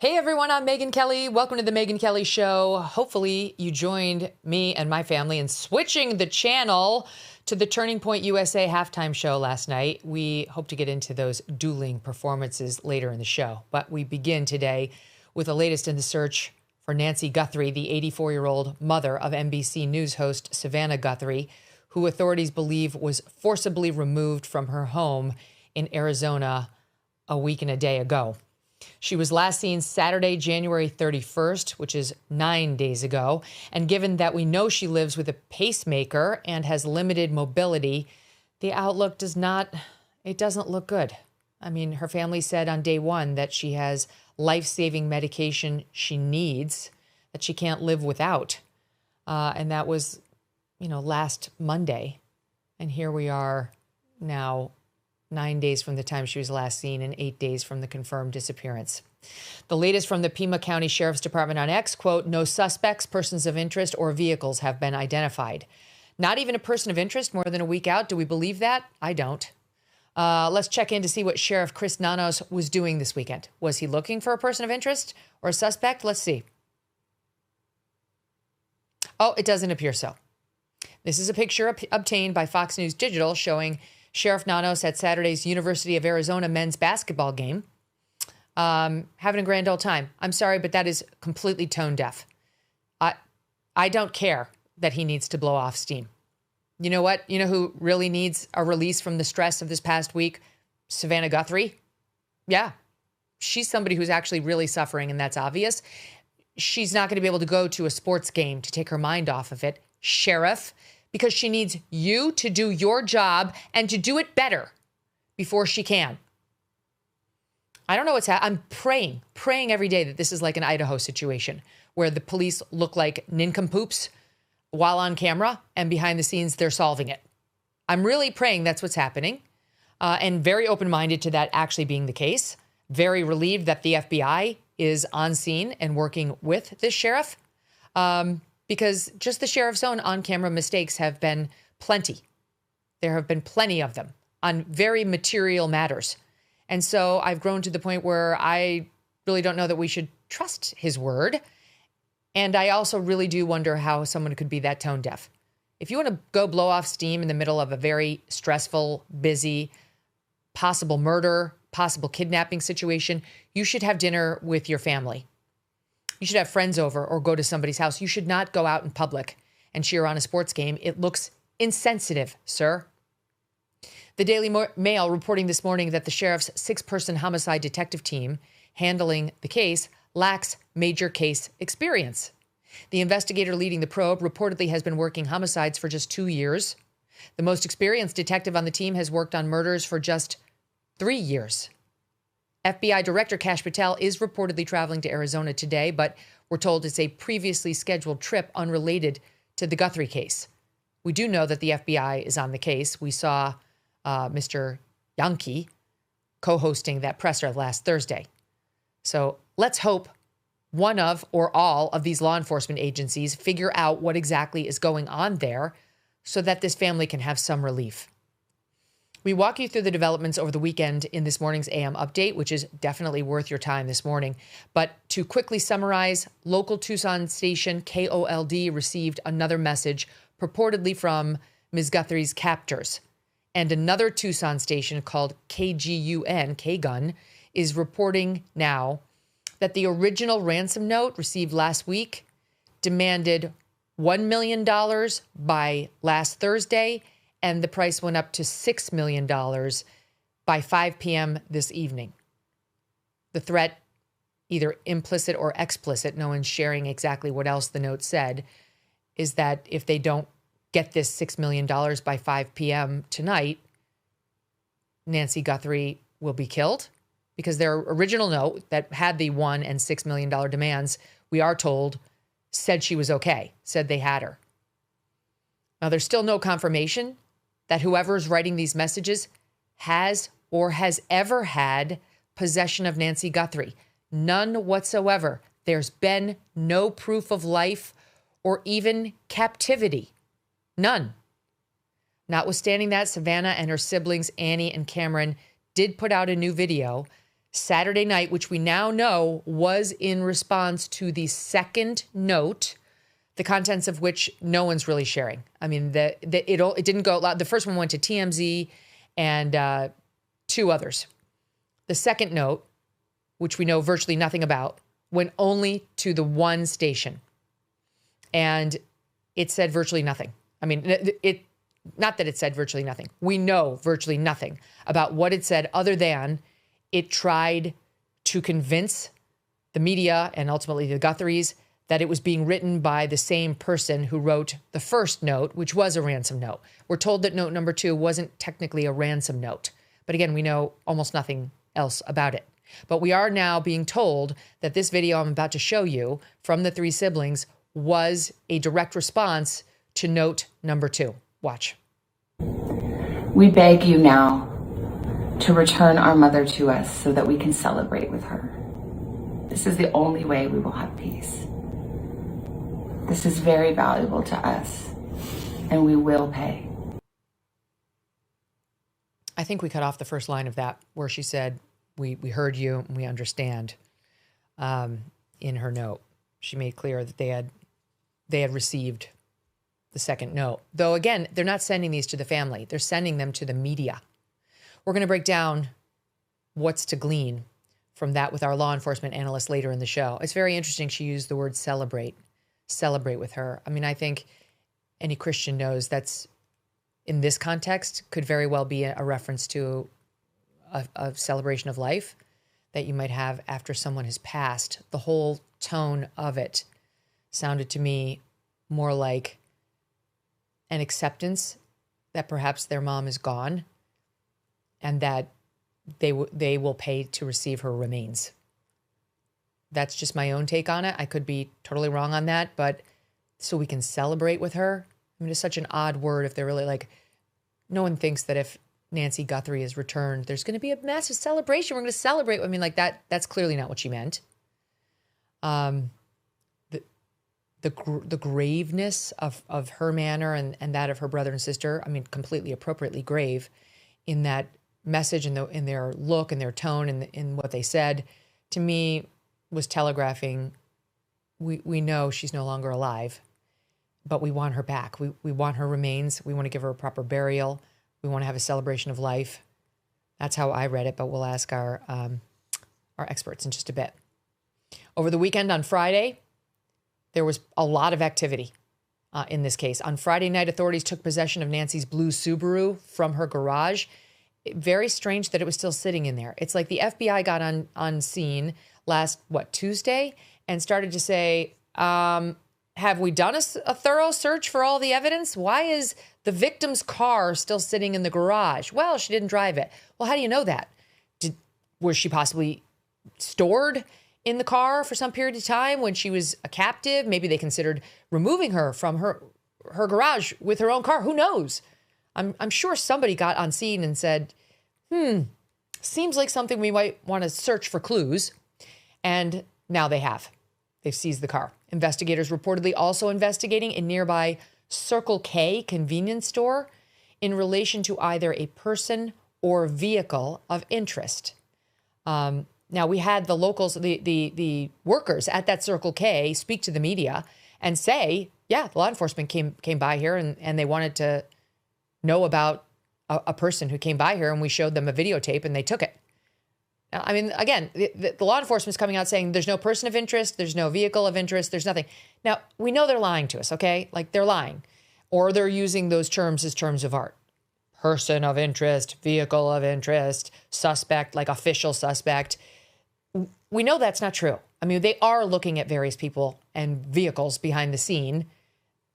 Hey everyone, I'm Megyn Kelly. Welcome to the Megyn Kelly Show. Hopefully you joined me and my family in switching the channel to the Turning Point USA halftime show last night. We hope to get into those dueling performances later in the show. But we begin today with the latest in the search for Nancy Guthrie, the 84-year-old mother of NBC News host Savannah Guthrie, who authorities believe was forcibly removed from her home in Arizona a week and a day ago. She was last seen Saturday, January 31st, which is 9 days ago. And given that we know she lives with a pacemaker and has limited mobility, the outlook doesn't look good. I mean, her family said on day one that she has life-saving medication she needs, that she can't live without. And that was, last Monday. And here we are now, 9 days from the time she was last seen and 8 days from the confirmed disappearance. The latest from the Pima County Sheriff's Department on X, quote, no suspects, persons of interest, or vehicles have been identified. Not even a person of interest more than a week out. Do we believe that? I don't. Let's check in to see what Sheriff Chris Nanos was doing this weekend. Was he looking for a person of interest or a suspect? Let's see. Oh, it doesn't appear so. This is a picture obtained by Fox News Digital showing Sheriff Nanos at Saturday's University of Arizona men's basketball game, having a grand old time. I'm sorry, but that is completely tone deaf. I don't care that he needs to blow off steam. You know what? You know who really needs a release from the stress of this past week? Savannah Guthrie. Yeah, she's somebody who's actually really suffering, and that's obvious. She's not going to be able to go to a sports game to take her mind off of it. Sheriff, because she needs you to do your job and to do it better before she can. I don't know what's happening. I'm praying every day that this is like an Idaho situation where the police look like nincompoops while on camera and behind the scenes they're solving it. I'm really praying that's what's happening and very open-minded to that actually being the case. Very relieved that the FBI is on scene and working with this sheriff. Because just the sheriff's own on-camera mistakes have been plenty. There have been plenty of them on very material matters. And so I've grown to the point where I really don't know that we should trust his word. And I also really do wonder how someone could be that tone deaf. If you want to go blow off steam in the middle of a very stressful, busy, possible murder, possible kidnapping situation, you should have dinner with your family. You should have friends over or go to somebody's house. You should not go out in public and cheer on a sports game. It looks insensitive, sir. The Daily Mail reporting this morning that the sheriff's 6-person homicide detective team handling the case lacks major case experience. The investigator leading the probe reportedly has been working homicides for just 2 years. The most experienced detective on the team has worked on murders for just 3 years. FBI Director Kash Patel is reportedly traveling to Arizona today, but we're told it's a previously scheduled trip unrelated to the Guthrie case. We do know that the FBI is on the case. We saw Mr. Yankee co-hosting that presser last Thursday. So let's hope one of or all of these law enforcement agencies figure out what exactly is going on there so that this family can have some relief. We walk you through the developments over the weekend in this morning's AM update, which is definitely worth your time this morning. But to quickly summarize, local Tucson station KOLD received another message purportedly from Ms. Guthrie's captors. And another Tucson station called KGUN, is reporting now that the original ransom note received last week demanded $1 million by last Thursday, and the price went up to $6 million by 5 p.m. this evening. The threat, either implicit or explicit, no one's sharing exactly what else the note said, is that if they don't get this $6 million by 5 p.m. tonight, Nancy Guthrie will be killed. Because their original note that had the $1 and $6 million demands, we are told, said she was okay, said they had her. Now, there's still no confirmation that whoever's writing these messages has or has ever had possession of Nancy Guthrie. None whatsoever. There's been no proof of life or even captivity. None. Notwithstanding that, Savannah and her siblings, Annie and Cameron, did put out a new video Saturday night, which we now know was in response to the second note, the contents of which no one's really sharing. I mean, it didn't go loud. The first one went to TMZ and two others. The second note, which we know virtually nothing about, went only to the one station. And it said virtually nothing. I mean, not that it said virtually nothing. We know virtually nothing about what it said other than it tried to convince the media and ultimately the Guthries that it was being written by the same person who wrote the first note, which was a ransom note. We're told that note number 2 wasn't technically a ransom note. But again, we know almost nothing else about it. But we are now being told that this video I'm about to show you from the 3 siblings was a direct response to note number 2. Watch. We beg you now to return our mother to us so that we can celebrate with her. This is the only way we will have peace. This is very valuable to us, and we will pay. I think we cut off the first line of that where she said, we heard you and we understand. In her note, she made clear that they had received the second note. Though again, they're not sending these to the family. They're sending them to the media. We're going to break down what's to glean from that with our law enforcement analyst later in the show. It's very interesting. She used the word celebrate with her. I mean, I think any Christian knows that's in this context could very well be a reference to a celebration of life that you might have after someone has passed. The whole tone of it sounded to me more like an acceptance that perhaps their mom is gone and that they will pay to receive her remains. That's just my own take on it. I could be totally wrong on that, but so we can celebrate with her. I mean, it's such an odd word if they're really like, no one thinks that if Nancy Guthrie is returned, there's going to be a massive celebration. We're going to celebrate. I mean, like that's clearly not what she meant. The graveness of her manner and that of her brother and sister, I mean, completely appropriately grave in that message and in their look and their tone and in what they said, to me was telegraphing, we know she's no longer alive, but we want her back. We want her remains. We want to give her a proper burial. We want to have a celebration of life. That's how I read it, but we'll ask our experts in just a bit. Over the weekend on Friday, there was a lot of activity in this case. On Friday night, authorities took possession of Nancy's blue Subaru from her garage. Very strange that it was still sitting in there. It's like the FBI got on scene last, Tuesday, and started to say, have we done a thorough search for all the evidence? Why is the victim's car still sitting in the garage? Well, she didn't drive it. Well, how do you know that? Was she possibly stored in the car for some period of time when she was a captive? Maybe they considered removing her from her garage with her own car. Who knows? I'm sure somebody got on scene and said, seems like something we might want to search for clues. And now they have. They've seized the car. Investigators reportedly also investigating a nearby Circle K convenience store in relation to either a person or vehicle of interest. Now, we had the locals, the workers at that Circle K speak to the media and say, yeah, law enforcement came by here and they wanted to know about a person who came by here, and we showed them a videotape and they took it. Now, I mean, again, the law enforcement's coming out saying there's no person of interest, there's no vehicle of interest, there's nothing. Now, we know they're lying to us, okay? Like they're lying. Or they're using those terms as terms of art. Person of interest, vehicle of interest, suspect, like official suspect. We know that's not true. I mean, they are looking at various people and vehicles behind the scene.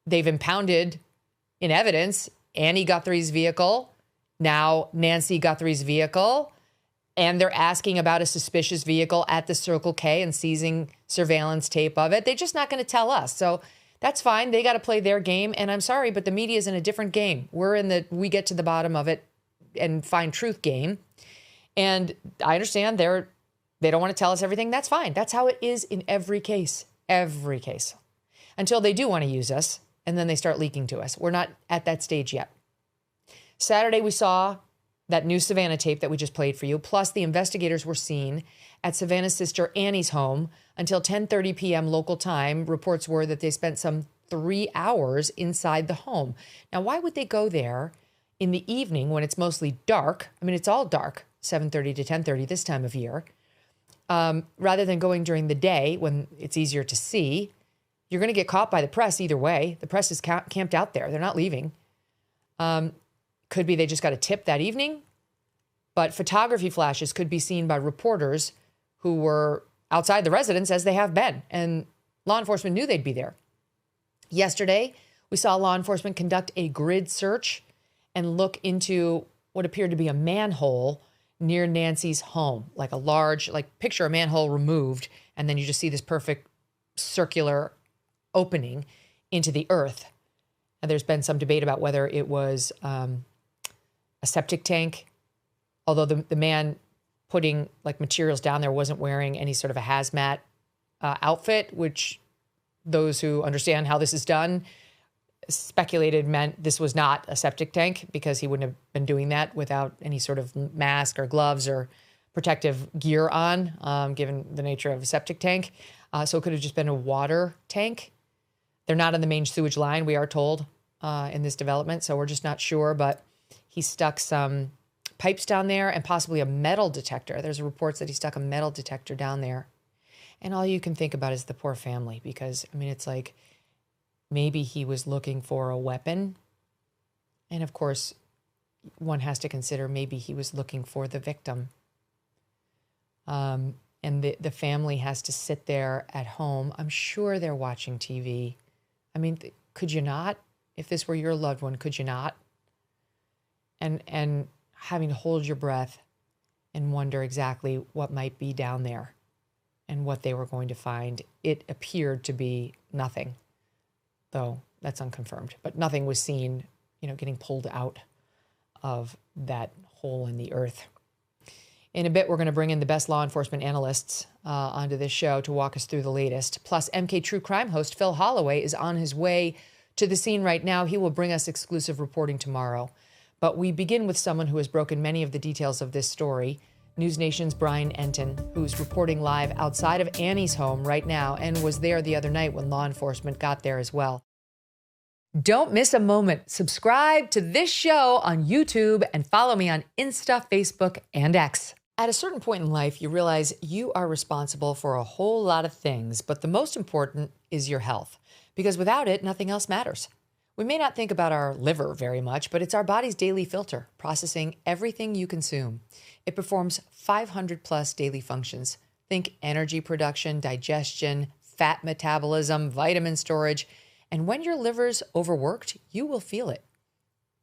They've impounded in evidence Annie Guthrie's vehicle, now Nancy Guthrie's vehicle, and they're asking about a suspicious vehicle at the Circle K and seizing surveillance tape of it. They're just not going to tell us. So that's fine. They got to play their game. And I'm sorry, but the media is in a different game. We're in the we get to the bottom of it and find truth game. And I understand they don't want to tell us everything. That's fine. That's how it is in every case. Every case. Until they do want to use us, and then they start leaking to us. We're not at that stage yet. Saturday, we saw that new Savannah tape that we just played for you. Plus, the investigators were seen at Savannah's sister Annie's home until 10:30 p.m. local time. Reports were that they spent some 3 hours inside the home. Now, why would they go there in the evening when it's mostly dark? I mean, it's all dark, 7:30 to 10:30 this time of year, rather than going during the day when it's easier to see. You're going to get caught by the press either way. The press is camped out there. They're not leaving. Could be they just got a tip that evening, but photography flashes could be seen by reporters who were outside the residence, as they have been, and law enforcement knew they'd be there. Yesterday, we saw law enforcement conduct a grid search and look into what appeared to be a manhole near Nancy's home, like a large, picture a manhole removed, and then you just see this perfect circular opening into the earth. And there's been some debate about whether it was a septic tank, although the man putting materials down there wasn't wearing any sort of a hazmat outfit, which those who understand how this is done speculated meant this was not a septic tank, because he wouldn't have been doing that without any sort of mask or gloves or protective gear on, given the nature of a septic tank. So it could have just been a water tank. They're not on the main sewage line, we are told, in this development, so we're just not sure, but he stuck some pipes down there and possibly a metal detector. There's reports that he stuck a metal detector down there. And all you can think about is the poor family, because, I mean, it's like maybe he was looking for a weapon. And of course, one has to consider maybe he was looking for the victim. And the family has to sit there at home. I'm sure they're watching TV. I mean, could you not? If this were your loved one, could you not? And having to hold your breath and wonder exactly what might be down there and what they were going to find. It appeared to be nothing, though that's unconfirmed. But nothing was seen, getting pulled out of that hole in the earth. In a bit, we're going to bring in the best law enforcement analysts onto this show to walk us through the latest. Plus, MK True Crime host Phil Holloway is on his way to the scene right now. He will bring us exclusive reporting tomorrow. But we begin with someone who has broken many of the details of this story. News Nation's Brian Entin, who's reporting live outside of Annie's home right now and was there the other night when law enforcement got there as well. Don't miss a moment. Subscribe to this show on YouTube and follow me on Insta, Facebook, and X. At a certain point in life, you realize you are responsible for a whole lot of things, but the most important is your health, because without it, nothing else matters. We may not think about our liver very much, but it's our body's daily filter, processing everything you consume. It performs 500 plus daily functions. Think energy production, digestion, fat metabolism, vitamin storage. And when your liver's overworked, you will feel it.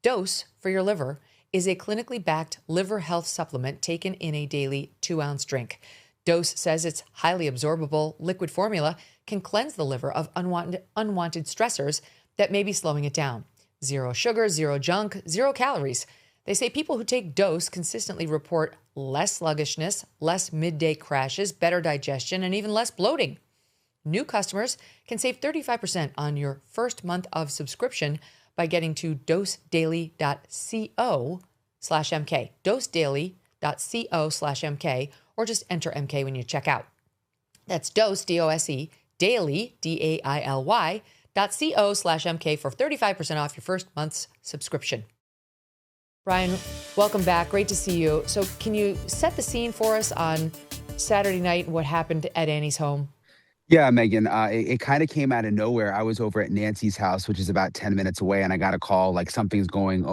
Dose for your liver is a clinically backed liver health supplement taken in a daily 2-ounce drink. Dose says its highly absorbable liquid formula can cleanse the liver of unwanted stressors that may be slowing it down. 0 sugar, 0 junk, 0 calories. They say people who take Dose consistently report less sluggishness, less midday crashes, better digestion, and even less bloating. New customers can save 35% on your first month of subscription by getting to dosedaily.co/MK. dosedaily.co/MK, or just enter MK when you check out. That's Dose, D-O-S-E, daily, D-A-I-L-Y, .co/MK for 35% off your first month's subscription. Brian, welcome back. Great to see you. So can you set the scene for us on Saturday night and what happened at Annie's home? Yeah, Megan, it kind of came out of nowhere. I was over at Nancy's house, which is about 10 minutes away, and I got a call like something's going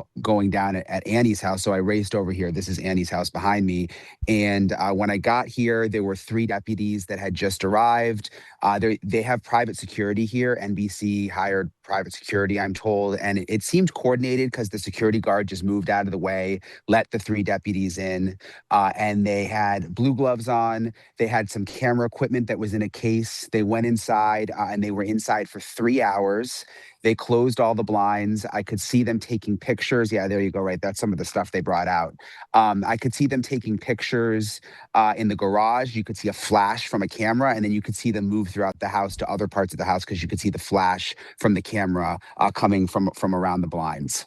down at Annie's house. So I raced over here. This is Annie's house behind me. And when I got here, there were 3 deputies that had just arrived. They have private security here. NBC hired private security, I'm told. And it seemed coordinated because the security guard just moved out of the way, let the 3 deputies in, and they had blue gloves on. They had some camera equipment that was in a case. They went inside and they were inside for 3 hours. They closed all the blinds. I could see them taking pictures. Yeah, there you go. Right. That's some of the stuff they brought out. I could see them taking pictures in the garage. You could see a flash from a camera, and then you could see them move throughout the house to other parts of the house because you could see the flash from the camera coming from around the blinds.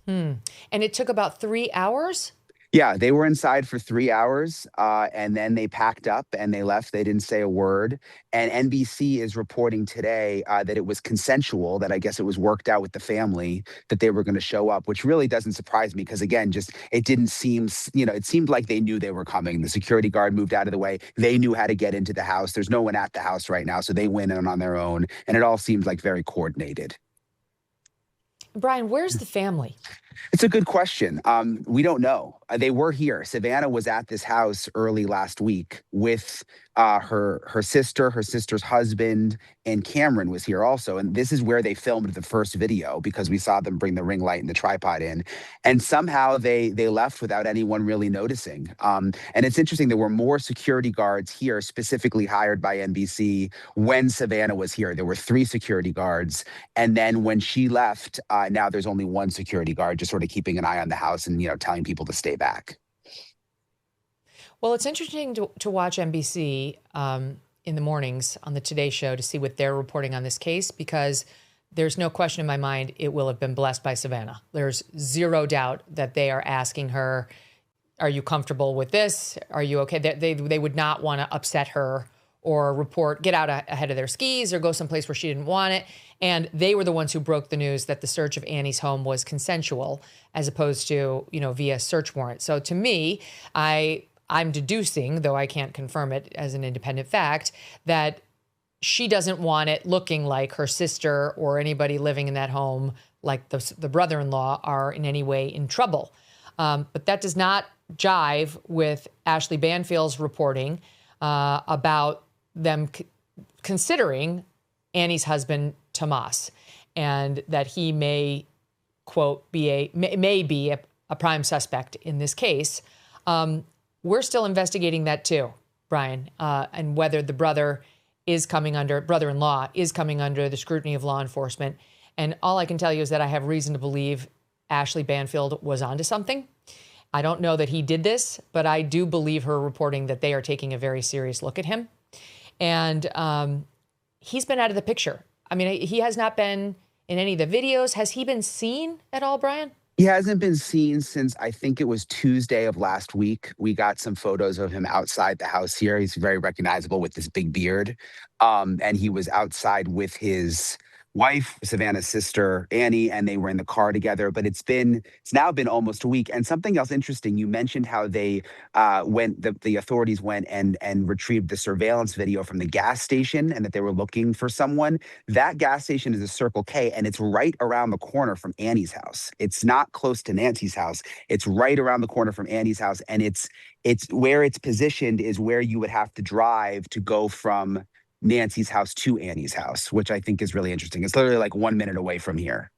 And it took about 3 hours? Yeah, they were inside for 3 hours, and then they packed up and they left. They didn't say a word. And NBC is reporting today that it was consensual, that I guess it was worked out with the family that they were going to show up, which really doesn't surprise me because, again, just it didn't seem, it seemed like they knew they were coming. The security guard moved out of the way. They knew how to get into the house. There's no one at the house right now, so they went in on their own. And it all seemed like very coordinated. Brian, where's the family? It's a good question. We don't know. They were here. Savannah was at this house early last week with her sister, her sister's husband, and Cameron was here also. And this is where they filmed the first video because we saw them bring the ring light and the tripod in. And somehow they left without anyone really noticing. And it's interesting, there were more security guards here specifically hired by NBC when Savannah was here. There were 3 security guards. And then when she left, now there's only 1 security guard just sort of keeping an eye on the house and, telling people to stay back. Well, it's interesting to watch NBC in the mornings on the Today Show to see what they're reporting on this case, because there's no question in my mind it will have been blessed by Savannah. There's zero doubt that they are asking her, are you comfortable with this? Are you okay? They would not want to upset her or get out ahead of their skis or go someplace where she didn't want it. And they were the ones who broke the news that the search of Annie's home was consensual as opposed to, via search warrant. So to me, I'm deducing, though I can't confirm it as an independent fact, that she doesn't want it looking like her sister or anybody living in that home, like the brother-in-law, are in any way in trouble. But that does not jive with Ashley Banfield's reporting about them considering Annie's husband, Tomas, and that he may, quote, be a prime suspect in this case. We're still investigating that too, Brian, and whether the brother-in-law is coming under the scrutiny of law enforcement. And all I can tell you is that I have reason to believe Ashley Banfield was onto something. I don't know that he did this, but I do believe her reporting that they are taking a very serious look at him. And he's been out of the picture. I mean, he has not been in any of the videos. Has he been seen at all, Brian? He hasn't been seen since I think it was Tuesday of last week. We got some photos of him outside the house here. He's very recognizable with this big beard. And he was outside with his wife, Savannah's sister, Annie, and they were in the car together. But it's now been almost a week. And something else interesting, you mentioned how they the authorities went and retrieved the surveillance video from the gas station and that they were looking for someone. That gas station is a Circle K, and it's right around the corner from Annie's house. It's not close to Nancy's house. It's right around the corner from Annie's house. And it's where it's positioned is where you would have to drive to go from Nancy's house to Annie's house, which I think is really interesting. It's literally like 1 minute away from here.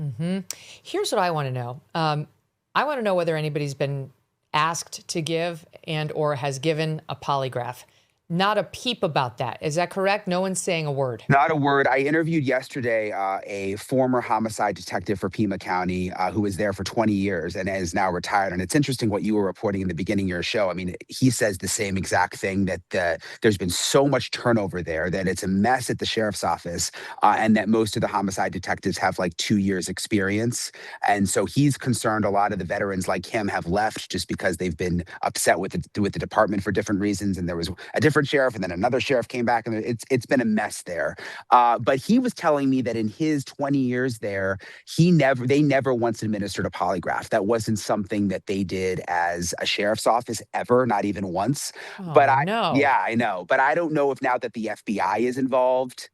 Mm-hmm. Here's what I want to know. I want to know whether anybody's been asked to give and or has given a polygraph. Not a peep about that. Is that correct? No one's saying a word. Not a word. I interviewed yesterday a former homicide detective for Pima County who was there for 20 years and is now retired. And it's interesting what you were reporting in the beginning of your show. I mean, he says the same exact thing, that there's been so much turnover there, that it's a mess at the sheriff's office, and that most of the homicide detectives have like 2 years experience. And so he's concerned a lot of the veterans like him have left just because they've been upset with the department for different reasons. And there was a different sheriff, and then another sheriff came back, and it's been a mess there. But he was telling me that in his 20 years there, they never once administered a polygraph. That wasn't something that they did as a sheriff's office ever, not even once. Oh, but no. I know. But I don't know if now that the FBI is involved,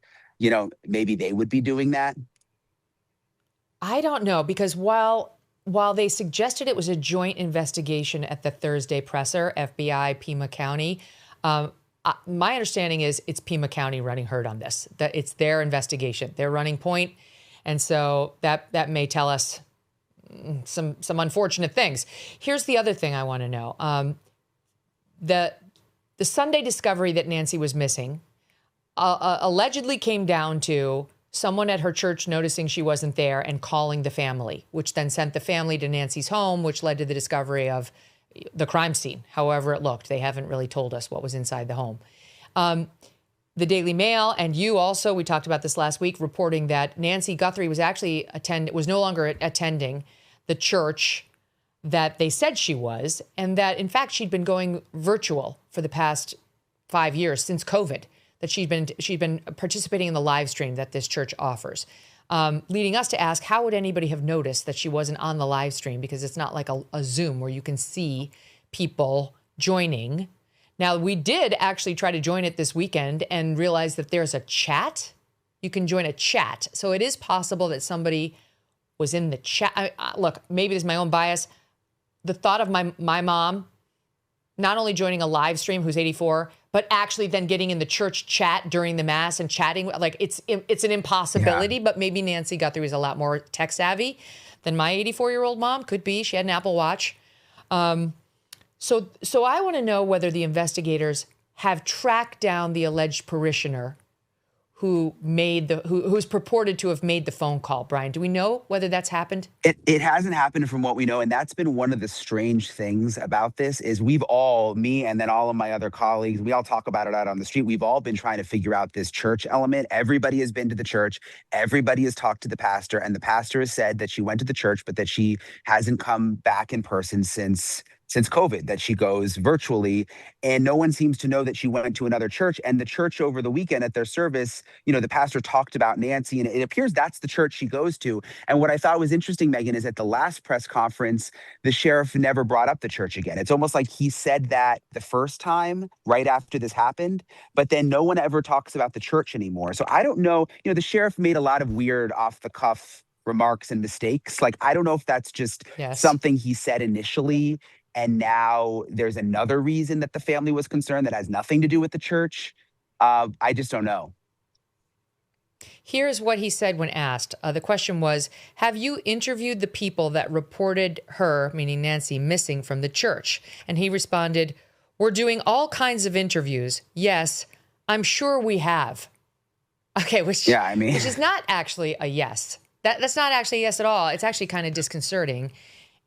maybe they would be doing that. I don't know, because while they suggested it was a joint investigation at the Thursday presser, FBI, Pima County, my understanding is it's Pima County running herd on this, that it's their investigation, their running point. And so that may tell us some unfortunate things. Here's the other thing I want to know. The Sunday discovery that Nancy was missing allegedly came down to someone at her church noticing she wasn't there and calling the family, which then sent the family to Nancy's home, which led to the discovery of the crime scene, however it looked. They haven't really told us what was inside the home. the Daily Mail and you also, we talked about this last week, reporting that Nancy Guthrie was actually was no longer attending the church that they said she was, and that in fact she'd been going virtual for the past 5 years since COVID. That she'd been participating in the live stream that this church offers, leading us to ask, how would anybody have noticed that she wasn't on the live stream? Because it's not like a Zoom where you can see people joining. Now, we did actually try to join it this weekend and realize that there's a chat. You can join a chat. So it is possible that somebody was in the chat. Look, maybe this is my own bias. The thought of my mom not only joining a live stream, who's 84, but actually then getting in the church chat during the mass and chatting, like it's an impossibility. Yeah. But maybe Nancy Guthrie was a lot more tech savvy than my 84-year-old mom. Could be. She had an Apple Watch. So I want to know whether the investigators have tracked down the alleged parishioner who's purported to have made the phone call. Brian, do we know whether that's happened? It hasn't happened from what we know. And that's been one of the strange things about this is we've all, me and then all of my other colleagues, we all talk about it out on the street. We've all been trying to figure out this church element. Everybody has been to the church. Everybody has talked to the pastor. And the pastor has said that she went to the church, but that she hasn't come back in person since COVID, that she goes virtually, and no one seems to know that she went to another church. And the church over the weekend at their service, the pastor talked about Nancy, and it appears that's the church she goes to. And what I thought was interesting, Megyn, is at the last press conference, the sheriff never brought up the church again. It's almost like he said that the first time right after this happened, but then no one ever talks about the church anymore. So I don't know, the sheriff made a lot of weird off the cuff remarks and mistakes. Like, I don't know if that's just something he said initially, and now there's another reason that the family was concerned that has nothing to do with the church. I just don't know. Here's what he said when asked. The question was, have you interviewed the people that reported her, meaning Nancy, missing from the church? And he responded, we're doing all kinds of interviews. Yes, I'm sure we have. Okay, which is not actually a yes. That's not actually a yes at all. It's actually kind of disconcerting.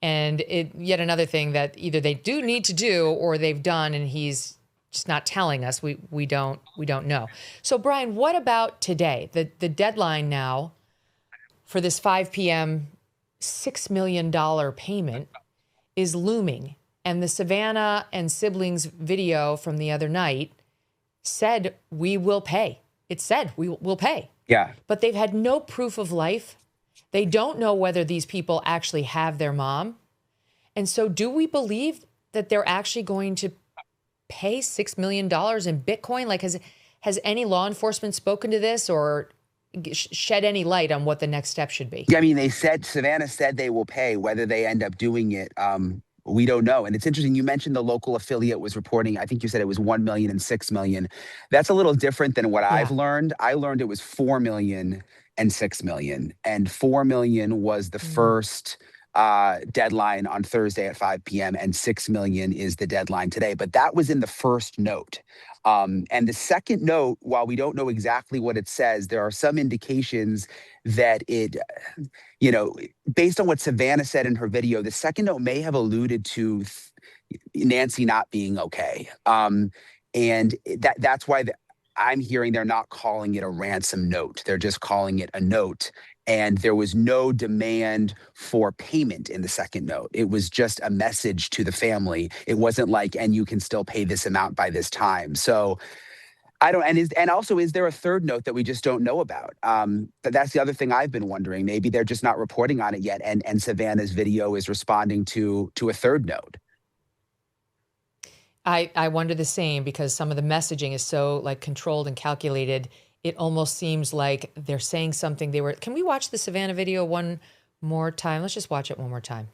And yet another thing that either they do need to do or they've done, and he's just not telling us. We don't know. So Brian, what about today? The deadline now for this 5 p.m. $6 million payment is looming, and the Savannah and siblings video from the other night said we will pay. It said we will pay. Yeah. But they've had no proof of life. They don't know whether these people actually have their mom. And so do we believe that they're actually going to pay $6 million in Bitcoin? Like, has any law enforcement spoken to this or shed any light on what the next step should be? Yeah, I mean, Savannah said they will pay. Whether they end up doing it, we don't know. And it's interesting. You mentioned the local affiliate was reporting, I think you said it was 1 million and 6 million. That's a little different than what I've learned. I learned it was 4 million and 6 million. And 4 million was the first deadline on Thursday at 5 p.m. and 6 million is the deadline today. But that was in the first note. And the second note, while we don't know exactly what it says, there are some indications that it, based on what Savannah said in her video, the second note may have alluded to Nancy not being okay. And that's why I'm hearing they're not calling it a ransom note. They're just calling it a note. And there was no demand for payment in the second note. It was just a message to the family. It wasn't like, and you can still pay this amount by this time. So I don't, and also, is there a third note that we just don't know about? But that's the other thing I've been wondering. Maybe they're just not reporting on it yet. And Savannah's video is responding to a third note. I wonder the same, because some of the messaging is so controlled and calculated. It almost seems like they're saying something can we watch the Savannah video one more time? Let's just watch it one more time.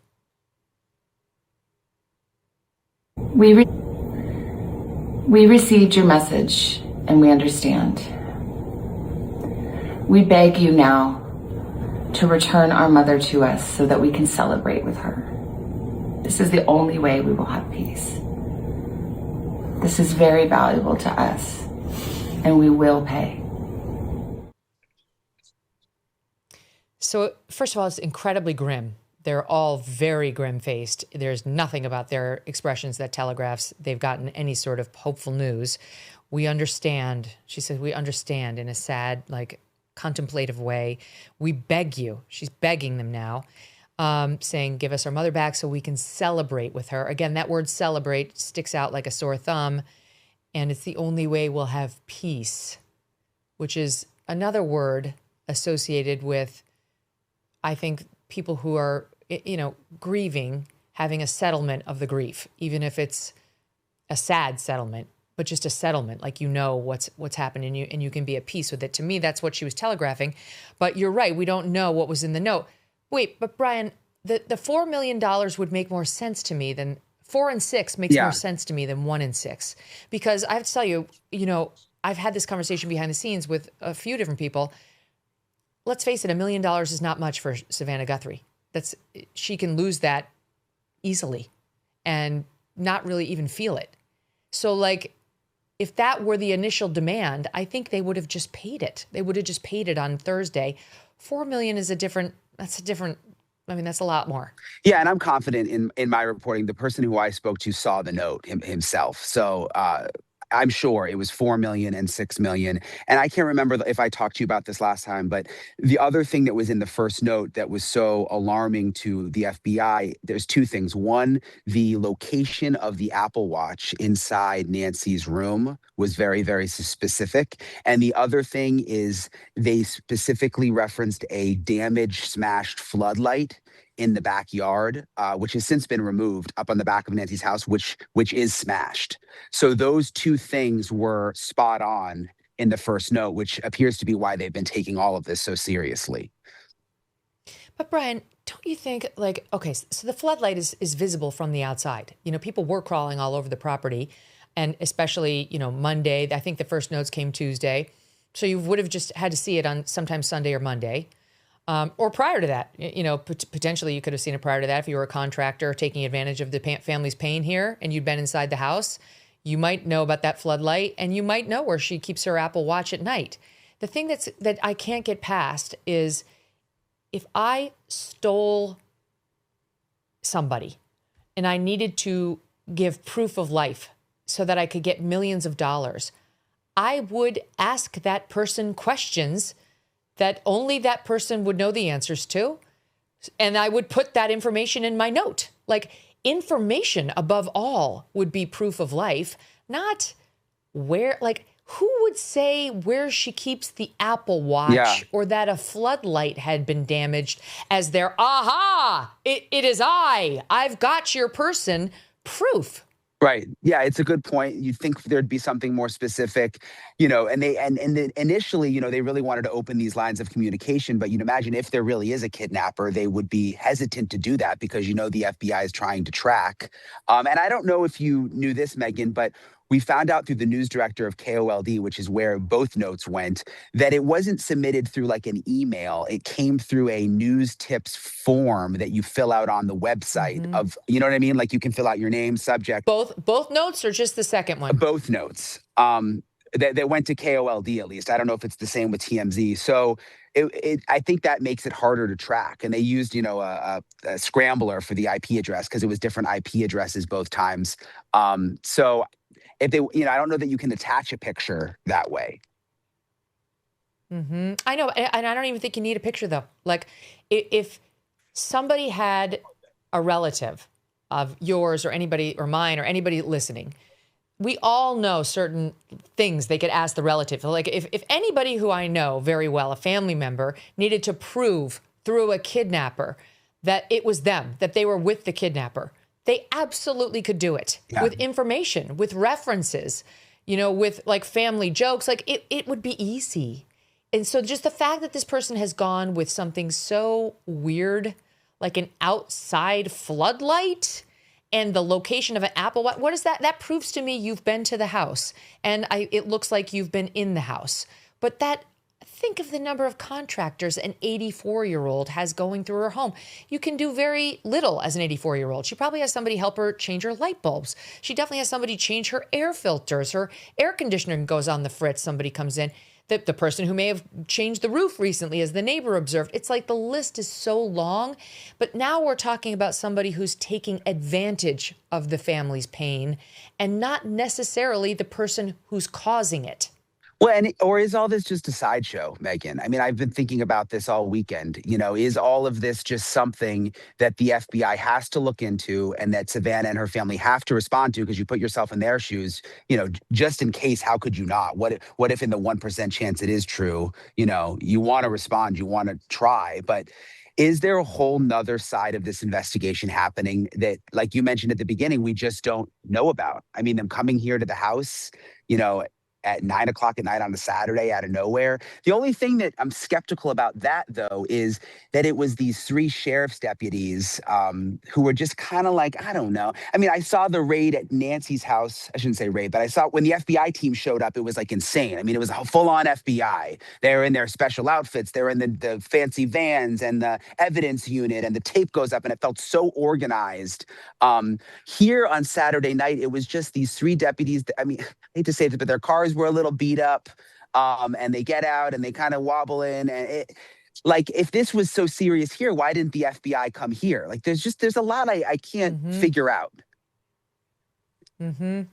We received your message and we understand. We beg you now to return our mother to us so that we can celebrate with her. This is the only way we will have peace. This is very valuable to us, and we will pay. So, first of all, it's incredibly grim. They're all very grim-faced. There's nothing about their expressions that telegraphs they've gotten any sort of hopeful news. We understand. She said, we understand in a sad, like contemplative way. We beg you. She's begging them now, saying, give us our mother back so we can celebrate with her. Again, that word celebrate sticks out like a sore thumb. And it's the only way we'll have peace, which is another word associated with, I think, people who are, grieving, having a settlement of the grief, even if it's a sad settlement, but just a settlement, like what's happened and you can be at peace with it. To me, that's what she was telegraphing. But you're right, we don't know what was in the note. Wait, but Brian, the $4 million would make more sense to me than 4 and 6 makes more sense to me than 1 and 6. Because I have to tell you, I've had this conversation behind the scenes with a few different people. Let's face it, $1 million is not much for Savannah Guthrie. She can lose that easily and not really even feel it. So like, if that were the initial demand, I think they would have just paid it. They would have just paid it on Thursday. $4 million is that's a lot more. Yeah, and I'm confident in my reporting. The person who I spoke to saw the note himself. So I'm sure it was 4 million and 6 million. And I can't remember if I talked to you about this last time, but the other thing that was in the first note that was so alarming to the FBI, there's two things. One, the location of the Apple Watch inside Nancy's room was very, very specific. And the other thing is they specifically referenced a damaged, smashed floodlight in the backyard, which has since been removed up on the back of Nancy's house, which is smashed. So those two things were spot on in the first note, which appears to be why they've been taking all of this so seriously. But Brian, don't you think, like, okay, so the floodlight is visible from the outside. People were crawling all over the property, and especially, Monday. I think the first notes came Tuesday. So you would have just had to see it on sometime Sunday or Monday. Or prior to that, potentially you could have seen it prior to that. If you were a contractor taking advantage of the family's pain here and you'd been inside the house, you might know about that floodlight and you might know where she keeps her Apple Watch at night. The thing that I can't get past is if I stole somebody and I needed to give proof of life so that I could get millions of dollars, I would ask that person questions that only that person would know the answers to. And I would put that information in my note. Like, information above all would be proof of life, not where, like, who would say where she keeps the Apple Watch or that a floodlight had been damaged as their, it is I've got your person proof. Right. Yeah, it's a good point. You'd think there'd be something more specific, and then initially, they really wanted to open these lines of communication. But you'd imagine if there really is a kidnapper, they would be hesitant to do that because, the FBI is trying to track. And I don't know if you knew this, Megyn, but we found out through the news director of KOLD, which is where both notes went, that it wasn't submitted through like an email. It came through a news tips form that you fill out on the website of, you know what I mean? Like you can fill out your name, subject. Both notes or just the second one? Both notes. They went to KOLD at least. I don't know if it's the same with TMZ. So I think that makes it harder to track. And they used, a scrambler for the IP address because it was different IP addresses both times. So if they, I don't know that you can attach a picture that way. Mm-hmm. I know. And I don't even think you need a picture though. Like if somebody had a relative of yours or anybody or mine or anybody listening, we all know certain things they could ask the relative. Like if anybody who I know very well, a family member, needed to prove through a kidnapper that it was them, that they were with the kidnapper, they absolutely could do it with information, with references, with like family jokes, like it would be easy. And so just the fact that this person has gone with something so weird, like an outside floodlight and the location of an Apple Watch, what is that? That proves to me you've been to the house and it looks like you've been in the house. But that Think of the number of contractors an 84-year-old has going through her home. You can do very little as an 84-year-old. She probably has somebody help her change her light bulbs. She definitely has somebody change her air filters. Her air conditioner goes on the fritz. Somebody comes in. The person who may have changed the roof recently, as the neighbor observed. It's like the list is so long. But now we're talking about somebody who's taking advantage of the family's pain and not necessarily the person who's causing it. Well, or is all this just a sideshow, Megyn? I mean, I've been thinking about this all weekend. Is all of this just something that the FBI has to look into and that Savannah and her family have to respond to because you put yourself in their shoes, just in case, how could you not? What if in the 1% chance it is true, you want to respond, you want to try, but is there a whole nother side of this investigation happening that, like you mentioned at the beginning, we just don't know about? I mean, them coming here to the house, at 9 o'clock at night on a Saturday out of nowhere. The only thing that I'm skeptical about that, though, is that it was these 3 sheriff's deputies who were just kind of like, I don't know. I mean, I saw the raid at Nancy's house. I shouldn't say raid, but I saw when the FBI team showed up, it was like insane. I mean, it was a full-on FBI. They were in their special outfits. They were in the fancy vans and the evidence unit, and the tape goes up, and it felt so organized. Here on Saturday night, it was just these 3 deputies. I mean, I hate to say this, but their cars were a little beat up, and they get out and they kind of wobble in. And if this was so serious here, why didn't the FBI come here? Like, there's a lot I can't figure out. And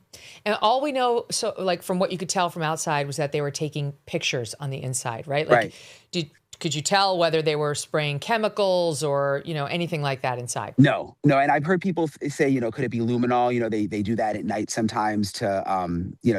all we know, so like from what you could tell from outside, was that they were taking pictures on the inside, right? Like, right. Could you tell whether they were spraying chemicals or, anything like that inside? No. And I've heard people say, could it be luminol? They do that at night sometimes to,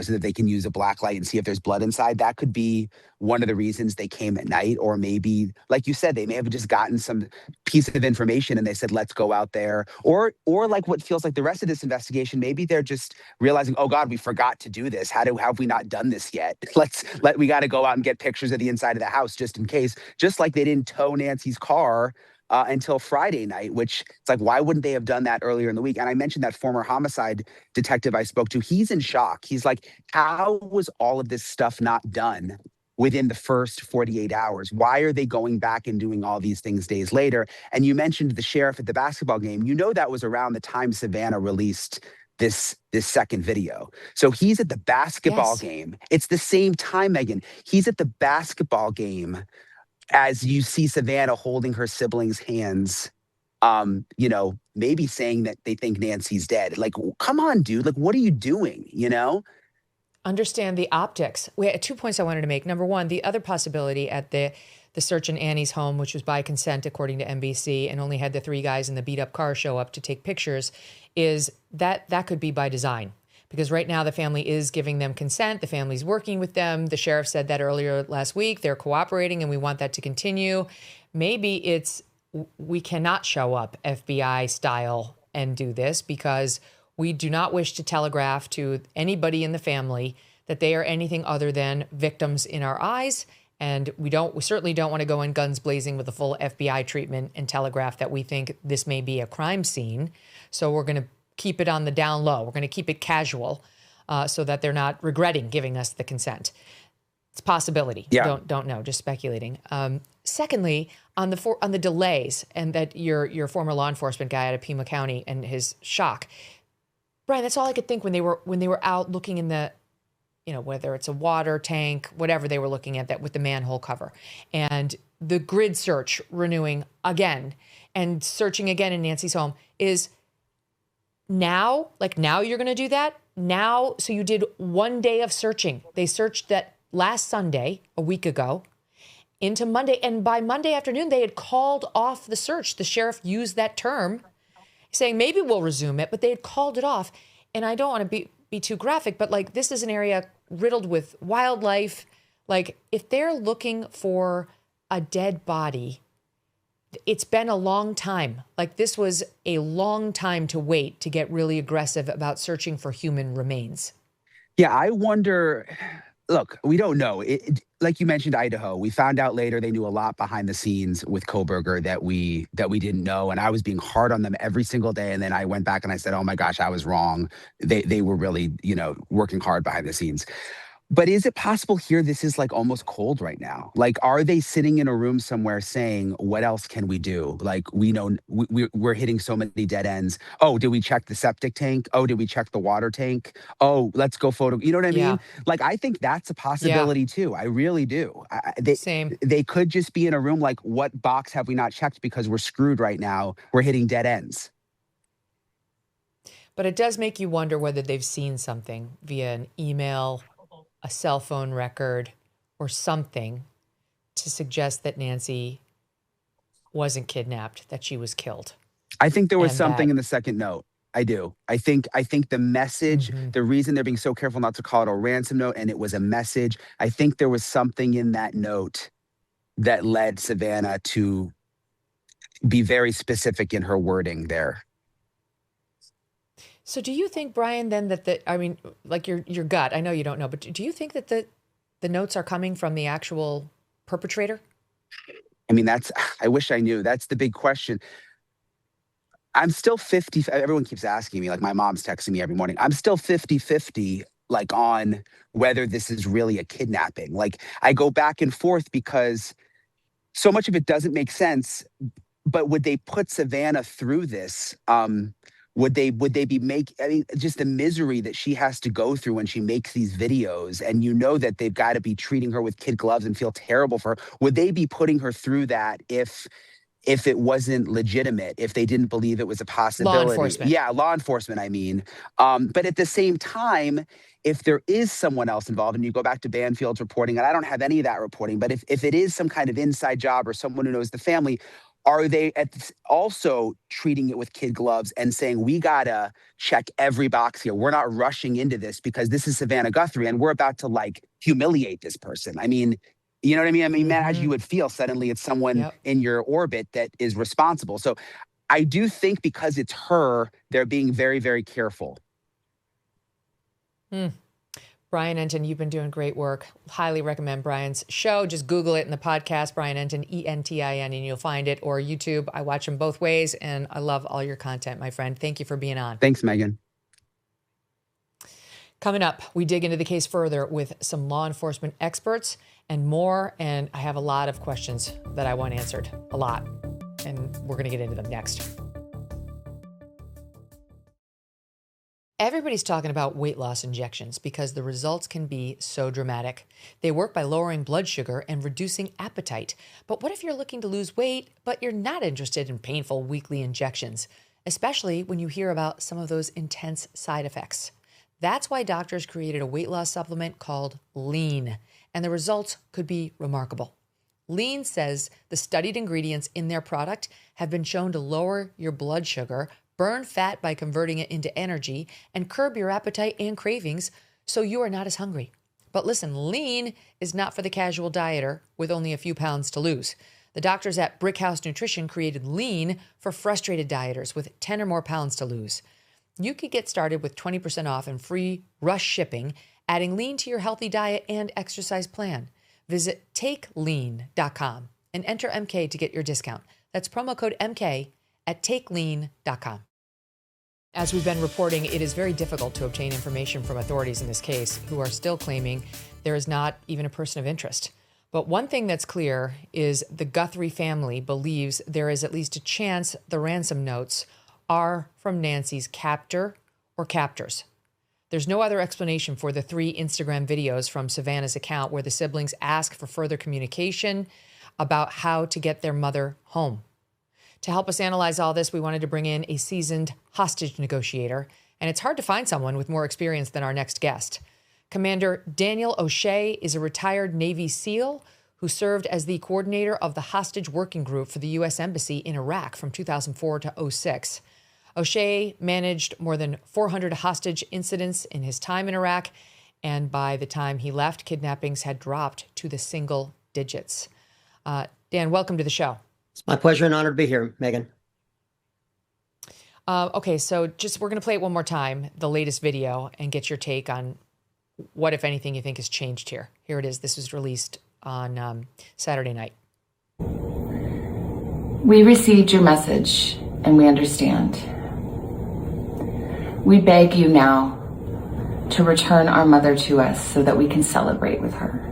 so that they can use a black light and see if there's blood inside. That could be one of the reasons they came at night, or maybe, like you said, they may have just gotten some piece of information and they said, let's go out there. Or like what feels like the rest of this investigation, maybe they're just realizing, oh God, we forgot to do this. How have we not done this yet? We got to go out and get pictures of the inside of the house just in case. Just like they didn't tow Nancy's car until Friday night, which it's like, why wouldn't they have done that earlier in the week? And I mentioned that former homicide detective I spoke to. He's in shock. He's like, how was all of this stuff not done within the first 48 hours? Why are they going back and doing all these things days later? And you mentioned the sheriff at the basketball game. That was around the time Savannah released this second video. So he's at the basketball game. It's the same time, Megyn. He's at the basketball game as you see Savannah holding her siblings' hands, maybe saying that they think Nancy's dead. Like, come on, dude. Like, what are you doing, Understand the optics. We had 2 points I wanted to make. Number one, the other possibility at the search in Annie's home, which was by consent, according to NBC, and only had the 3 guys in the beat-up car show up to take pictures, is that could be by design. Because right now the family is giving them consent. The family's working with them. The sheriff said that earlier last week. They're cooperating, and we want that to continue. Maybe it's we cannot show up FBI style and do this because we do not wish to telegraph to anybody in the family that they are anything other than victims in our eyes. And we certainly don't want to go in guns blazing with a full FBI treatment and telegraph that we think this may be a crime scene. So we're going to keep it on the down low. We're going to keep it casual so that they're not regretting giving us the consent. It's a possibility. Yeah. Don't know, just speculating. Secondly, on the delays, and that your former law enforcement guy out of Pima County and his shock, Brian, that's all I could think when they were out looking in the, whether it's a water tank, whatever they were looking at that with the manhole cover, and the grid search renewing again and searching again in Nancy's home is. Now you're going to do that now. So you did 1 day of searching. They searched that last Sunday, a week ago, into Monday. And by Monday afternoon, they had called off the search. The sheriff used that term saying, maybe we'll resume it, but they had called it off. And I don't want to be too graphic, but like, this is an area riddled with wildlife. Like, if they're looking for a dead body, it's been a long time. Like, this was a long time to wait to get really aggressive about searching for human remains. Yeah, I wonder. Look, we don't know. Like you mentioned, Idaho. We found out later they knew a lot behind the scenes with Koberger that we didn't know, and I was being hard on them every single day. And then I went back and I said, "Oh my gosh, I was wrong. They were really working hard behind the scenes." But is it possible here this is like almost cold right now? Like, are they sitting in a room somewhere saying, what else can we do? Like, we know we're hitting so many dead ends. Oh, did we check the septic tank? Oh, did we check the water tank? Oh, let's go photo. You know what I Yeah. mean? Like, I think that's a Yeah. possibility too. I really do. Same. They could just be in a room like, what box have we not checked because we're screwed right now? We're hitting dead ends. But it does make you wonder whether they've seen something via an email, a cell phone record, or something to suggest that Nancy wasn't kidnapped, that she was killed. I think there was And something that- in the second note. I do. I think the message, the reason they're being so careful not to call it a ransom note, and it was a message, I think there was something in that note that led Savannah to be very specific in her wording there. So do you think, Brian, then like your gut, I know you don't know, but do you think that the notes are coming from the actual perpetrator? I mean, I wish I knew. That's the big question. I'm still 50. Everyone keeps asking me, like my mom's texting me every morning. I'm still 50-50, like on whether this is really a kidnapping. Like I go back and forth because so much of it doesn't make sense. But would they put Savannah through this? Would they be I mean, just the misery that she has to go through when she makes these videos, and you know that they've got to be treating her with kid gloves and feel terrible for her. Would they be putting her through that if it wasn't legitimate, if they didn't believe it was a possibility? Law enforcement. Yeah, law enforcement, I mean. But at the same time, if there is someone else involved, and you go back to Banfield's reporting, and I don't have any of that reporting, but if it is some kind of inside job or someone who knows the family, are they also treating it with kid gloves and saying, we got to check every box here. We're not rushing into this because this is Savannah Guthrie and we're about to like humiliate this person. I mean, you know what I mean? I mean, imagine you would feel suddenly it's someone in your orbit that is responsible. So I do think because it's her, they're being very, very careful. Brian Entin, you've been doing great work. Highly recommend Brian's show. Just Google it in the podcast, Brian Entin, Entin, and you'll find it, or YouTube. I watch them both ways, and I love all your content, my friend. Thank you for being on. Thanks, Megyn. Coming up, we dig into the case further with some law enforcement experts and more, and I have a lot of questions that I want answered, a lot, and we're going to get into them next. Everybody's talking about weight loss injections because the results can be so dramatic. They work by lowering blood sugar and reducing appetite. But what if you're looking to lose weight, but you're not interested in painful weekly injections, especially when you hear about some of those intense side effects? That's why doctors created a weight loss supplement called Lean, and the results could be remarkable. Lean says the studied ingredients in their product have been shown to lower your blood sugar, burn fat by converting it into energy, and curb your appetite and cravings so you are not as hungry. But listen, Lean is not for the casual dieter with only a few pounds to lose. The doctors at Brickhouse Nutrition created Lean for frustrated dieters with 10 or more pounds to lose. You could get started with 20% off and free rush shipping, adding Lean to your healthy diet and exercise plan. Visit takelean.com and enter MK to get your discount. That's promo code MK at takelean.com. As we've been reporting, it is very difficult to obtain information from authorities in this case, who are still claiming there is not even a person of interest. But one thing that's clear is the Guthrie family believes there is at least a chance the ransom notes are from Nancy's captor or captors. There's no other explanation for the 3 Instagram videos from Savannah's account where the siblings ask for further communication about how to get their mother home. To help us analyze all this, we wanted to bring in a seasoned hostage negotiator, and it's hard to find someone with more experience than our next guest. Commander Daniel O'Shea is a retired Navy SEAL who served as the coordinator of the hostage working group for the U.S. Embassy in Iraq from 2004 to 2006. O'Shea managed more than 400 hostage incidents in his time in Iraq, and by the time he left, kidnappings had dropped to the single digits. Dan, welcome to the show. It's my pleasure and honor to be here, Megyn. Okay, so we're going to play it one more time, the latest video, and get your take on what, if anything, you think has changed here. Here it is. This was released on Saturday night. We received your message and we understand. We beg you now to return our mother to us so that we can celebrate with her.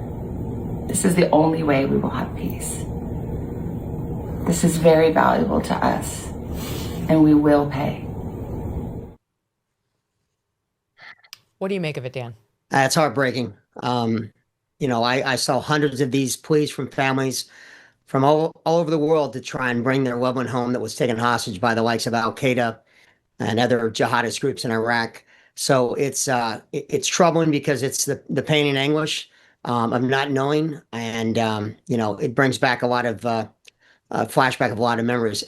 This is the only way we will have peace. This is very valuable to us, and we will pay. What do you make of it, Dan? It's heartbreaking. I saw hundreds of these pleas from families from all over the world to try and bring their loved one home that was taken hostage by the likes of Al Qaeda and other jihadist groups in Iraq. So it's troubling because it's the pain and anguish of not knowing, and it brings back a lot of flashback of a lot of memories.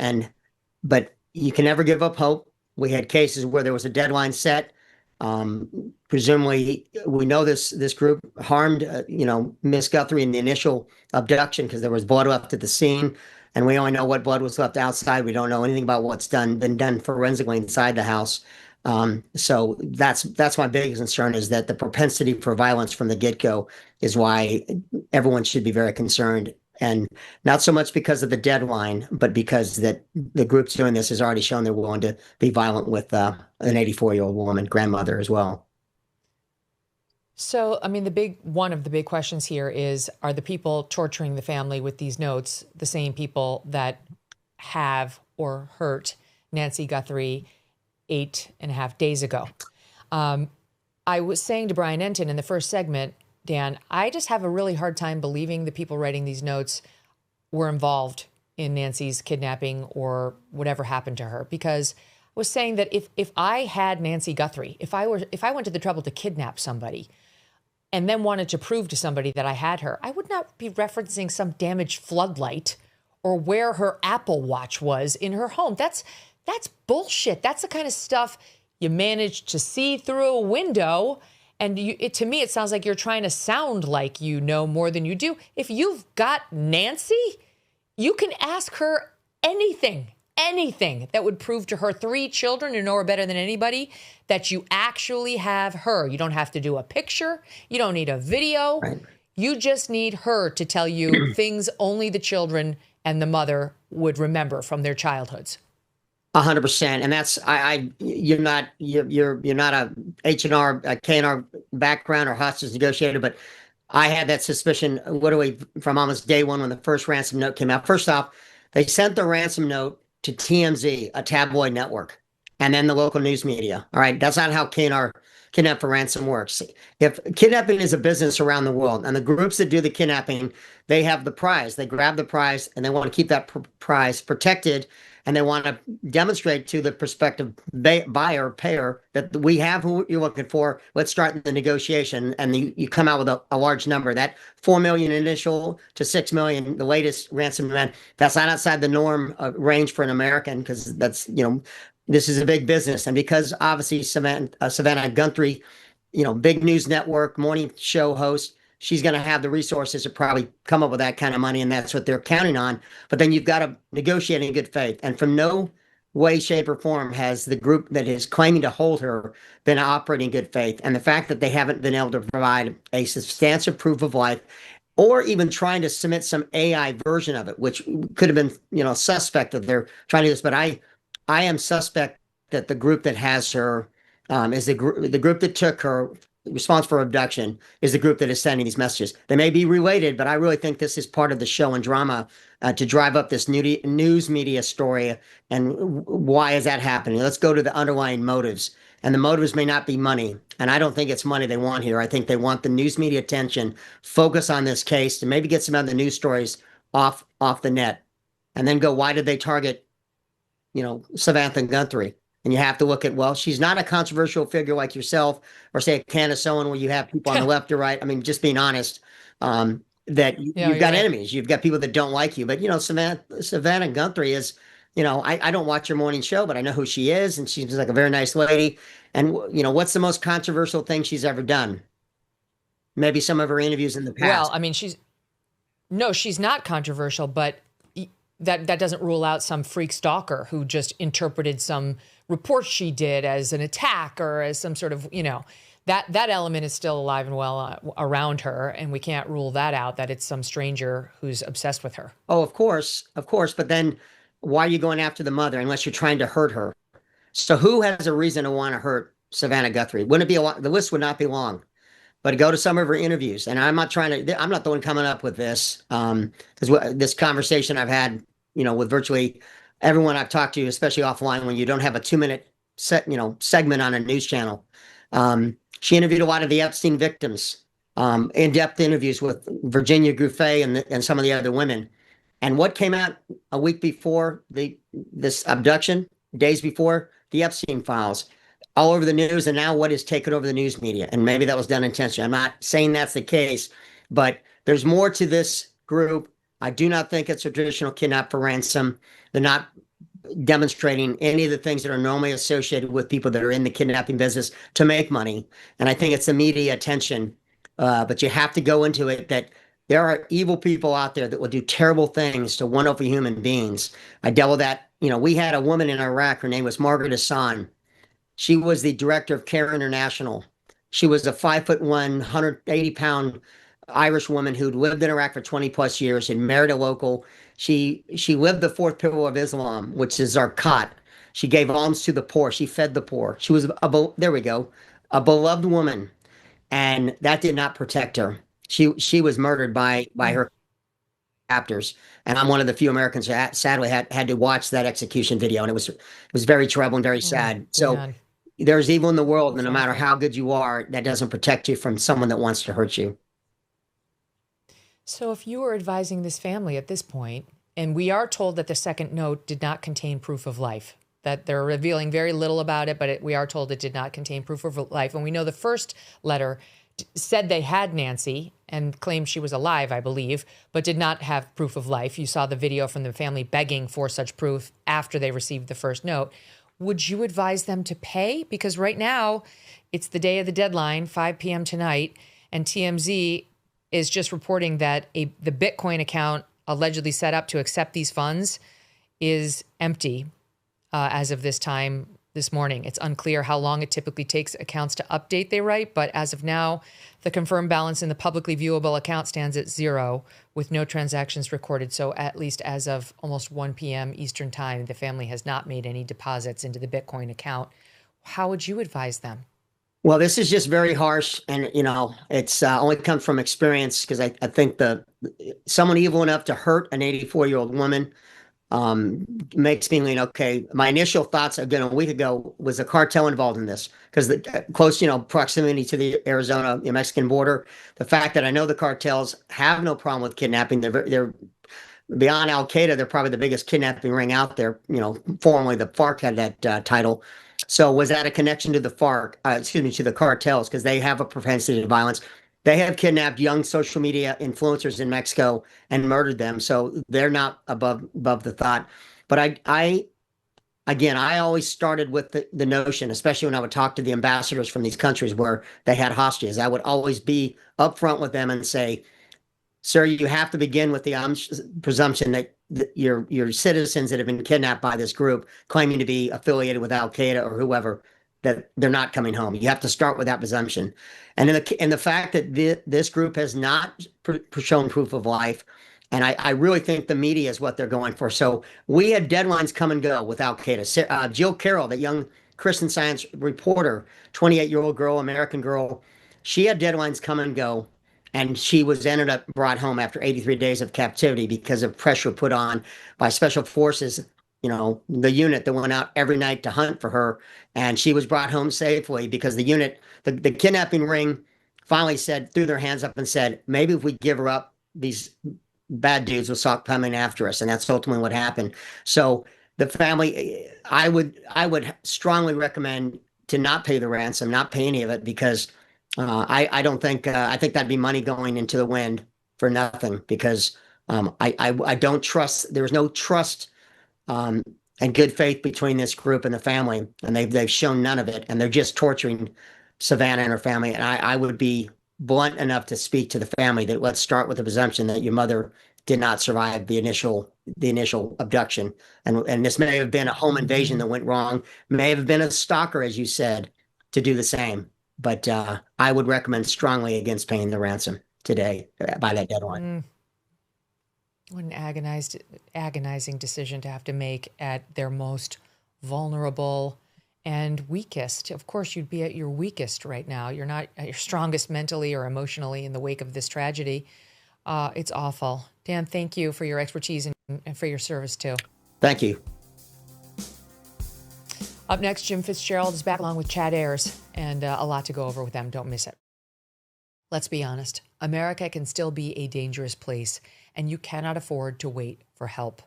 But you can never give up hope. We had cases where there was a deadline set. Presumably, we know this group harmed, Miss Guthrie in the initial abduction because there was blood left at the scene, and we only know what blood was left outside. We don't know anything about what's been done forensically inside the house. So that's my biggest concern, is that the propensity for violence from the get-go is why everyone should be very concerned. And not so much because of the deadline, but because that the group doing this has already shown they're willing to be violent with an 84-year-old woman, grandmother as well. So, I mean, one of the big questions here is, are the people torturing the family with these notes the same people that have or hurt Nancy Guthrie 8.5 days ago? I was saying to Brian Entin in the first segment, Dan, I just have a really hard time believing the people writing these notes were involved in Nancy's kidnapping or whatever happened to her. Because I was saying that if I had Nancy Guthrie, if I went to the trouble to kidnap somebody and then wanted to prove to somebody that I had her, I would not be referencing some damaged floodlight or where her Apple Watch was in her home. That's bullshit. That's the kind of stuff you manage to see through a window. And to me, it sounds like you're trying to sound like you know more than you do. If you've got Nancy, you can ask her anything that would prove to her 3 children who know her better than anybody that you actually have her. You don't have to do a picture. You don't need a video. Right. You just need her to tell you things only the children and the mother would remember from their childhoods. 100%, and that's you're not a H&R, a K&R background or hostage negotiator, but I had that suspicion literally from almost day one when the first ransom note came out. First off, they sent the ransom note to TMZ, a tabloid network, and then the local news media. All right, that's not how K&R Kidnap for Ransom works. If kidnapping is a business around the world, and the groups that do the kidnapping, they have the prize. They grab the prize, and they want to keep that prize protected, and they want to demonstrate to the prospective buyer, payer, that we have who you're looking for. Let's start the negotiation, and you come out with a large number. That 4 million initial to 6 million, the latest ransom demand, that's not outside the norm range for an American, because that's, this is a big business. And because obviously Savannah Guthrie, big news network, morning show host, she's going to have the resources to probably come up with that kind of money, and that's what they're counting on. But then you've got to negotiate in good faith. And from no way, shape, or form has the group that is claiming to hold her been operating in good faith. And the fact that they haven't been able to provide a substantial proof of life, or even trying to submit some AI version of it, which could have been, suspect that they're trying to do this. But I am suspect that the group that has her is the group that took her response for abduction is the group that is sending these messages. They may be related, but I really think this is part of the show and drama to drive up this news media story. And why is that happening? Let's go to the underlying motives. And the motives may not be money. And I don't think it's money they want here. I think they want the news media attention, focus on this case, to maybe get some other news stories off the net, and then go, why did they target, Savannah Guthrie? And you have to look at, well, she's not a controversial figure like yourself, or say a Candace Owen, where you have people on the left or right. I mean, just being honest, that you've got enemies. You've got people that don't like you. But, Savannah Guthrie is, I don't watch her morning show, but I know who she is. And she's like a very nice lady. And, what's the most controversial thing she's ever done? Maybe some of her interviews in the past. Well, I mean, she's not controversial, but that doesn't rule out some freak stalker who just interpreted some report she did as an attack or as some sort of, that element is still alive and well around her. And we can't rule that out, that it's some stranger who's obsessed with her. Oh, of course. But then why are you going after the mother unless you're trying to hurt her? So who has a reason to want to hurt Savannah Guthrie. Wouldn't it be a lot? The list would not be long. But go to some of her interviews, and I'm not trying to. I'm not the one coming up with this, because this conversation I've had, with virtually everyone I've talked to, especially offline, when you don't have a 2 minute segment on a news channel. She interviewed a lot of the Epstein victims, in-depth interviews with Virginia Guthrie and some of the other women. And what came out a week before this abduction, days before, the Epstein files, all over the news, and now what is taken over the news media. And maybe that was done intentionally. I'm not saying that's the case, but there's more to this group. I do not think it's a traditional kidnap for ransom. They're not demonstrating any of the things that are normally associated with people that are in the kidnapping business to make money. And I think it's the media attention. But you have to go into it that there are evil people out there that will do terrible things to wonderful human beings. I dealt with that. We had a woman in Iraq. Her name was Margaret Hassan. She was the director of CARE International. She was a 5'1", 180-pound Irish woman who'd lived in Iraq for 20 plus years and married a local. She lived the fourth pillar of Islam, which is zakat. She gave alms to the poor. She fed the poor. She was there we go, a beloved woman, and that did not protect her. She was murdered by her captors, and I'm one of the few Americans who sadly had to watch that execution video, and it was very troubled and very sad. So there's evil in the world, and no matter how good you are, that doesn't protect you from someone that wants to hurt you. So if you were advising this family at this point, and we are told that the second note did not contain proof of life, that they're revealing very little about it, but we are told it did not contain proof of life. And we know the first letter said they had Nancy and claimed she was alive, I believe, but did not have proof of life. You saw the video from the family begging for such proof after they received the first note. Would you advise them to pay? Because right now it's the day of the deadline, 5 p.m. tonight, and TMZ is just reporting that the Bitcoin account allegedly set up to accept these funds is empty as of this time this morning. It's unclear how long it typically takes accounts to update, they write, but as of now, the confirmed balance in the publicly viewable account stands at 0 with no transactions recorded. So at least as of almost 1 p.m. Eastern time, the family has not made any deposits into the Bitcoin account. How would you advise them? Well, this is just very harsh, and it's only comes from experience, because I think someone evil enough to hurt an 84-year-old woman makes me lean, okay. My initial thoughts again a week ago was a cartel involved in this, because the close proximity to the Arizona Mexican border, the fact that I know the cartels have no problem with kidnapping. They're beyond Al Qaeda. They're probably the biggest kidnapping ring out there. Formerly the FARC had that title. So was that a connection to the FARC? To the cartels, because they have a propensity to violence. They have kidnapped young social media influencers in Mexico and murdered them. So they're not above the thought. But I always started with the notion, especially when I would talk to the ambassadors from these countries where they had hostages, I would always be upfront with them and say, sir, you have to begin with the presumption that your citizens that have been kidnapped by this group claiming to be affiliated with Al Qaeda or whoever, that they're not coming home. You have to start with that presumption. And in the fact that this group has not shown proof of life, and I really think the media is what they're going for. So we had deadlines come and go with Al Qaeda. Jill Carroll, that young Christian Science reporter, 28-year-old girl, American girl, she had deadlines come and go. And she ended up brought home after 83 days of captivity because of pressure put on by special forces, the unit that went out every night to hunt for her. And she was brought home safely because the unit, the kidnapping ring finally threw their hands up and said, maybe if we give her up, these bad dudes will stop coming after us. And that's ultimately what happened. So the family, I would strongly recommend to not pay the ransom, not pay any of it, because I don't think I think that'd be money going into the wind for nothing, because I don't trust. There's no trust and good faith between this group and the family, and they've shown none of it, and they're just torturing Savannah and her family. And I would be blunt enough to speak to the family that let's start with the presumption that your mother did not survive the initial abduction, and this may have been a home invasion that went wrong, may have been a stalker, as you said, to do the same. But I would recommend strongly against paying the ransom today by that deadline. What an agonizing decision to have to make at their most vulnerable and weakest. Of course, you'd be at your weakest right now. You're not at your strongest mentally or emotionally in the wake of this tragedy. It's awful. Dan, thank you for your expertise and for your service too. Thank you. Up next, Jim Fitzgerald is back along with Chad Ayers, and a lot to go over with them. Don't miss it. Let's be honest. America can still be a dangerous place, and you cannot afford to wait for help.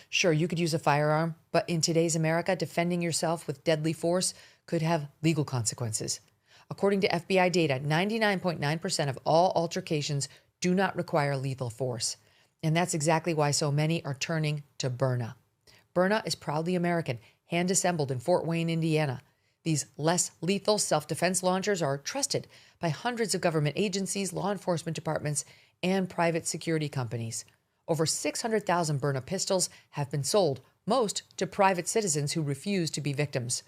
Sure, you could use a firearm, but in today's America, defending yourself with deadly force could have legal consequences. According to FBI data, 99.9% of all altercations do not require lethal force. And that's exactly why so many are turning to Byrna. Byrna is proudly American, hand-assembled in Fort Wayne, Indiana. These less lethal self-defense launchers are trusted by hundreds of government agencies, law enforcement departments, and private security companies. Over 600,000 Byrna pistols have been sold, most to private citizens who refuse to be victims.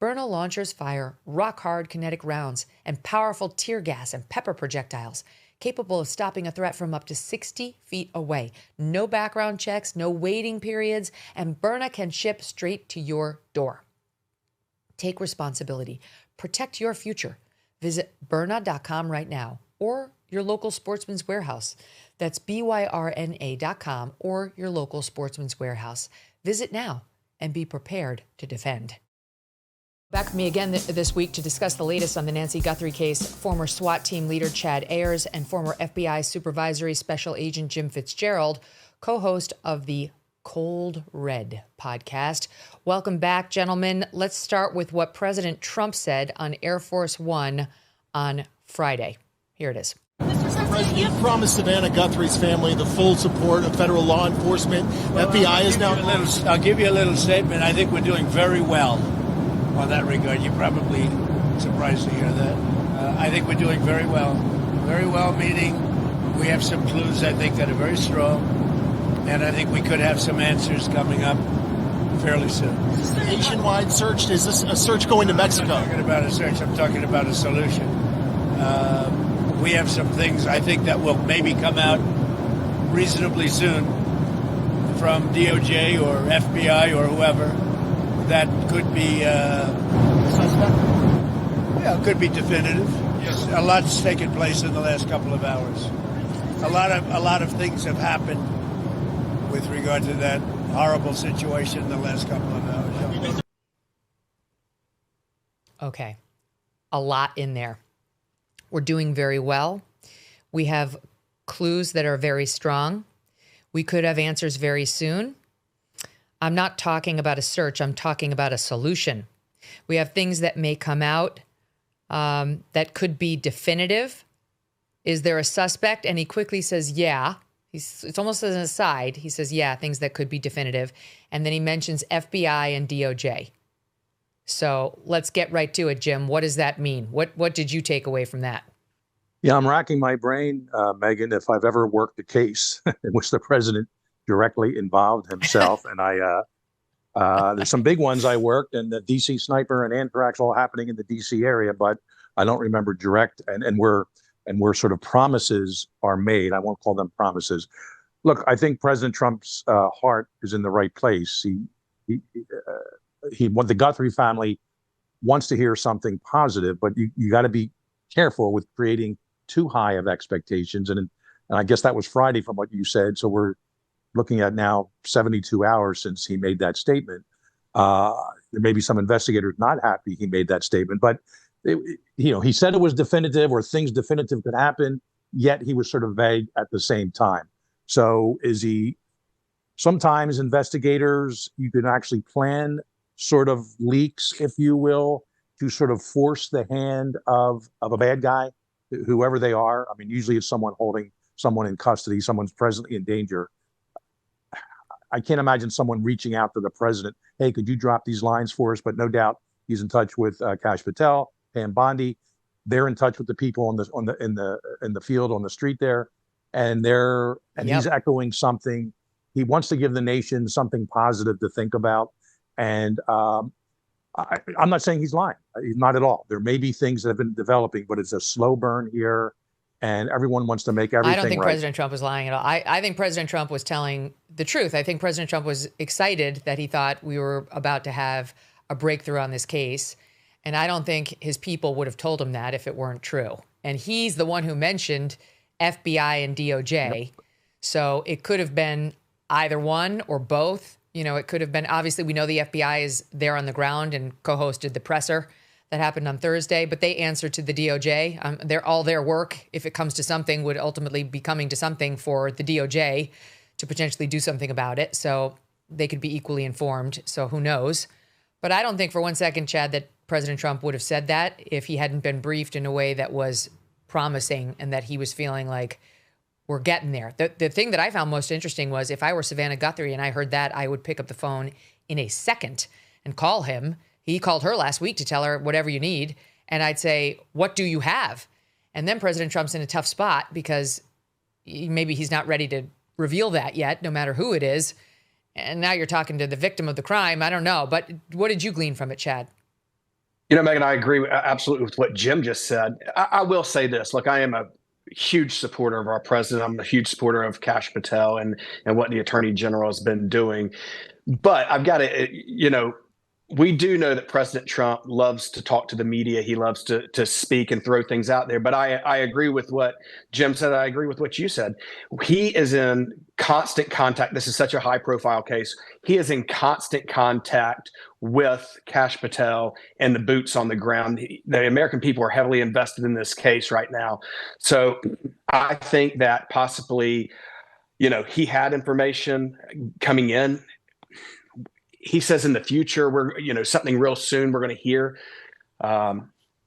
Byrna launchers fire rock-hard kinetic rounds and powerful tear gas and pepper projectiles, capable of stopping a threat from up to 60 feet away. No background checks, no waiting periods, and Byrna can ship straight to your door. Take responsibility. Protect your future. Visit Byrna.com right now, or your local Sportsman's Warehouse. That's BYRNA.com, or your local Sportsman's Warehouse. Visit now and be prepared to defend. Back with me again this week to discuss the latest on the Nancy Guthrie case, former SWAT team leader Chad Ayers and former FBI Supervisory Special Agent Jim Fitzgerald, co-host of the Cold Red podcast. Welcome back, gentlemen. Let's start with what President Trump said on Air Force One on Friday. Here it is. Mr. President, you promised Savannah Guthrie's family the full support of federal law enforcement. FBI is now... I'll give you a little statement. I think we're doing very well on that regard. You're probably surprised to hear that. I think we're doing very well. Very well, meaning we have some clues, I think, that are very strong. And I think we could have some answers coming up fairly soon. Is this a nationwide search? Is this a search going to Mexico? I'm not talking about a search. I'm talking about a solution. We have some things, I think, that will maybe come out reasonably soon from DOJ or FBI or whoever. That could be Suspect? Yeah, could be definitive. Yes, a lot's taken place in the last couple of hours. A lot of things have happened with regard to that horrible situation in the last couple of hours. Okay, a lot in there. We're doing very well. We have clues that are very strong. We could have answers very soon. I'm not talking about a search. I'm talking about a solution. We have things that may come out that could be definitive. Is there a suspect? And he quickly says, yeah. It's almost as an aside. He says, yeah, things that could be definitive. And then he mentions FBI and DOJ. So let's get right to it, Jim. What does that mean? What did you take away from that? Yeah, I'm racking my brain, Megyn, if I've ever worked a case in which the president directly involved himself. And there's some big ones I worked, and the DC sniper and anthrax all happening in the DC area, but I don't remember direct and where sort of promises are made. I won't call them promises. Look, I think President Trump's heart is in the right place. The Guthrie family wants to hear something positive, but you got to be careful with creating too high of expectations. And I guess that was Friday from what you said. So we're looking at now 72 hours since he made that statement. There may be some investigators not happy he made that statement, but he said it was definitive or things definitive could happen, yet he was sort of vague at the same time. So sometimes investigators, you can actually plan sort of leaks, if you will, to sort of force the hand of a bad guy, whoever they are. I mean, usually it's someone holding someone in custody, someone's presently in danger. I can't imagine someone reaching out to the president, hey, could you drop these lines for us? But no doubt he's in touch with Kash Patel, Pam Bondi. They're in touch with the people in the field on the street there, and he's echoing something. He wants to give the nation something positive to think about, and I'm not saying he's lying. He's not at all. There may be things that have been developing, but it's a slow burn here, and everyone wants to make everything right. I don't think President Trump was lying at all. I think President Trump was telling the truth. I think President Trump was excited that he thought we were about to have a breakthrough on this case. And I don't think his people would have told him that if it weren't true. And he's the one who mentioned FBI and DOJ. Yep. So it could have been either one or both. You know, it could have been, obviously we know the FBI is there on the ground and co-hosted the presser that happened on Thursday, but they answer to the DOJ. All their work, if it comes to something, would ultimately be coming to something for the DOJ to potentially do something about it. So they could be equally informed. So who knows? But I don't think for one second, Chad, that President Trump would have said that if he hadn't been briefed in a way that was promising and that he was feeling like we're getting there. The thing that I found most interesting was if I were Savannah Guthrie and I heard that, I would pick up the phone in a second and call him. He called her last week to tell her whatever you need. And I'd say, what do you have? And then President Trump's in a tough spot because maybe he's not ready to reveal that yet, no matter who it is. And now you're talking to the victim of the crime. I don't know. But what did you glean from it, Chad? You know, Megyn, I agree absolutely with what Jim just said. I will say this. Look, I am a huge supporter of our president. I'm a huge supporter of Kash Patel and what the attorney general has been doing. But I've got to, you know, we do know that President Trump loves to talk to the media. He loves to speak and throw things out there. But I agree with what Jim said. I agree with what you said. He is in constant contact. This is such a high profile case. He is in constant contact with Kash Patel and the boots on the ground. The American people are heavily invested in this case right now. So I think that possibly, you know, he had information coming in. He says in the future, we're, you know, something real soon we're going to hear. I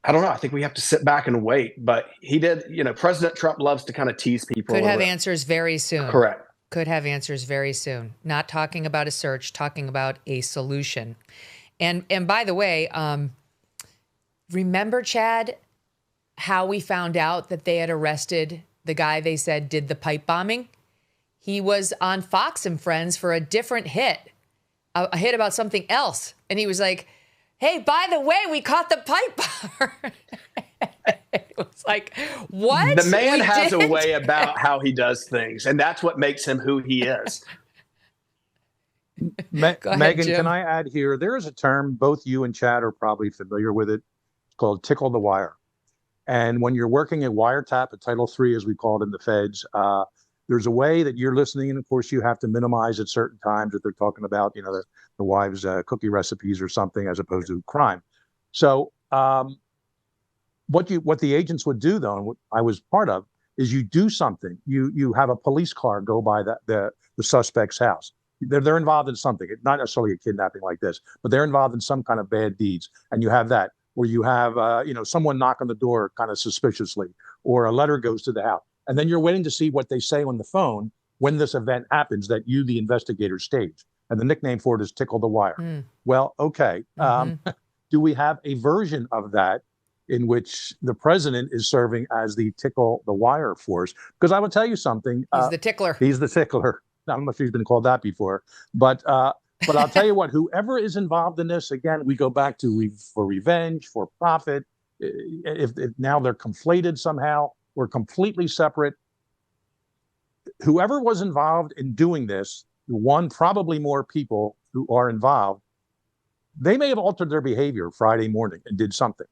don't know. I think we have to sit back and wait. But he did, you know, President Trump loves to kind of tease people. Could have answers very soon. Correct. Could have answers very soon. Not talking about a search, talking about a solution. And by the way, remember, Chad, how we found out that they had arrested the guy they said did the pipe bombing? He was on Fox and Friends for a different hit. A hit about something else. And he was like, hey, by the way, we caught the pipe bomber. It was like, what? The man has a way about how he does things, and that's what makes him who he is. Megyn, can I add here? There is a term, both you and Chad are probably familiar with it. It's called tickle the wire. And when you're working a wiretap at Title III, as we call it in the feds, there's a way that you're listening, and of course you have to minimize at certain times if they're talking about, you know, the wives' cookie recipes or something, as opposed to crime. So what the agents would do, though, and what I was part of, is you do something. You have a police car go by the suspect's house. They're involved in something. It's not necessarily a kidnapping like this, but they're involved in some kind of bad deeds, and you have that. Or you have you know, someone knock on the door kind of suspiciously, or a letter goes to the house. And then you're waiting to see what they say on the phone when this event happens that you, the investigator, stage. And the nickname for it is tickle the wire. Well, okay. Do we have a version of that in which the president is serving as the tickle the wire force? Because I will tell you something. He's the tickler. He's the tickler. I don't know if he's been called that before. But I'll tell you what, whoever is involved in this, again, we go back to for revenge, for profit. If now they're conflated somehow, were completely separate. Whoever was involved in doing this, one, probably more people who are involved, they may have altered their behavior Friday morning and did something.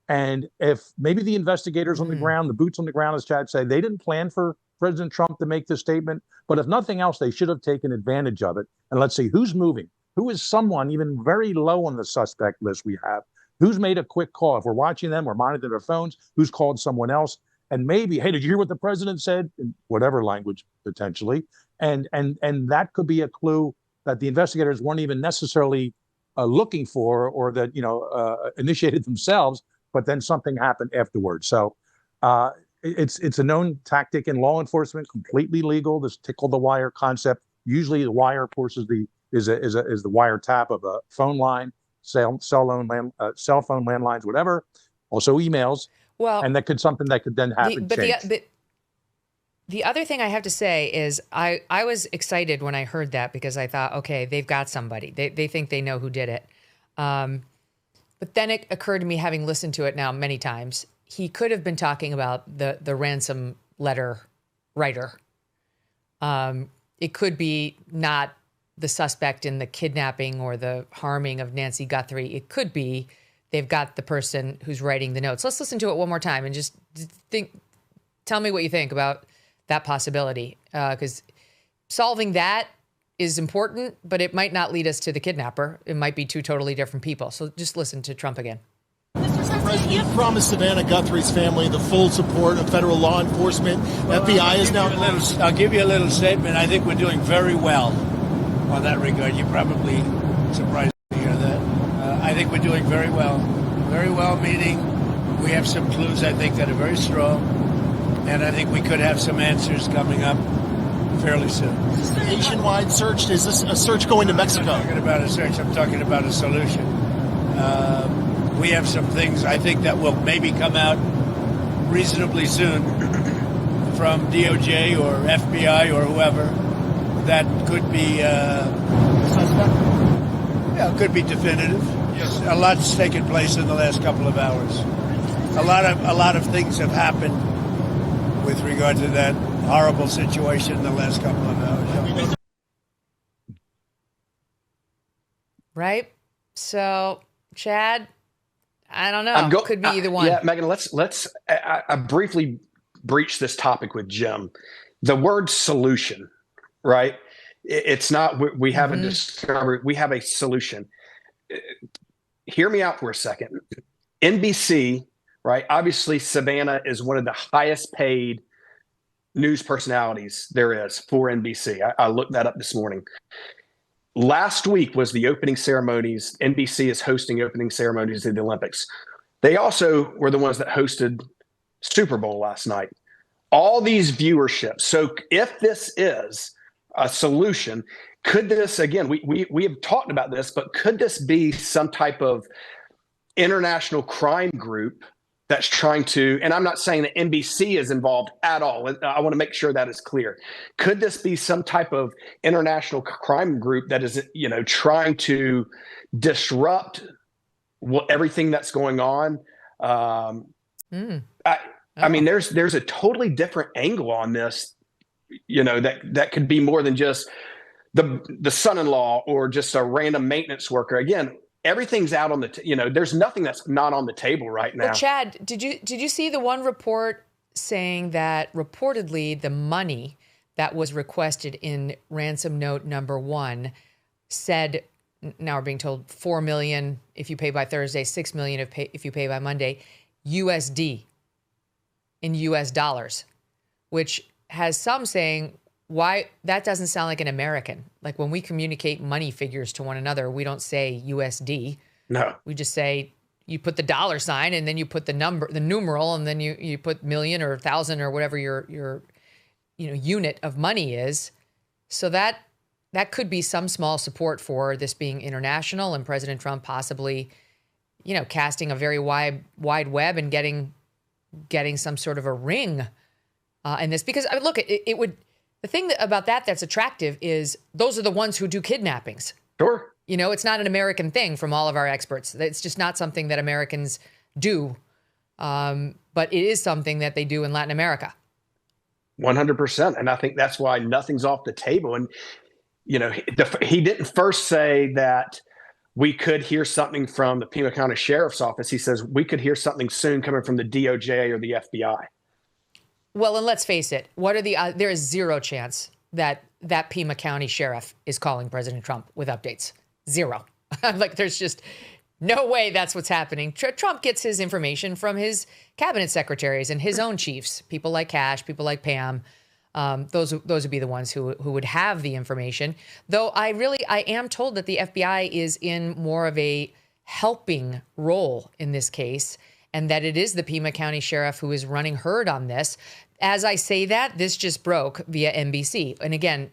And if maybe the investigators on the ground, the boots on the ground, as Chad said, they didn't plan for President Trump to make this statement, but if nothing else, they should have taken advantage of it. And let's see who's moving, who is someone even very low on the suspect list we have, who's made a quick call. If we're watching them, we're monitoring their phones, who's called someone else. And maybe, hey, did you hear what the president said? In whatever language, potentially. And that could be a clue that the investigators weren't even necessarily looking for, or that, you know, initiated themselves, but then something happened afterwards. So it's a known tactic in law enforcement, completely legal, this tickle the wire concept. Usually the wire, of course, is the wiretap of a phone line, cell phone landlines, whatever. Also emails. Well, and that could something that could then happen. The other thing I have to say is I was excited when I heard that, because I thought, okay, they've got somebody. They think they know who did it. But then it occurred to me, having listened to it now many times, he could have been talking about the ransom letter writer. It could be not the suspect in the kidnapping or the harming of Nancy Guthrie. It could be they've got the person who's writing the notes. Let's listen to it one more time and just tell me what you think about that possibility. Because solving that is important, but it might not lead us to the kidnapper. It might be two totally different people. So just listen to Trump again. President, you promised Savannah Guthrie's family the full support of federal law enforcement. FBI is now... I'll give you a little statement. I think we're doing very well on that regard. You're probably surprised to hear that. I think we're doing very well. Very well, meaning we have some clues, I think, that are very strong. And I think we could have some answers coming up fairly soon. Is this a nationwide search? Is this a search going to Mexico? I'm not talking about a search. I'm talking about a solution. We have some things I think that will maybe come out reasonably soon from DOJ or FBI or whoever that could be Suspect? Yeah, could be definitive. Yes, a lot's taken place in the last couple of hours. A lot of things have happened with regard to that horrible situation in the last couple of hours. Right? So, Chad, I don't know. Could be either one. Yeah, Megyn, let's I briefly breach this topic with Jim. The word solution, right? It's not, we haven't discovered, we have a solution. Hear me out for a second. NBC, right? Obviously, Savannah is one of the highest paid news personalities there is for NBC. I looked that up this morning. Last week was the opening ceremonies. NBC is hosting opening ceremonies at the Olympics. They also were the ones that hosted Super Bowl last night. All these viewerships. So if this is a solution, could this, again, we have talked about this, but could this be some type of international crime group that's trying to, and I'm not saying that NBC is involved at all. I want to make sure that is clear. Could this be some type of international crime group that is, trying to disrupt everything that's going on? I mean, there's a totally different angle on this, that could be more than just the son-in-law or just a random maintenance worker. Again, everything's out on the, there's nothing that's not on the table right now. But Chad, did you see the one report saying that reportedly the money that was requested in ransom note number 1 said, now we're being told $4 million if you pay by Thursday, $6 million if you pay by Monday, USD in US dollars, which has some saying, why that doesn't sound like an American. Like when we communicate money figures to one another, we don't say USD. No. We just say you put the dollar sign and then you put the number, the numeral, and then you put million or thousand or whatever your unit of money is. So that could be some small support for this being international and President Trump possibly, casting a very wide web and getting some sort of a ring in this. Because look, it would. The thing about that's attractive is those are the ones who do kidnappings. Sure. It's not an American thing from all of our experts. It's just not something that Americans do. But it is something that they do in Latin America. 100%. And I think that's why nothing's off the table. And, he didn't first say that we could hear something from the Pima County Sheriff's Office. He says we could hear something soon coming from the DOJ or the FBI. Well, and let's face it, there is zero chance that Pima County sheriff is calling President Trump with updates. Zero. There's just no way that's what's happening. Trump gets his information from his cabinet secretaries and his own chiefs, people like Cash, people like Pam. Those would be the ones who would have the information. Though I am told that the FBI is in more of a helping role in this case, and that it is the Pima County Sheriff who is running herd on this. As I say that, this just broke via NBC. And again,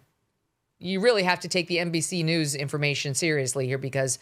you really have to take the NBC News information seriously here, because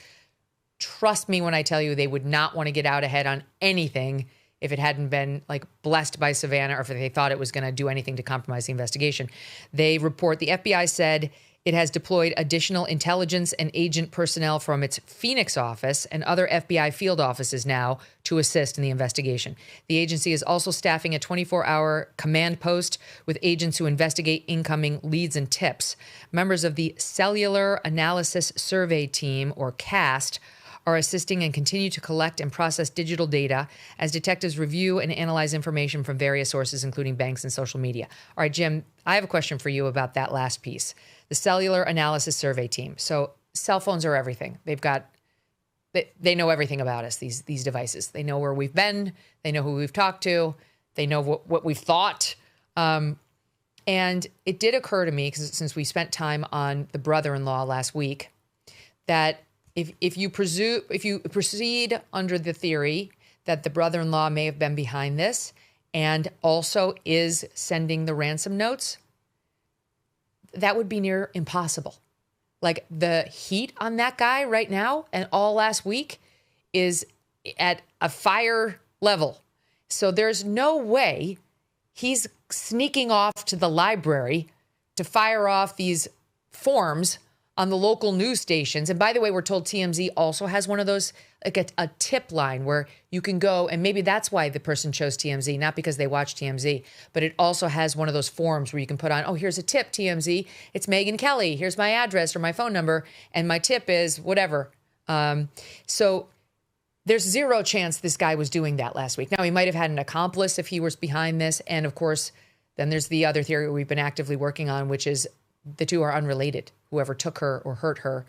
trust me when I tell you they would not want to get out ahead on anything if it hadn't been blessed by Savannah, or if they thought it was going to do anything to compromise the investigation. They report the FBI said It has deployed additional intelligence and agent personnel from its Phoenix office and other FBI field offices now to assist in the investigation. The agency is also staffing a 24-hour command post with agents who investigate incoming leads and tips. Members of the Cellular Analysis Survey Team, or CAST, are assisting and continue to collect and process digital data as detectives review and analyze information from various sources, including banks and social media. All right, Jim, I have a question for you about that last piece. The Cellular Analysis Survey Team. So cell phones are everything. They know everything about us, these devices. They know where we've been. They know who we've talked to. They know what we've thought. And it did occur to me, because since we spent time on the brother-in-law last week, that if you proceed under the theory that the brother-in-law may have been behind this and also is sending the ransom notes, that would be near impossible. Like, the heat on that guy right now and all last week is at a fire level. So there's no way he's sneaking off to the library to fire off these forms on the local news stations. And by the way, we're told TMZ also has one of those, like a tip line where you can go, and maybe that's why the person chose TMZ, not because they watch TMZ, but it also has one of those forms where you can put on, oh, here's a tip, TMZ. It's Megyn Kelly. Here's my address or my phone number, and my tip is whatever. So there's zero chance this guy was doing that last week. Now, he might have had an accomplice if he was behind this. And of course, then there's the other theory we've been actively working on, which is the two are unrelated. Whoever took her or hurt her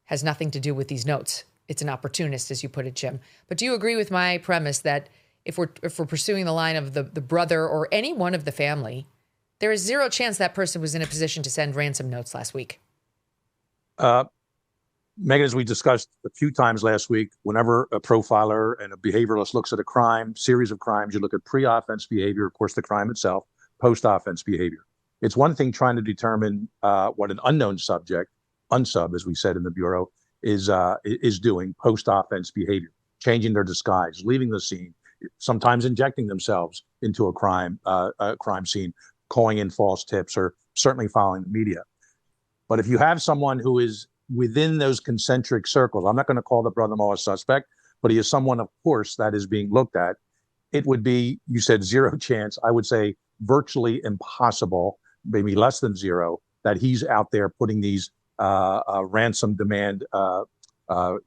has nothing to do with these notes. It's an opportunist, as you put it, Jim. But do you agree with my premise that if we're pursuing the line of the brother or any one of the family, there is zero chance that person was in a position to send ransom notes last week? Megyn, as we discussed a few times last week, whenever a profiler and a behavioralist looks at a series of crimes, you look at pre-offense behavior, of course, the crime itself, post-offense behavior. It's one thing trying to determine what an unknown subject, unsub, as we said in the Bureau, is doing post-offense behavior, changing their disguise, leaving the scene, sometimes injecting themselves into a crime scene, calling in false tips, or certainly following the media. But if you have someone who is within those concentric circles, I'm not going to call the brother-in-law a suspect, but he is someone, of course, that is being looked at. It would be, you said zero chance, I would say virtually impossible, maybe less than zero, that he's out there putting these ransom demand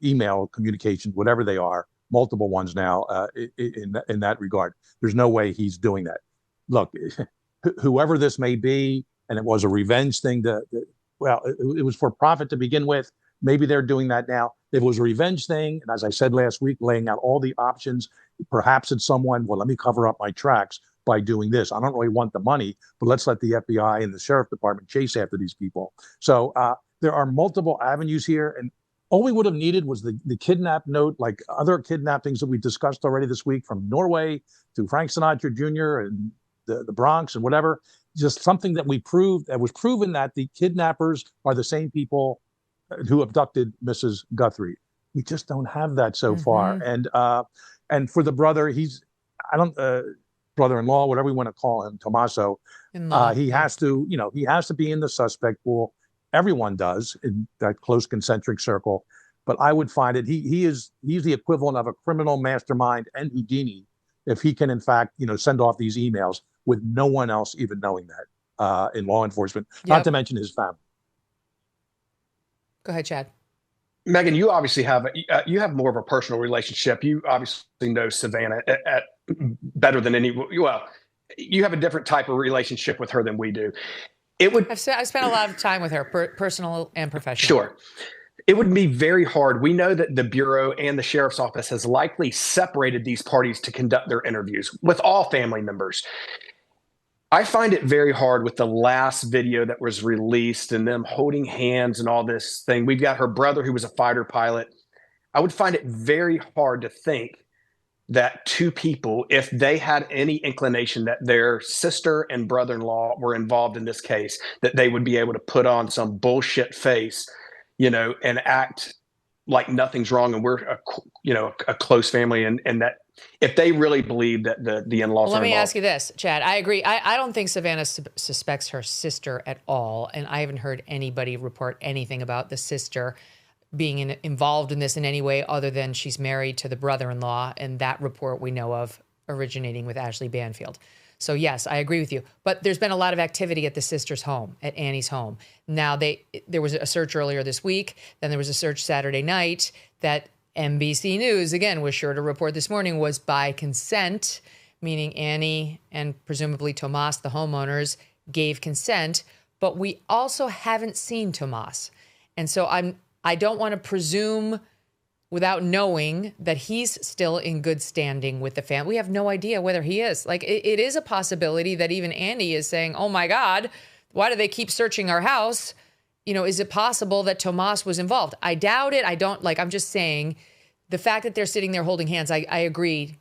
email communications, whatever they are, multiple ones now in that regard. There's no way he's doing that. Look, whoever this may be, and it was a revenge thing it was for profit to begin with. Maybe they're doing that now. If it was a revenge thing, and as I said last week, laying out all the options, perhaps it's someone, well, let me cover up my tracks by doing this. I don't really want the money, but let's let the FBI and the sheriff department chase after these people. So there are multiple avenues here. And all we would have needed was the kidnap note, like other kidnappings that we discussed already this week, from Norway to Frank Sinatra Jr. and the Bronx and whatever. Just something that was proven that the kidnappers are the same people who abducted Mrs. Guthrie. We just don't have that so far. And for the brother, brother-in-law, whatever we want to call him, Tommaso, he has to be in the suspect pool. Everyone does in that close concentric circle. But I would find it, he's the equivalent of a criminal mastermind and Houdini, if he can, in fact, send off these emails with no one else even knowing that in law enforcement, not to mention his family. Go ahead, Chad. Megyn, you obviously have more of a personal relationship. You obviously know Savannah better than well, you have a different type of relationship with her than we do. I've spent a lot of time with her, personal and professional. Sure. It would be very hard. We know that the Bureau and the Sheriff's Office has likely separated these parties to conduct their interviews with all family members. I find it very hard with the last video that was released and them holding hands and all this thing. We've got her brother who was a fighter pilot. I would find it very hard to think that two people, if they had any inclination that their sister and brother-in-law were involved in this case, that they would be able to put on some bullshit face, and act like nothing's wrong and we're a close family, and that if they really believe that the in-laws Well, are let me involved. ask you this, Chad. I agree. I don't think Savannah suspects her sister at all, and I haven't heard anybody report anything about the sister being involved in this in any way other than she's married to the brother-in-law, and that report we know of originating with Ashley Banfield. So yes, I agree with you. But there's been a lot of activity at the sister's home, at Annie's home. Now there was a search earlier this week, then there was a search Saturday night that NBC News, again, was sure to report this morning was by consent, meaning Annie and presumably Tomas, the homeowners, gave consent, but we also haven't seen Tomas. And so I don't want to presume without knowing that he's still in good standing with the family. We have no idea whether he is. Like, it is a possibility that even Andy is saying, oh my God, why do they keep searching our house? Is it possible that Tomas was involved? I doubt it. I'm just saying the fact that they're sitting there holding hands, I agree.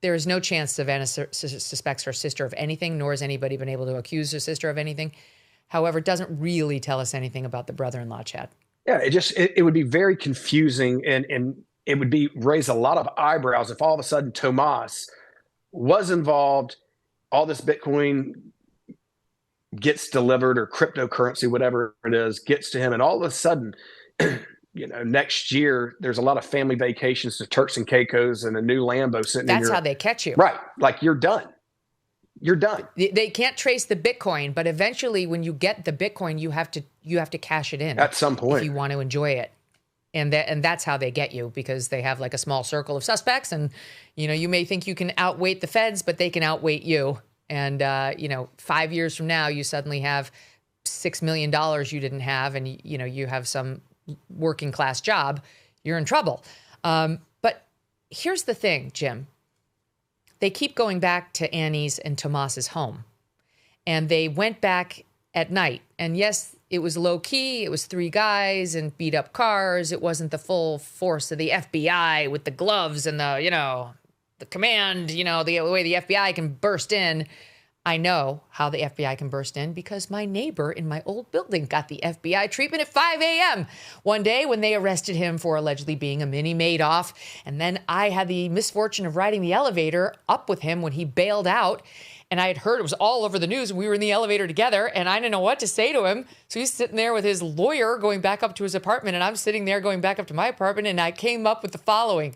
There is no chance Savannah suspects her sister of anything, nor has anybody been able to accuse her sister of anything. However, it doesn't really tell us anything about the brother-in-law, Chad. Yeah, it would be very confusing, and it would raise a lot of eyebrows if all of a sudden Tomas was involved, all this Bitcoin gets delivered, or cryptocurrency, whatever it is, gets to him, and all of a sudden, next year there's a lot of family vacations to Turks and Caicos and a new Lambo sitting in your... That's how they catch you. Right. Like, you're done. You're done. They can't trace the Bitcoin, but eventually when you get the Bitcoin, you have to cash it in at some point if you want to enjoy it. And that's how they get you, because they have like a small circle of suspects, and you may think you can outweight the feds, but they can outweight you. And 5 years from now, you suddenly have $6 million you didn't have, and you have some working class job, you're in trouble. But here's the thing, Jim. They keep going back to Annie's and Tomas's home, and they went back at night. And yes, it was low key. It was 3 guys and beat up cars. It wasn't the full force of the FBI with the gloves and the command, the way the FBI can burst in. I know how the FBI can burst in because my neighbor in my old building got the FBI treatment at 5 a.m. one day when they arrested him for allegedly being a mini Madoff. And then I had the misfortune of riding the elevator up with him when he bailed out. And I had heard it was all over the news. We were in the elevator together, and I didn't know what to say to him. So he's sitting there with his lawyer going back up to his apartment, and I'm sitting there going back up to my apartment, and I came up with the following.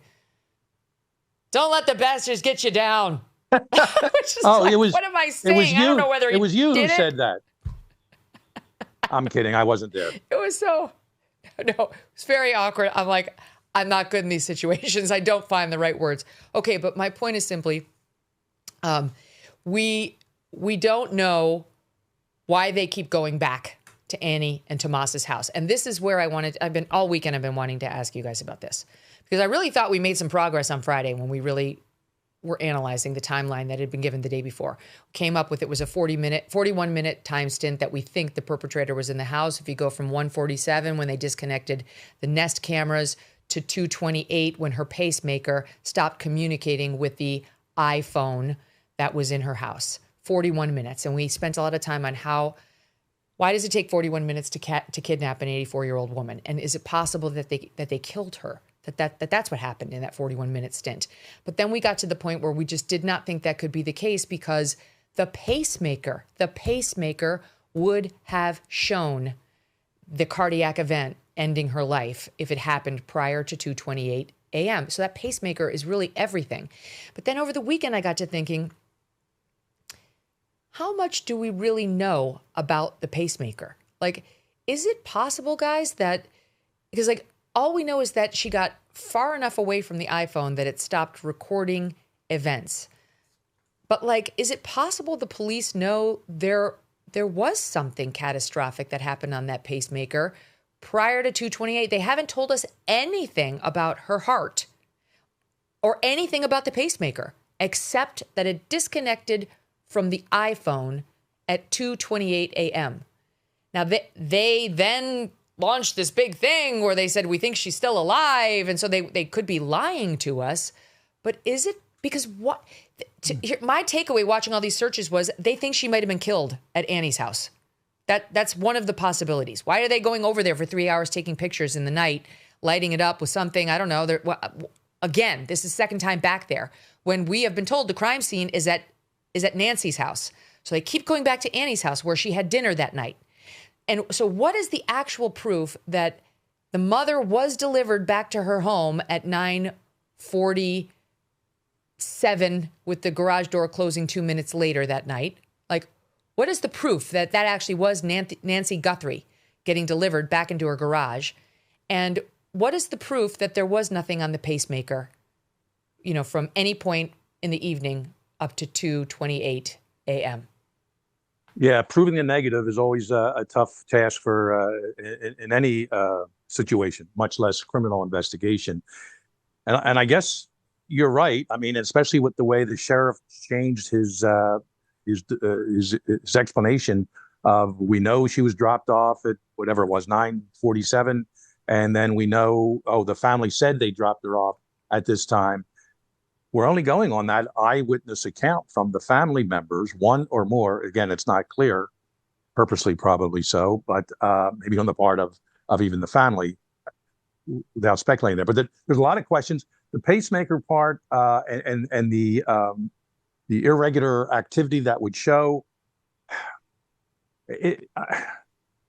Don't let the bastards get you down. It was. What am I saying? It was you. I don't know whether it was you who did said that. I'm kidding. I wasn't there. It was it's very awkward. I'm like, I'm not good in these situations. I don't find the right words. Okay, but my point is simply, we don't know why they keep going back to Annie and Tomas's house. And this is where all weekend I've been wanting to ask you guys about this, because I really thought we made some progress on Friday when we really were analyzing the timeline that had been given the day before. Came up with it was a 41-minute time stint that we think the perpetrator was in the house. If you go from 1:47 when they disconnected the Nest cameras to 2:28 when her pacemaker stopped communicating with the iPhone that was in her house. 41 minutes. And we spent a lot of time on why does it take 41 minutes to kidnap an 84-year-old woman? And is it possible that they killed her? That's what happened in that 41-minute stint. But then we got to the point where we just did not think that could be the case, because the pacemaker would have shown the cardiac event ending her life if it happened prior to 2:28 a.m. So that pacemaker is really everything. But then over the weekend, I got to thinking, how much do we really know about the pacemaker? Like, is it possible, guys, because all we know is that she got far enough away from the iPhone that it stopped recording events. But is it possible the police know there was something catastrophic that happened on that pacemaker prior to 2:28? They haven't told us anything about her heart or anything about the pacemaker, except that it disconnected from the iPhone at 2:28 a.m. Now, they then launched this big thing where they said, we think she's still alive. And so they could be lying to us. But is it because my takeaway watching all these searches was they think she might have been killed at Annie's house. That's one of the possibilities. Why are they going over there for 3 hours taking pictures in the night lighting it up with something. I don't know. Again, this is second time back there when we have been told the crime scene is at Nancy's house. So they keep going back to Annie's house where she had dinner that night. And so what is the actual proof that the mother was delivered back to her home at 9:47 with the garage door closing 2 minutes later that night? Like, what is the proof that that actually was Nancy Guthrie getting delivered back into her garage? And what is the proof that there was nothing on the pacemaker, from any point in the evening up to 2:28 a.m.? Yeah, proving the negative is always a tough task for in any situation, much less criminal investigation. And I guess you're right. I mean, especially with the way the sheriff changed his explanation of, we know she was dropped off at whatever it was, 9:47, and then we know, the family said they dropped her off at this time. We're only going on that eyewitness account from the family members, one or more. Again, it's not clear, purposely probably so, but maybe on the part of even the family, without speculating there. But there's a lot of questions. The pacemaker part and the irregular activity that would show.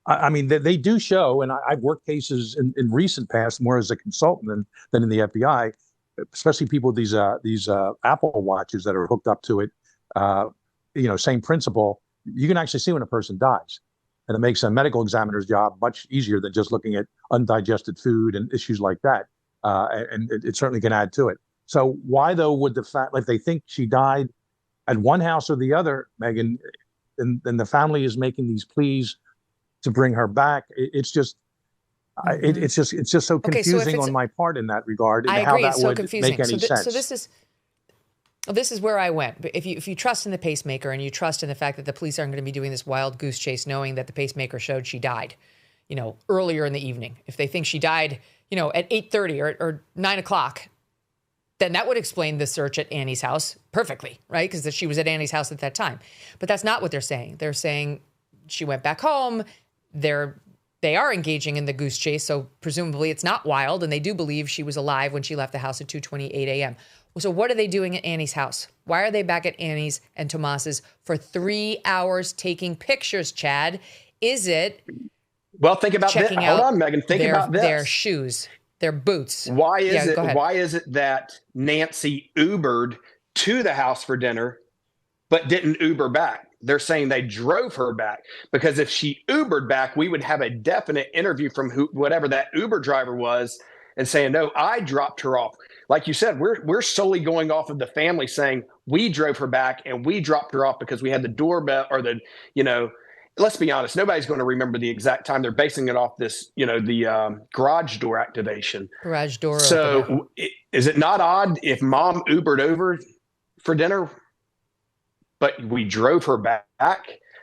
I mean, they do show, and I've worked cases in recent past more as a consultant than in the FBI. Especially people with these Apple watches that are hooked up to it, same principle. You can actually see when a person dies, and it makes a medical examiner's job much easier than just looking at undigested food and issues like that. And it certainly can add to it. So why though would if they think she died at one house or the other, Megyn, and the family is making these pleas to bring her back? It's just. It's just so confusing on my part in that regard, and I agree, how that it's so would confusing. make any sense. So this is where I went. If you trust in the pacemaker and you trust in the fact that the police aren't going to be doing this wild goose chase, knowing that the pacemaker showed she died, earlier in the evening. If they think she died, at 8:30 or 9 o'clock, then that would explain the search at Annie's house perfectly, right? Because she was at Annie's house at that time. But that's not what they're saying. They're saying she went back home. They are engaging in the goose chase, so presumably it's not wild, and they do believe she was alive when she left the house at 2:28 a.m. So what are they doing at Annie's house? Why are they back at Annie's and Tomas's for 3 hours taking pictures, Chad? Is it think about this. Hold on, Megyn. Think about this. Their shoes, their boots. Why is it that Nancy Ubered to the house for dinner but didn't Uber back? They're saying they drove her back, because if she Ubered back, we would have a definite interview from whatever that Uber driver was and saying, no, I dropped her off. Like you said, we're solely going off of the family saying we drove her back and we dropped her off because we had the doorbell or let's be honest, nobody's going to remember the exact time. They're basing it off this, the garage door activation. Garage door. So is it not odd if mom Ubered over for dinner, but we drove her back?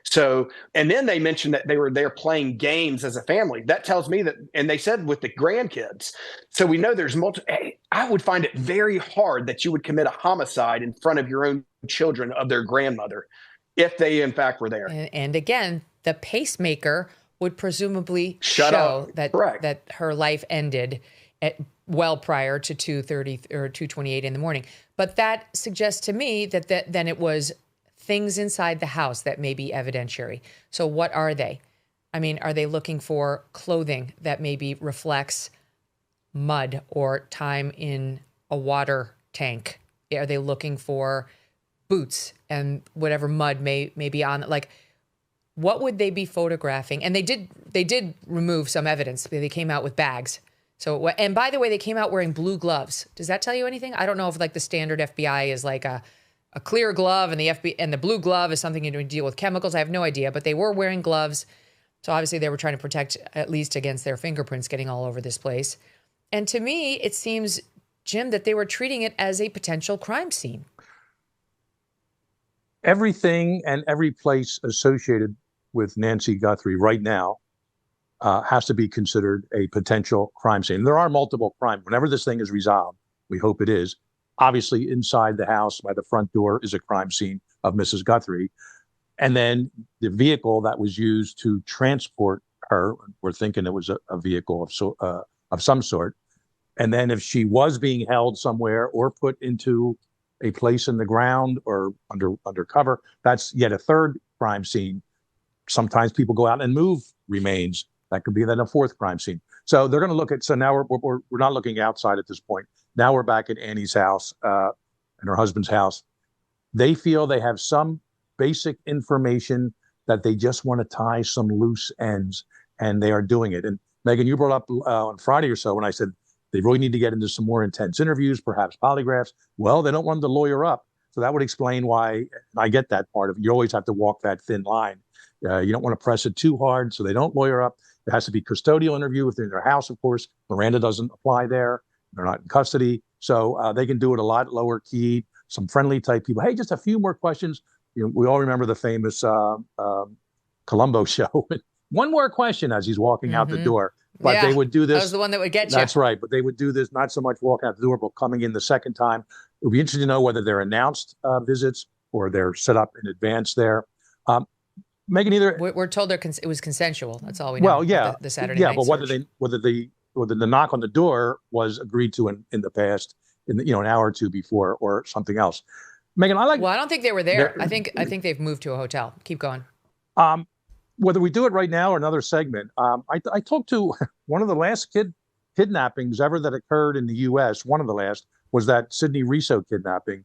So, and then they mentioned that they were there playing games as a family. That tells me that, and they said with the grandkids. So we know there's multiple. I would find it very hard that you would commit a homicide in front of your own children of their grandmother, if they in fact were there. And again, the pacemaker would presumably show that her life ended well prior to 2:30 or 2:28 in the morning. But that suggests to me that then it was things inside the house that may be evidentiary. So what are they? I mean, are they looking for clothing that maybe reflects mud or time in a water tank? Are they looking for boots and whatever mud may be on? Like, what would they be photographing? And they did remove some evidence. They came out with bags. So, and by the way, they came out wearing blue gloves. Does that tell you anything? I don't know if like the standard FBI is like a clear glove and the blue glove is something to deal with chemicals. I have no idea, but they were wearing gloves. So obviously they were trying to protect at least against their fingerprints getting all over this place. And to me, it seems, Jim, that they were treating it as a potential crime scene. Everything and every place associated with Nancy Guthrie right now has to be considered a potential crime scene. There are multiple crimes. Whenever this thing is resolved, we hope it is, obviously inside the house by the front door is a crime scene of Mrs. Guthrie. And then the vehicle that was used to transport her, we're thinking it was a vehicle of some sort, And then if she was being held somewhere or put into a place in the ground or undercover, that's yet a third crime scene. Sometimes people go out and move remains. That could be then a fourth crime scene. So they're going to look at. So now we're not looking outside at this point. Now we're back at Annie's house and her husband's house. They feel they have some basic information that they just want to tie some loose ends, and they are doing it. And Megyn, you brought up on Friday or so when I said they really need to get into some more intense interviews, perhaps polygraphs. Well, they don't want them to lawyer up. So that would explain why, and I get that part of it. You always have to walk that thin line. You don't want to press it too hard, so they don't lawyer up. It has to be custodial interview if they're in their house, of course. Miranda doesn't apply there. They're not in custody. So they can do it a lot lower key, some friendly type people. Hey, just a few more questions. We all remember the famous Columbo show. One more question as he's walking out the door. But they would do this. That was the one that would get you. That's right. But they would do this not so much walking out the door, but coming in the second time. It would be interesting to know whether they're announced visits or they're set up in advance there. Megyn, either we're told it was consensual. That's all we know. Well, yeah, the Saturday night but whether the knock on the door was agreed to in the past, an hour or two before, or something else. Megyn, Well, I don't think they were there. I think they've moved to a hotel. Keep going. Whether we do it right now or another segment, I talked to one of the last kidnappings ever that occurred in the U.S. One of the last was that Sidney Riso kidnapping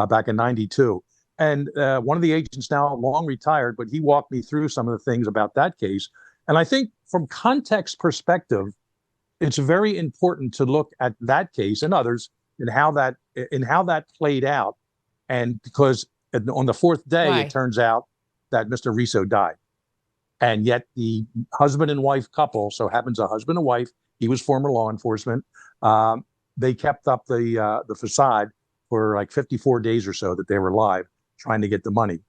back in '92. And one of the agents now long retired, but he walked me through some of the things about that case. And I think from context perspective, it's very important to look at that case and others and how that played out. And because on the fourth day, it turns out that Mr. Riso died. And yet the husband and wife couple, so happens a husband and wife, he was former law enforcement. They kept up the facade for like 54 days or so that they were live trying to get the money.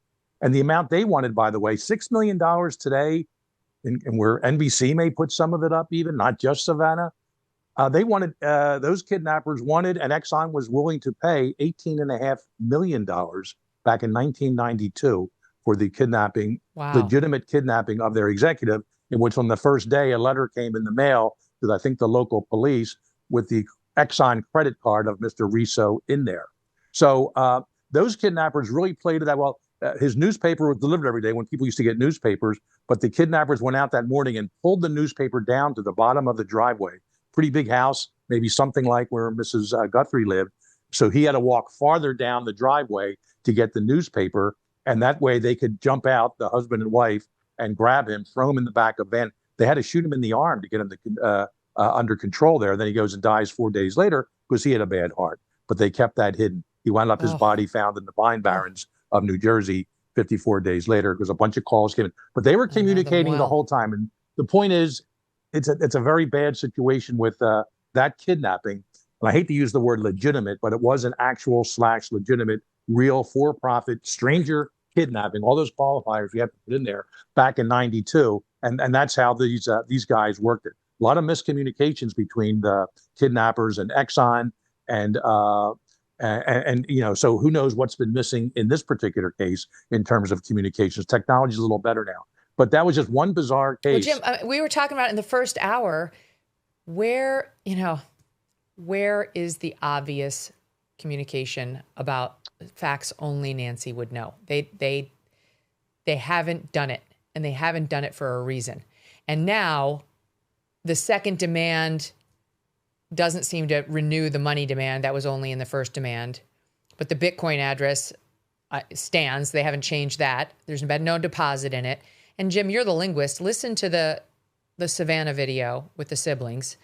And the amount they wanted, by the way, $6 million today, and where NBC may put some of it up even, not just Savannah. They wanted, those kidnappers wanted, and Exxon was willing to pay $18.5 million back in 1992 for the kidnapping, legitimate kidnapping of their executive, in which on the first day, a letter came in the mail to, I think, the local police with the Exxon credit card of Mr. Riso in there. So those kidnappers really played to that. Well, his newspaper was delivered every day when people used to get newspapers, but the kidnappers went out that morning and pulled the newspaper down to the bottom of the driveway. Pretty big house, maybe something like where Mrs. Guthrie lived. So he had to walk farther down the driveway to get the newspaper. And that way they could jump out, the husband and wife, and grab him, throw him in the back of a van. They had to shoot him in the arm to get him under control there. Then he goes and dies 4 days later because he had a bad heart. But they kept that hidden. He wound up his body found in the Pine Barrens of New Jersey 54 days later because a bunch of calls came in. But they were communicating the whole time. And the point is, it's a very bad situation with that kidnapping. And I hate to use the word legitimate, but it was an actual / legitimate, real for-profit stranger kidnapping. All those qualifiers we have to put in there back in '92. And that's how these guys worked it. A lot of miscommunications between the kidnappers and Exxon and so who knows what's been missing in this particular case in terms of communications. Technology is a little better now, but that was just one bizarre case. Well, Jim, we were talking about in the first hour, where is the obvious communication about facts only Nancy would know? They haven't done it, and they haven't done it for a reason. And now the second demand doesn't seem to renew the money demand that was only in the first demand, but the Bitcoin address stands. They haven't changed that. There's been no deposit in it. And Jim, you're the linguist. Listen to the Savannah video with the siblings.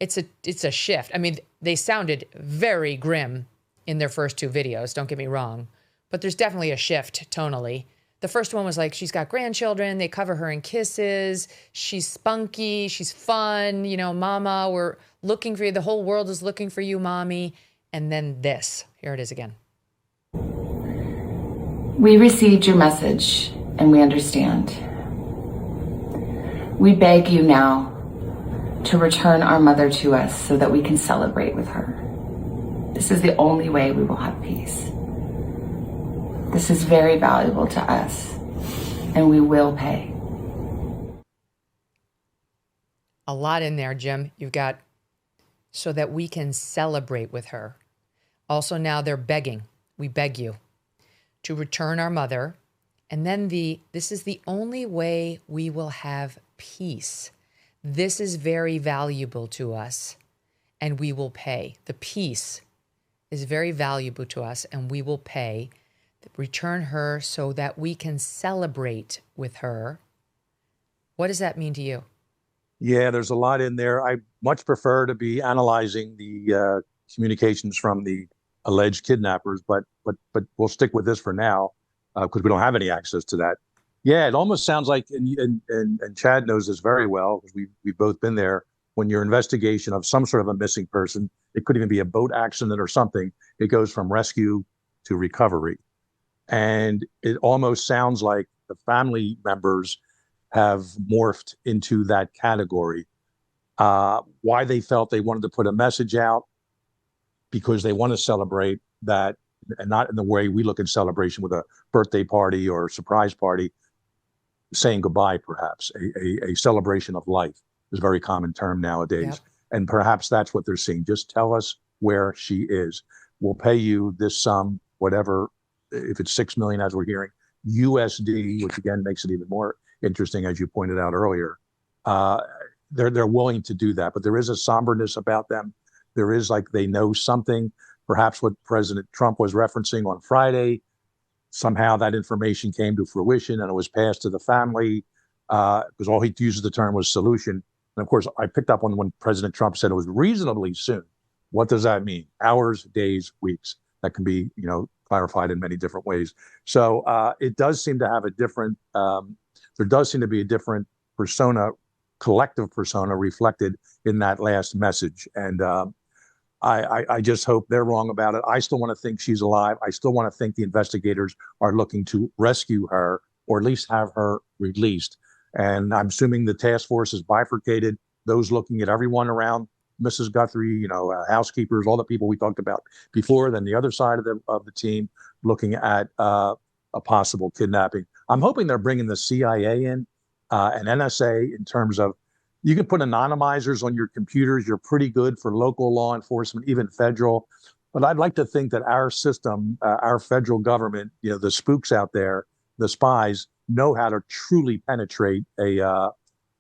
It's a shift. I mean, they sounded very grim in their first two videos. Don't get me wrong, but there's definitely a shift tonally. The first one was like, she's got grandchildren. They cover her in kisses. She's spunky. She's fun. Mama, we're looking for you. The whole world is looking for you, mommy. And then this. Here it is again. We received your message and we understand. We beg you now to return our mother to us so that we can celebrate with her. This is the only way we will have peace. This is very valuable to us, and we will pay. A lot in there, Jim. You've got so that we can celebrate with her. Also, now they're begging. We beg you to return our mother. And then this is the only way we will have peace. This is very valuable to us, and we will pay. The peace is very valuable to us, and we will pay. Return her so that we can celebrate with her. What does that mean to you? Yeah, there's a lot in there. I much prefer to be analyzing the communications from the alleged kidnappers, but we'll stick with this for now because we don't have any access to that. Yeah, it almost sounds like, and Chad knows this very well because we've both been there. When your investigation of some sort of a missing person, it could even be a boat accident or something. It goes from rescue to recovery, and it almost sounds like the family members have morphed into that category. Why they felt they wanted to put a message out, because they want to celebrate that, and not in the way we look at celebration with a birthday party or a surprise party, saying goodbye, perhaps. A celebration of life is a very common term nowadays. Yep. And perhaps that's what they're seeing. Just tell us where she is. We'll pay you this sum, whatever, if it's 6 million, as we're hearing, USD, which again makes it even more interesting, as you pointed out earlier. They're willing to do that, but there is a somberness about them. There is like they know something, perhaps what President Trump was referencing on Friday. Somehow that information came to fruition and it was passed to the family because all he used the term was solution. And of course, I picked up on when President Trump said it was reasonably soon. What does that mean? Hours, days, weeks? That can be, clarified in many different ways. So it does seem to have a different, there does seem to be a different persona, collective persona reflected in that last message. And I just hope they're wrong about it. I still want to think she's alive. I still want to think the investigators are looking to rescue her or at least have her released. And I'm assuming the task force is bifurcated, those looking at everyone around Mrs. Guthrie, housekeepers, all the people we talked about before, then the other side of the team looking at a possible kidnapping. I'm hoping they're bringing the CIA in and NSA in terms of, you can put anonymizers on your computers. You're pretty good for local law enforcement, even federal. But I'd like to think that our system, our federal government, the spooks out there, the spies, know how to truly penetrate an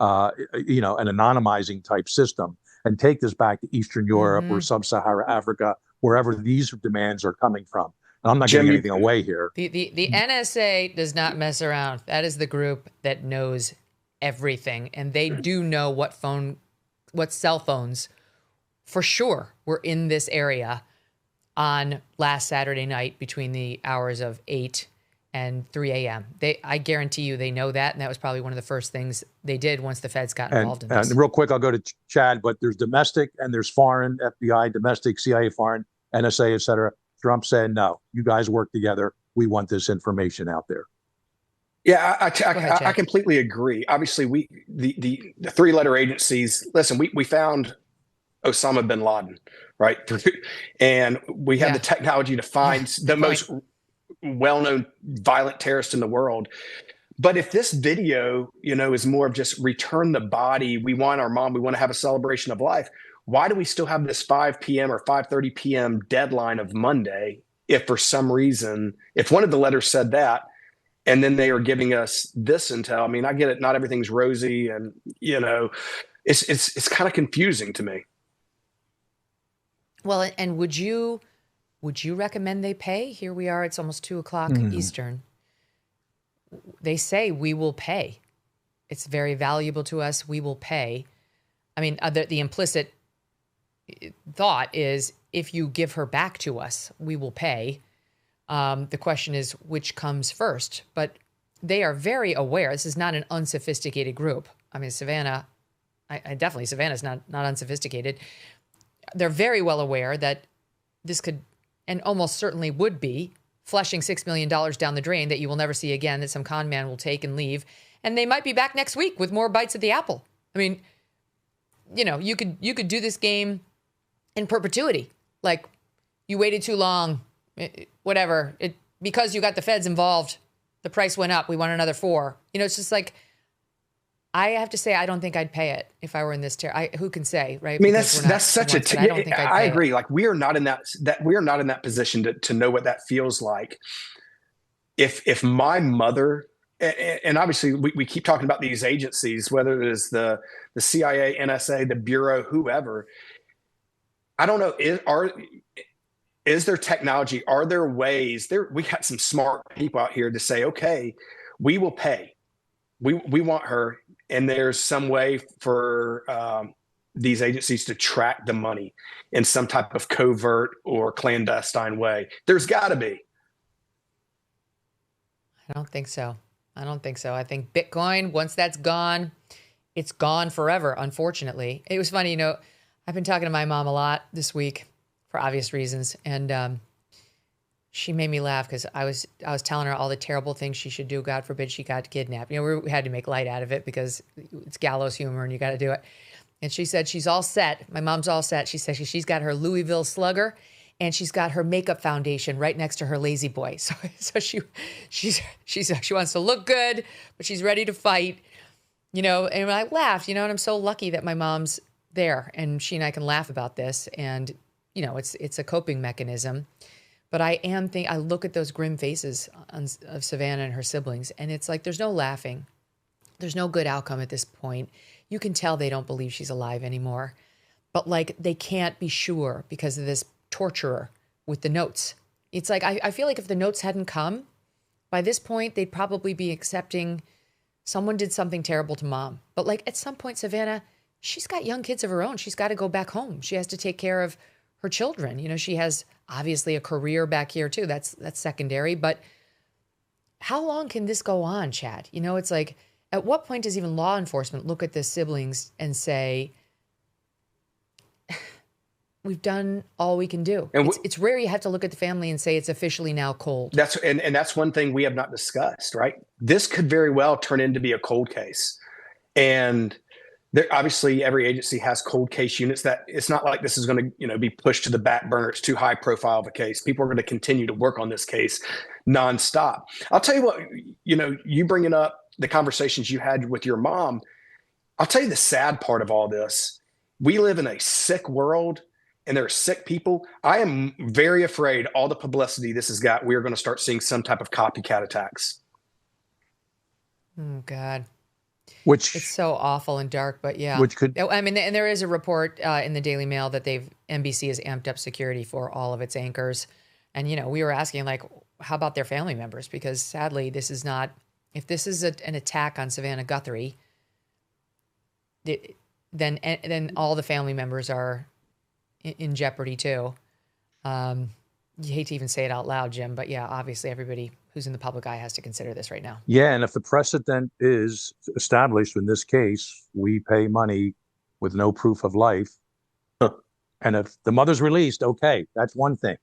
anonymizing type system and take this back to Eastern Europe or Sub-Saharan Africa, wherever these demands are coming from. And I'm not giving anything away here. The NSA does not mess around. That is the group that knows everything, and they do know what cell phones for sure were in this area on last Saturday night between the hours of 8 and 3 a.m. I guarantee you they know that, and that was probably one of the first things they did once the feds got involved in this. And real quick, I'll go to Chad, but there's domestic and there's foreign, FBI, domestic, CIA, foreign, NSA, et cetera. Trump said, no, you guys work together. We want this information out there. Yeah, I completely agree. Obviously, the three-letter agencies, listen, we found Osama bin Laden, right? And we have the technology to find the most well-known violent terrorist in the world. But if this video, is more of just return the body, we want our mom, we want to have a celebration of life, why do we still have this 5 p.m. or 5:30 p.m. deadline of Monday if for some reason, if one of the letters said that, and then they are giving us this intel? I mean, I get it. Not everything's rosy, and it's kind of confusing to me. Well, and would you recommend they pay? Here we are. It's almost 2:00 Eastern. They say we will pay. It's very valuable to us. We will pay. I mean, the implicit thought is if you give her back to us, we will pay. The question is which comes first, but they are very aware. This is not an unsophisticated group. I mean, Savannah, Savannah's not unsophisticated. They're very well aware that this could, and almost certainly would be, flushing $6 million down the drain that you will never see again, that some con man will take and leave. And they might be back next week with more bites at the apple. I mean, you could do this game in perpetuity. Like, you waited too long, whatever. Because you got the feds involved, the price went up. We want another 4. It's just like, I have to say, I don't think I'd pay it if I were in this who can say, right? I mean, Because that's such a. I don't think I I'd agree. Like we are not in that position to know what that feels like. If my mother, and obviously we keep talking about these agencies, whether it is the CIA, NSA, the Bureau, whoever. I don't know. Is there technology? Are there ways? We got some smart people out here to say, okay, we will pay. We want her, and there's some way for these agencies to track the money in some type of covert or clandestine way. There's got to be. I don't think so. I think Bitcoin, once that's gone, it's gone forever, unfortunately. It was funny, I've been talking to my mom a lot this week for obvious reasons, and she made me laugh because I was telling her all the terrible things she should do. God forbid she got kidnapped. We had to make light out of it because it's gallows humor and you got to do it. And she said she's all set. My mom's all set. She said she's got her Louisville Slugger and she's got her makeup foundation right next to her Lazy Boy. So she wants to look good, but she's ready to fight. And I laughed. And I'm so lucky that my mom's there and she and I can laugh about this. And it's a coping mechanism. But I look at those grim faces of Savannah and her siblings, and it's like there's no laughing. There's no good outcome at this point. You can tell they don't believe she's alive anymore. But like they can't be sure because of this torturer with the notes. It's like I feel like if the notes hadn't come, by this point they'd probably be accepting someone did something terrible to mom. But like at some point, Savannah, she's got young kids of her own. She's got to go back home. She has to take care of her children. She has obviously a career back here too. That's secondary. But how long can this go on, Chad? It's like, at what point does even law enforcement look at the siblings and say, we've done all we can do? And it's rare you have to look at the family and say it's officially now cold. And that's one thing we have not discussed, right? This could very well turn into be a cold case. And obviously every agency has cold case units that it's not like this is going to, be pushed to the back burner. It's too high profile of a case. People are going to continue to work on this case nonstop. I'll tell you what, you bringing up the conversations you had with your mom. I'll tell you the sad part of all this. We live in a sick world and there are sick people. I am very afraid all the publicity this has got, we are going to start seeing some type of copycat attacks. Oh God. Which it's so awful and dark, but yeah. Which could, and there is a report in the Daily Mail that NBC has amped up security for all of its anchors. And, we were asking like, how about their family members? Because sadly, this is not, if this is an attack on Savannah Guthrie, then all the family members are in jeopardy too. You hate to even say it out loud, Jim, but yeah, obviously everybody who's in the public eye has to consider this right now. Yeah, and if the precedent is established in this case, we pay money with no proof of life. And if the mother's released, okay, that's one thing.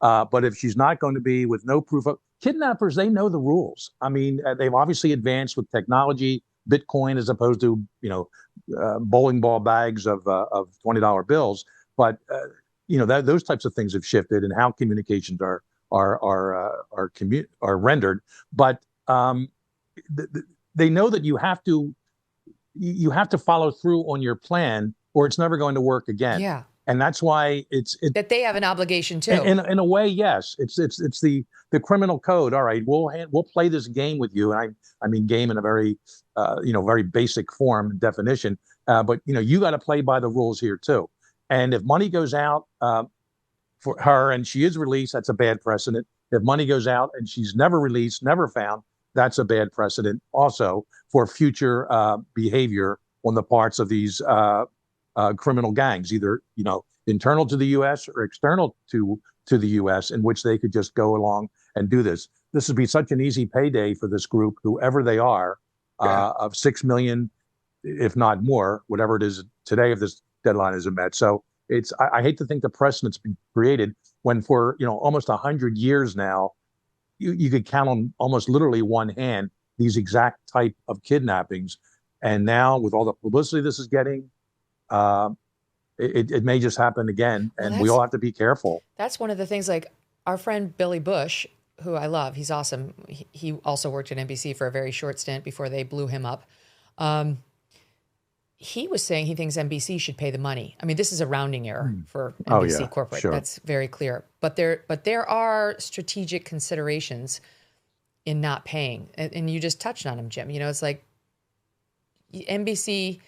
But if she's not going to be with no proof of kidnappers, they know the rules. I mean, they've obviously advanced with technology, Bitcoin as opposed to, bowling ball bags of $20 bills. But those types of things have shifted, and how communications are rendered. But they know that you have to follow through on your plan, or it's never going to work again. Yeah, and that's why it's that they have an obligation too. In a way, yes, it's the criminal code. All right, we'll play this game with you, and I mean game in a very very basic form definition. But you got to play by the rules here too. And if money goes out for her and she is released, that's a bad precedent. If money goes out and she's never released, never found, that's a bad precedent also for future behavior on the parts of these criminal gangs, either internal to the U.S. or external to the U.S., in which they could just go along and do this. This would be such an easy payday for this group, whoever they are, of 6 million, if not more, whatever it is today, if this deadline isn't met. So I hate to think the precedent's been created when for almost 100 years now, you could count on almost literally one hand these exact type of kidnappings. And now with all the publicity this is getting, it may just happen again, and we all have to be careful. That's one of the things, like our friend Billy Bush, who I love, he's awesome. He also worked at NBC for a very short stint before they blew him up. he was saying he thinks NBC should pay the money. I mean, this is a rounding error for Oh, NBC yeah, corporate. sure. That's very clear. But there are strategic considerations in not paying. And you just touched on them, Jim. You know, it's like NBC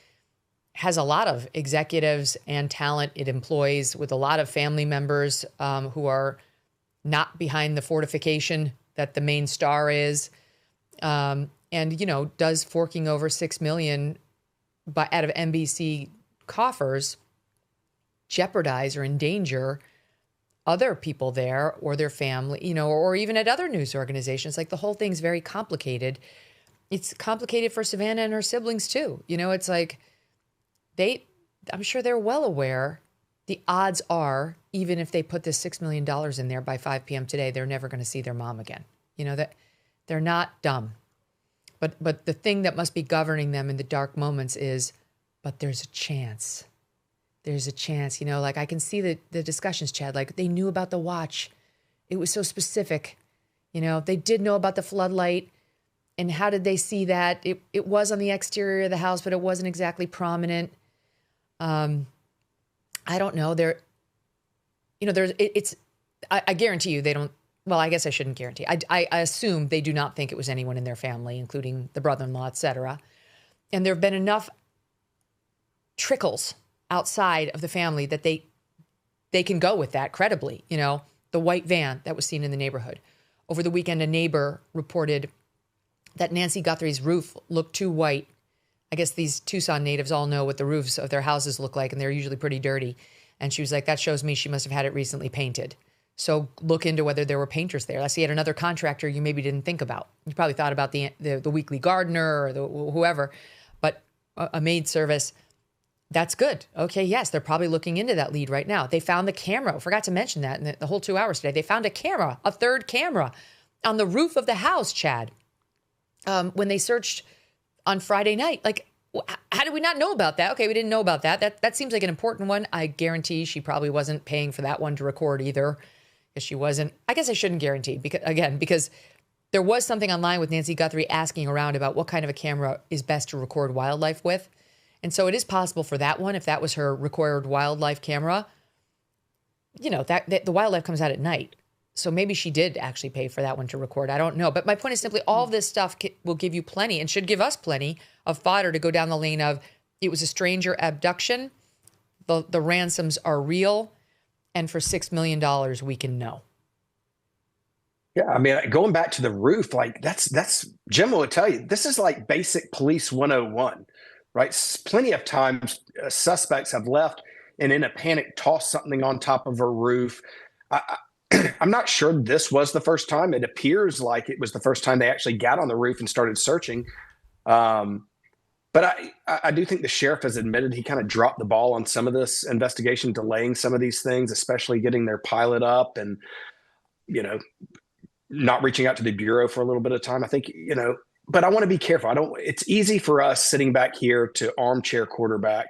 has a lot of executives and talent it employs, with a lot of family members who are not behind the fortification that the main star is. And, you know, does forking over $6 million out of NBC coffers jeopardize or endanger other people there or their family, you know, or even at other news organizations? Like, the whole thing's very complicated. It's complicated for Savannah and her siblings too. You know, it's like I'm sure they're well aware the odds are, even if they put this $6 million in there by 5 p.m. today, they're never going to see their mom again. You know, that they're not dumb. But the thing that must be governing them in the dark moments is, but there's a chance. There's a chance, you know, like I can see the discussions, Chad, like they knew about the watch. It was so specific. You know, they did know about the floodlight. And how did they see that? It was on the exterior of the house, but it wasn't exactly prominent. I don't know. I guarantee you they don't. Well, I guess I shouldn't guarantee. I assume they do not think it was anyone in their family, including the brother-in-law, et cetera. And there have been enough trickles outside of the family that they can go with that credibly. You know, the white van that was seen in the neighborhood. Over the weekend, a neighbor reported that Nancy Guthrie's roof looked too white. I guess these Tucson natives all know what the roofs of their houses look like, and they're usually pretty dirty. And she was like, that shows me she must have had it recently painted. So look into whether there were painters there. Let's see, yet another contractor you maybe didn't think about. You probably thought about the weekly gardener or whoever, but a maid service, that's good. Okay, yes, they're probably looking into that lead right now. They found the camera. Forgot to mention that in the whole 2 hours today. They found a third camera on the roof of the house, Chad, when they searched on Friday night. Like, how did we not know about that? Okay, we didn't know about that. That seems like an important one. I guarantee she probably wasn't paying for that one to record either, because she wasn't. I guess I shouldn't guarantee, because there was something online with Nancy Guthrie asking around about what kind of a camera is best to record wildlife with. And so it is possible for that one, if that was her required wildlife camera, you know, that the wildlife comes out at night. So maybe she did actually pay for that one to record. I don't know. But my point is simply, all of this stuff will give you plenty, and should give us plenty of fodder to go down the lane of, it was a stranger abduction, the ransoms are real, and for $6 million we can know. Yeah, I mean, going back to the roof, like that's Jim will tell you, this is like basic police 101, right? Plenty of times suspects have left and in a panic tossed something on top of a roof. I'm not sure this was the first time. It appears like it was the first time they actually got on the roof and started searching. But I do think the sheriff has admitted he kind of dropped the ball on some of this investigation, delaying some of these things, especially getting their pilot up and, you know, not reaching out to the Bureau for a little bit of time. I think, you know, but I want to be careful. It's easy for us sitting back here to armchair quarterback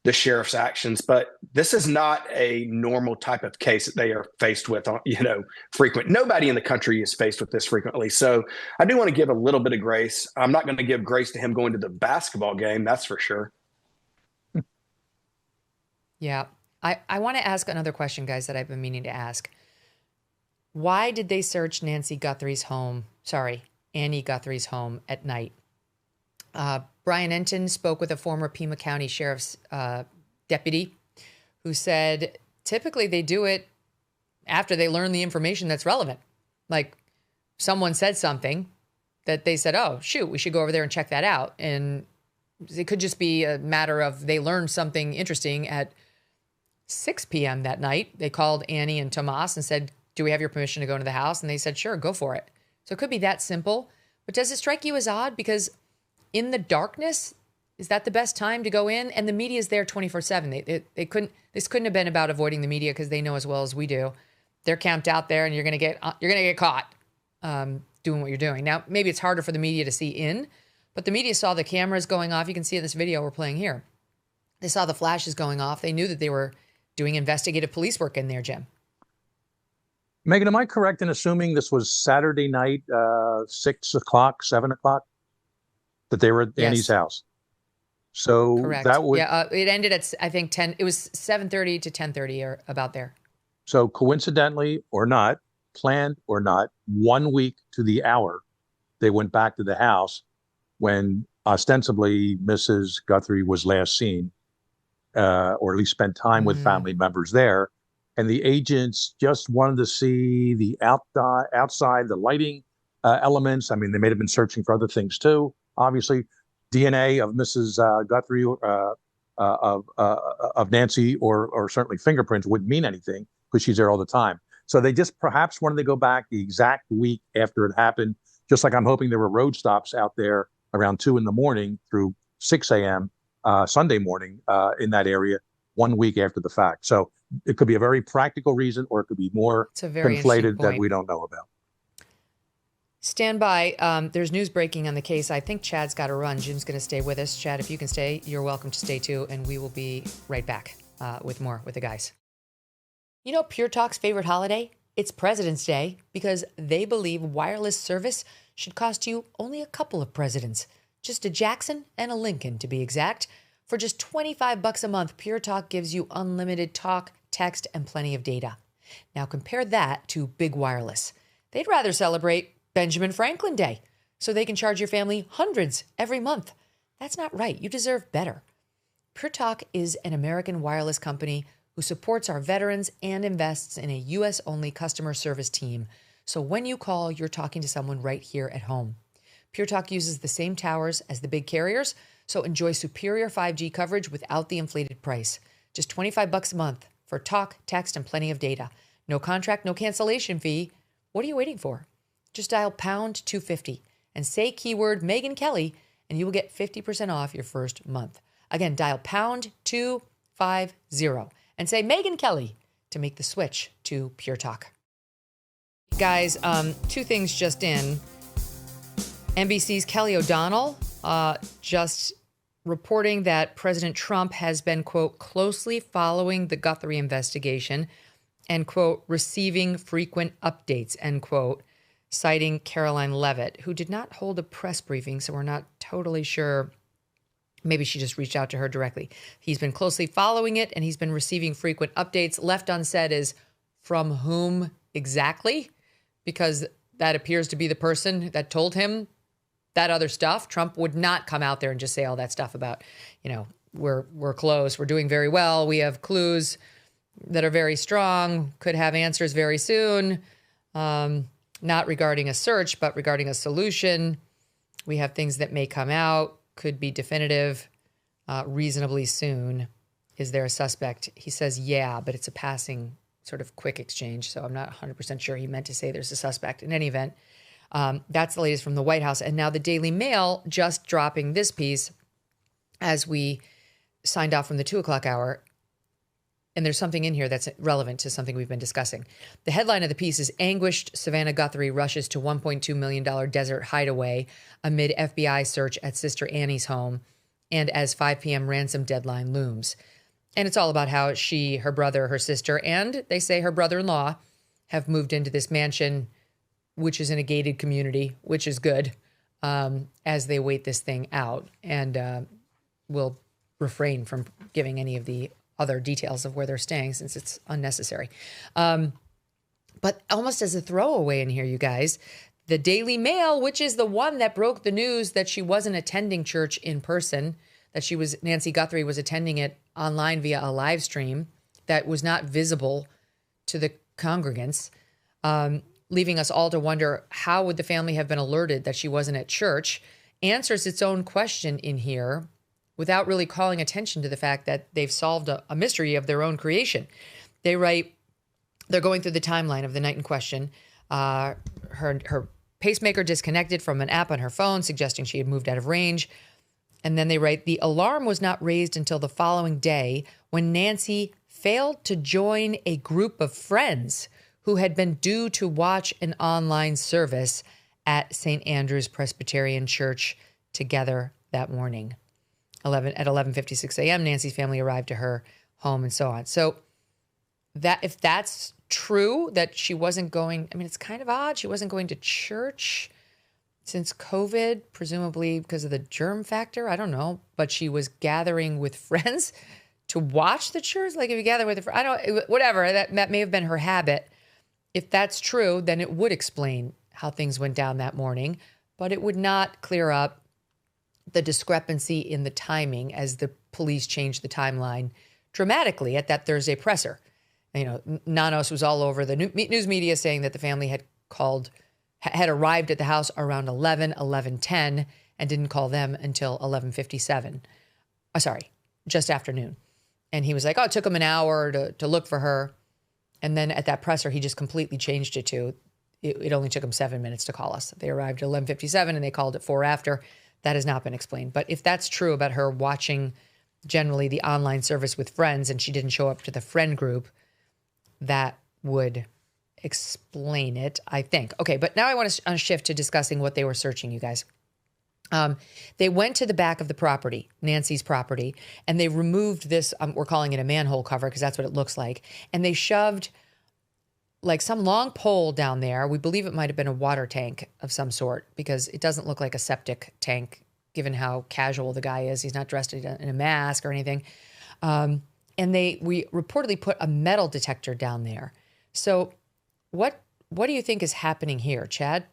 the sheriff's actions, but this is not a normal type of case that they are faced with, you know, frequent. Nobody in the country is faced with this frequently. So I do want to give a little bit of grace. I'm not going to give grace to him going to the basketball game. That's for sure. Yeah. I want to ask another question, guys, that I've been meaning to ask. Why did they search Annie Guthrie's home at night? Brian Entin spoke with a former Pima County Sheriff's deputy who said typically they do it after they learn the information that's relevant. Like, someone said something that they said, oh, shoot, we should go over there and check that out. And it could just be a matter of they learned something interesting at 6 p.m. that night. They called Annie and Tomas and said, do we have your permission to go into the house? And they said, sure, go for it. So it could be that simple. But does it strike you as odd? Because in the darkness, is that the best time to go in? And the media is there 24/7. This couldn't have been about avoiding the media, because they know as well as we do. They're camped out there, and you're gonna get caught doing what you're doing. Now, maybe it's harder for the media to see in, but the media saw the cameras going off. You can see in this video we're playing here. They saw the flashes going off. They knew that they were doing investigative police work in there, Jim. Megyn, am I correct in assuming this was Saturday night, 6 o'clock, 7 o'clock, that they were at Annie's house? So Correct. that would, Yeah, it ended at, I think, 10. It was 7:30 to 10:30 or about there. so coincidentally or not, planned or not, 1 week to the hour, they went back to the house when ostensibly Mrs. Guthrie was last seen, or at least spent time with family members there. And the agents just wanted to see the outside, the lighting elements. I mean, they may have been searching for other things too. Obviously, DNA of Mrs. Guthrie, of Nancy, or certainly fingerprints wouldn't mean anything because she's there all the time. So they just perhaps wanted to go back the exact week after it happened, just like I'm hoping there were road stops out there around 2 a.m. through 6 a.m. Sunday morning in that area 1 week after the fact. So it could be a very practical reason, or it could be more conflated that we don't know about. Stand by. There's news breaking on the case. I think Chad's got to run. Jim's going to stay with us. Chad, if you can stay, you're welcome to stay too. And we will be right back with more with the guys. You know Pure Talk's favorite holiday? It's President's Day, because they believe wireless service should cost you only a couple of presidents. Just a Jackson and a Lincoln, to be exact. For just $25 a month, Pure Talk gives you unlimited talk, text, and plenty of data. Now compare that to Big Wireless. They'd rather celebrate Benjamin Franklin Day so they can charge your family hundreds every month. That's not right. You deserve better. Pure Talk is an American wireless company who supports our veterans and invests in a U.S.-only customer service team. So when you call, you're talking to someone right here at home. Pure Talk uses the same towers as the big carriers, so enjoy superior 5G coverage without the inflated price. Just $25 a month for talk, text, and plenty of data. No contract, no cancellation fee. What are you waiting for? Just dial pound 250 and say keyword Megyn Kelly, and you will get 50% off your first month. Again, dial pound 250 and say Megyn Kelly to make the switch to Pure Talk. Guys, two things just in. NBC's Kelly O'Donnell just reporting that President Trump has been, quote, closely following the Guthrie investigation and, quote, receiving frequent updates, end quote, citing Caroline Leavitt, who did not hold a press briefing, so we're not totally sure. Maybe she just reached out to her directly. He's been closely following it, and he's been receiving frequent updates. Left unsaid is from whom exactly, because that appears to be the person that told him that other stuff. Trump would not come out there and just say all that stuff about, you know, we're close, we're doing very well, we have clues that are very strong, could have answers very soon, not regarding a search, but regarding a solution. We have things that may come out, could be definitive reasonably soon. Is there a suspect? He says, yeah, but it's a passing sort of quick exchange. So I'm not 100% sure he meant to say there's a suspect. In any event, that's the latest from the White House. And now the Daily Mail just dropping this piece as we signed off from the 2 o'clock hour. And there's something in here that's relevant to something we've been discussing. The headline of the piece is Anguished Savannah Guthrie Rushes to $1.2 million Desert Hideaway Amid FBI Search at Sister Annie's Home and as 5 p.m. ransom deadline looms. And it's all about how she, her brother, her sister, and they say her brother-in-law have moved into this mansion, which is in a gated community, which is good, as they wait this thing out. And will refrain from giving any of the other details of where they're staying since it's unnecessary. But almost as a throwaway in here, you guys, the Daily Mail, which is the one that broke the news that she wasn't attending church in person, that Nancy Guthrie was attending it online via a live stream that was not visible to the congregants, leaving us all to wonder how would the family have been alerted that she wasn't at church, answers its own question in here without really calling attention to the fact that they've solved a mystery of their own creation. They write, they're going through the timeline of the night in question. Her pacemaker disconnected from an app on her phone, suggesting she had moved out of range. And then they write, the alarm was not raised until the following day when Nancy failed to join a group of friends who had been due to watch an online service at St. Andrew's Presbyterian Church together that morning. At 11:56 a.m., Nancy's family arrived to her home and so on. So that if that's true, that she wasn't going, I mean, it's kind of odd. She wasn't going to church. since COVID, presumably because of the germ factor. I don't know. But she was gathering with friends to watch the church. Like if you gather with whatever, that may have been her habit. If that's true, then it would explain how things went down that morning, but it would not clear up the discrepancy in the timing as the police changed the timeline dramatically at that Thursday presser. Nanos was all over the news media saying that the family had arrived at the house around 11:10 and didn't call them until 11:57. Just after noon. And he was like, it took him an hour to look for her. And then at that presser, he just completely changed it to, it only took him 7 minutes to call us. They arrived at 11:57 and they called at 4 after. That has not been explained. But if that's true about her watching generally the online service with friends and she didn't show up to the friend group, that would explain it, I think. Okay, but now I want to shift to discussing what they were searching, you guys. They went to the back of the property, Nancy's property, and they removed this, we're calling it a manhole cover because that's what it looks like. And they shoved like some long pole down there. We believe it might have been a water tank of some sort because it doesn't look like a septic tank given how casual the guy is. He's not dressed in a mask or anything. And we reportedly put a metal detector down there. So what do you think is happening here, Chad?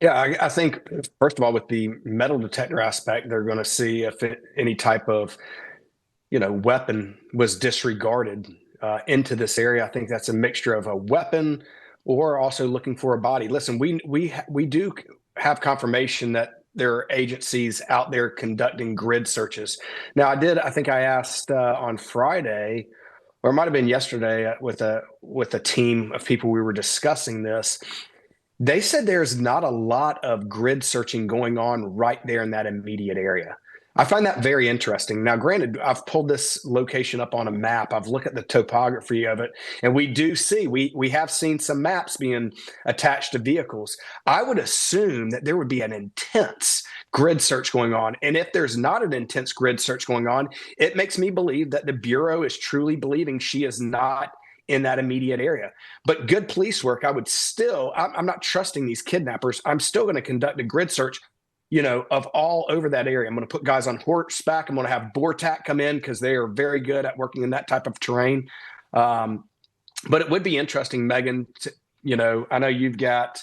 Yeah, I think, first of all, with the metal detector aspect, they're going to see if any type of, weapon was disregarded into this area. I think that's a mixture of a weapon or also looking for a body. Listen, we do have confirmation that there are agencies out there conducting grid searches. Now, I think I asked on Friday, or it might have been yesterday with a team of people we were discussing this. They said there's not a lot of grid searching going on right there in that immediate area. I find that very interesting. Now, granted, I've pulled this location up on a map. I've looked at the topography of it, and we do see, we have seen some maps being attached to vehicles. I would assume that there would be an intense grid search going on. And if there's not an intense grid search going on, it makes me believe that the Bureau is truly believing she is not in that immediate area. But good police work, I'm not trusting these kidnappers. I'm still going to conduct a grid search, of all over that area. I'm going to put guys on horseback. I'm going to have BORTAC come in because they are very good at working in that type of terrain. But it would be interesting, Megyn, I know you've got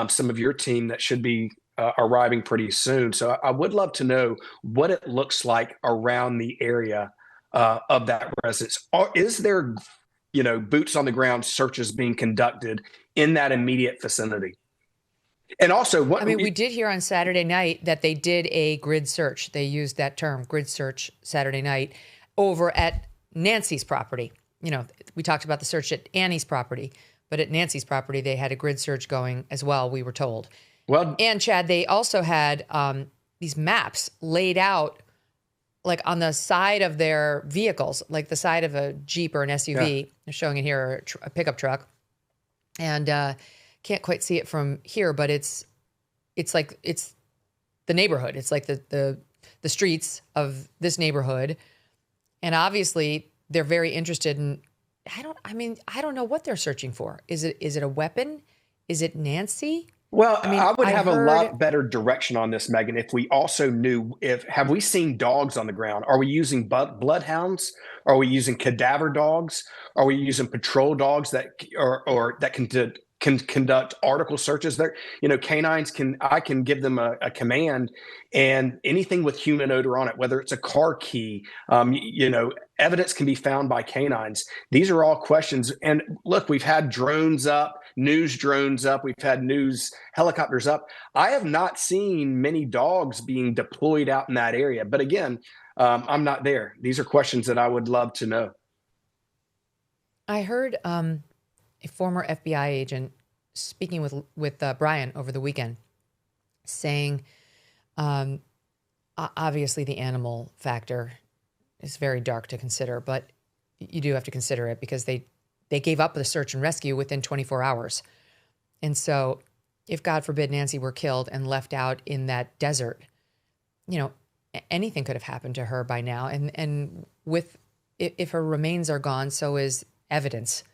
some of your team that should be arriving pretty soon. So I would love to know what it looks like around the area of that residence. Is there boots on the ground searches being conducted in that immediate vicinity? And also, we did hear on Saturday night that they did a grid search. They used that term, grid search, Saturday night over at Nancy's property. We talked about the search at Annie's property, but at Nancy's property, they had a grid search going as well, we were told. Well, and Chad, they also had these maps laid out like on the side of their vehicles, like the side of a Jeep or an SUV. Yeah. They're showing it here, or a pickup truck. And can't quite see it from here, but it's the neighborhood. It's like the streets of this neighborhood. And obviously they're very interested in, I don't know what they're searching for. Is it a weapon? Is it Nancy? Well, I would have a lot better direction on this, Megyn, if we also knew have we seen dogs on the ground? Are we using bloodhounds? Are we using cadaver dogs? Are we using patrol dogs that can conduct article searches? There, canines I can give them a command, and anything with human odor on it, whether it's a car key, evidence can be found by canines. These are all questions. And look, we've had drones up, news drones up. We've had news helicopters up. I have not seen many dogs being deployed out in that area. But again, I'm not there. These are questions that I would love to know. I heard a former FBI agent speaking with Brian over the weekend saying, obviously the animal factor is very dark to consider, but you do have to consider it because they gave up the search and rescue within 24 hours. And so if, God forbid, Nancy were killed and left out in that desert, anything could have happened to her by now. And if her remains are gone, so is evidence.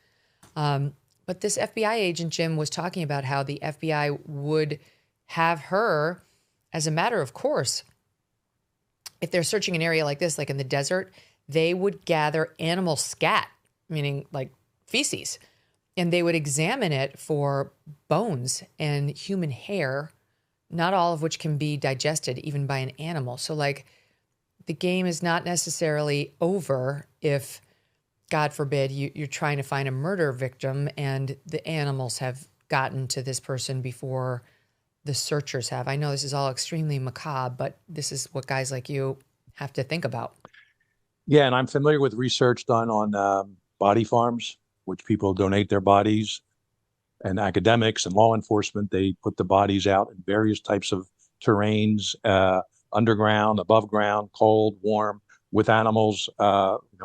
But this FBI agent, Jim, was talking about how the FBI would have her, as a matter of course, if they're searching an area like this, like in the desert, they would gather animal scat, meaning like feces, and they would examine it for bones and human hair, not all of which can be digested even by an animal. So like the game is not necessarily over if, God forbid, you're trying to find a murder victim and the animals have gotten to this person before the searchers have. I know this is all extremely macabre, but this is what guys like you have to think about. Yeah, and I'm familiar with research done on body farms, which people donate their bodies, and academics and law enforcement. They put the bodies out in various types of terrains, underground, above ground, cold, warm, with animals,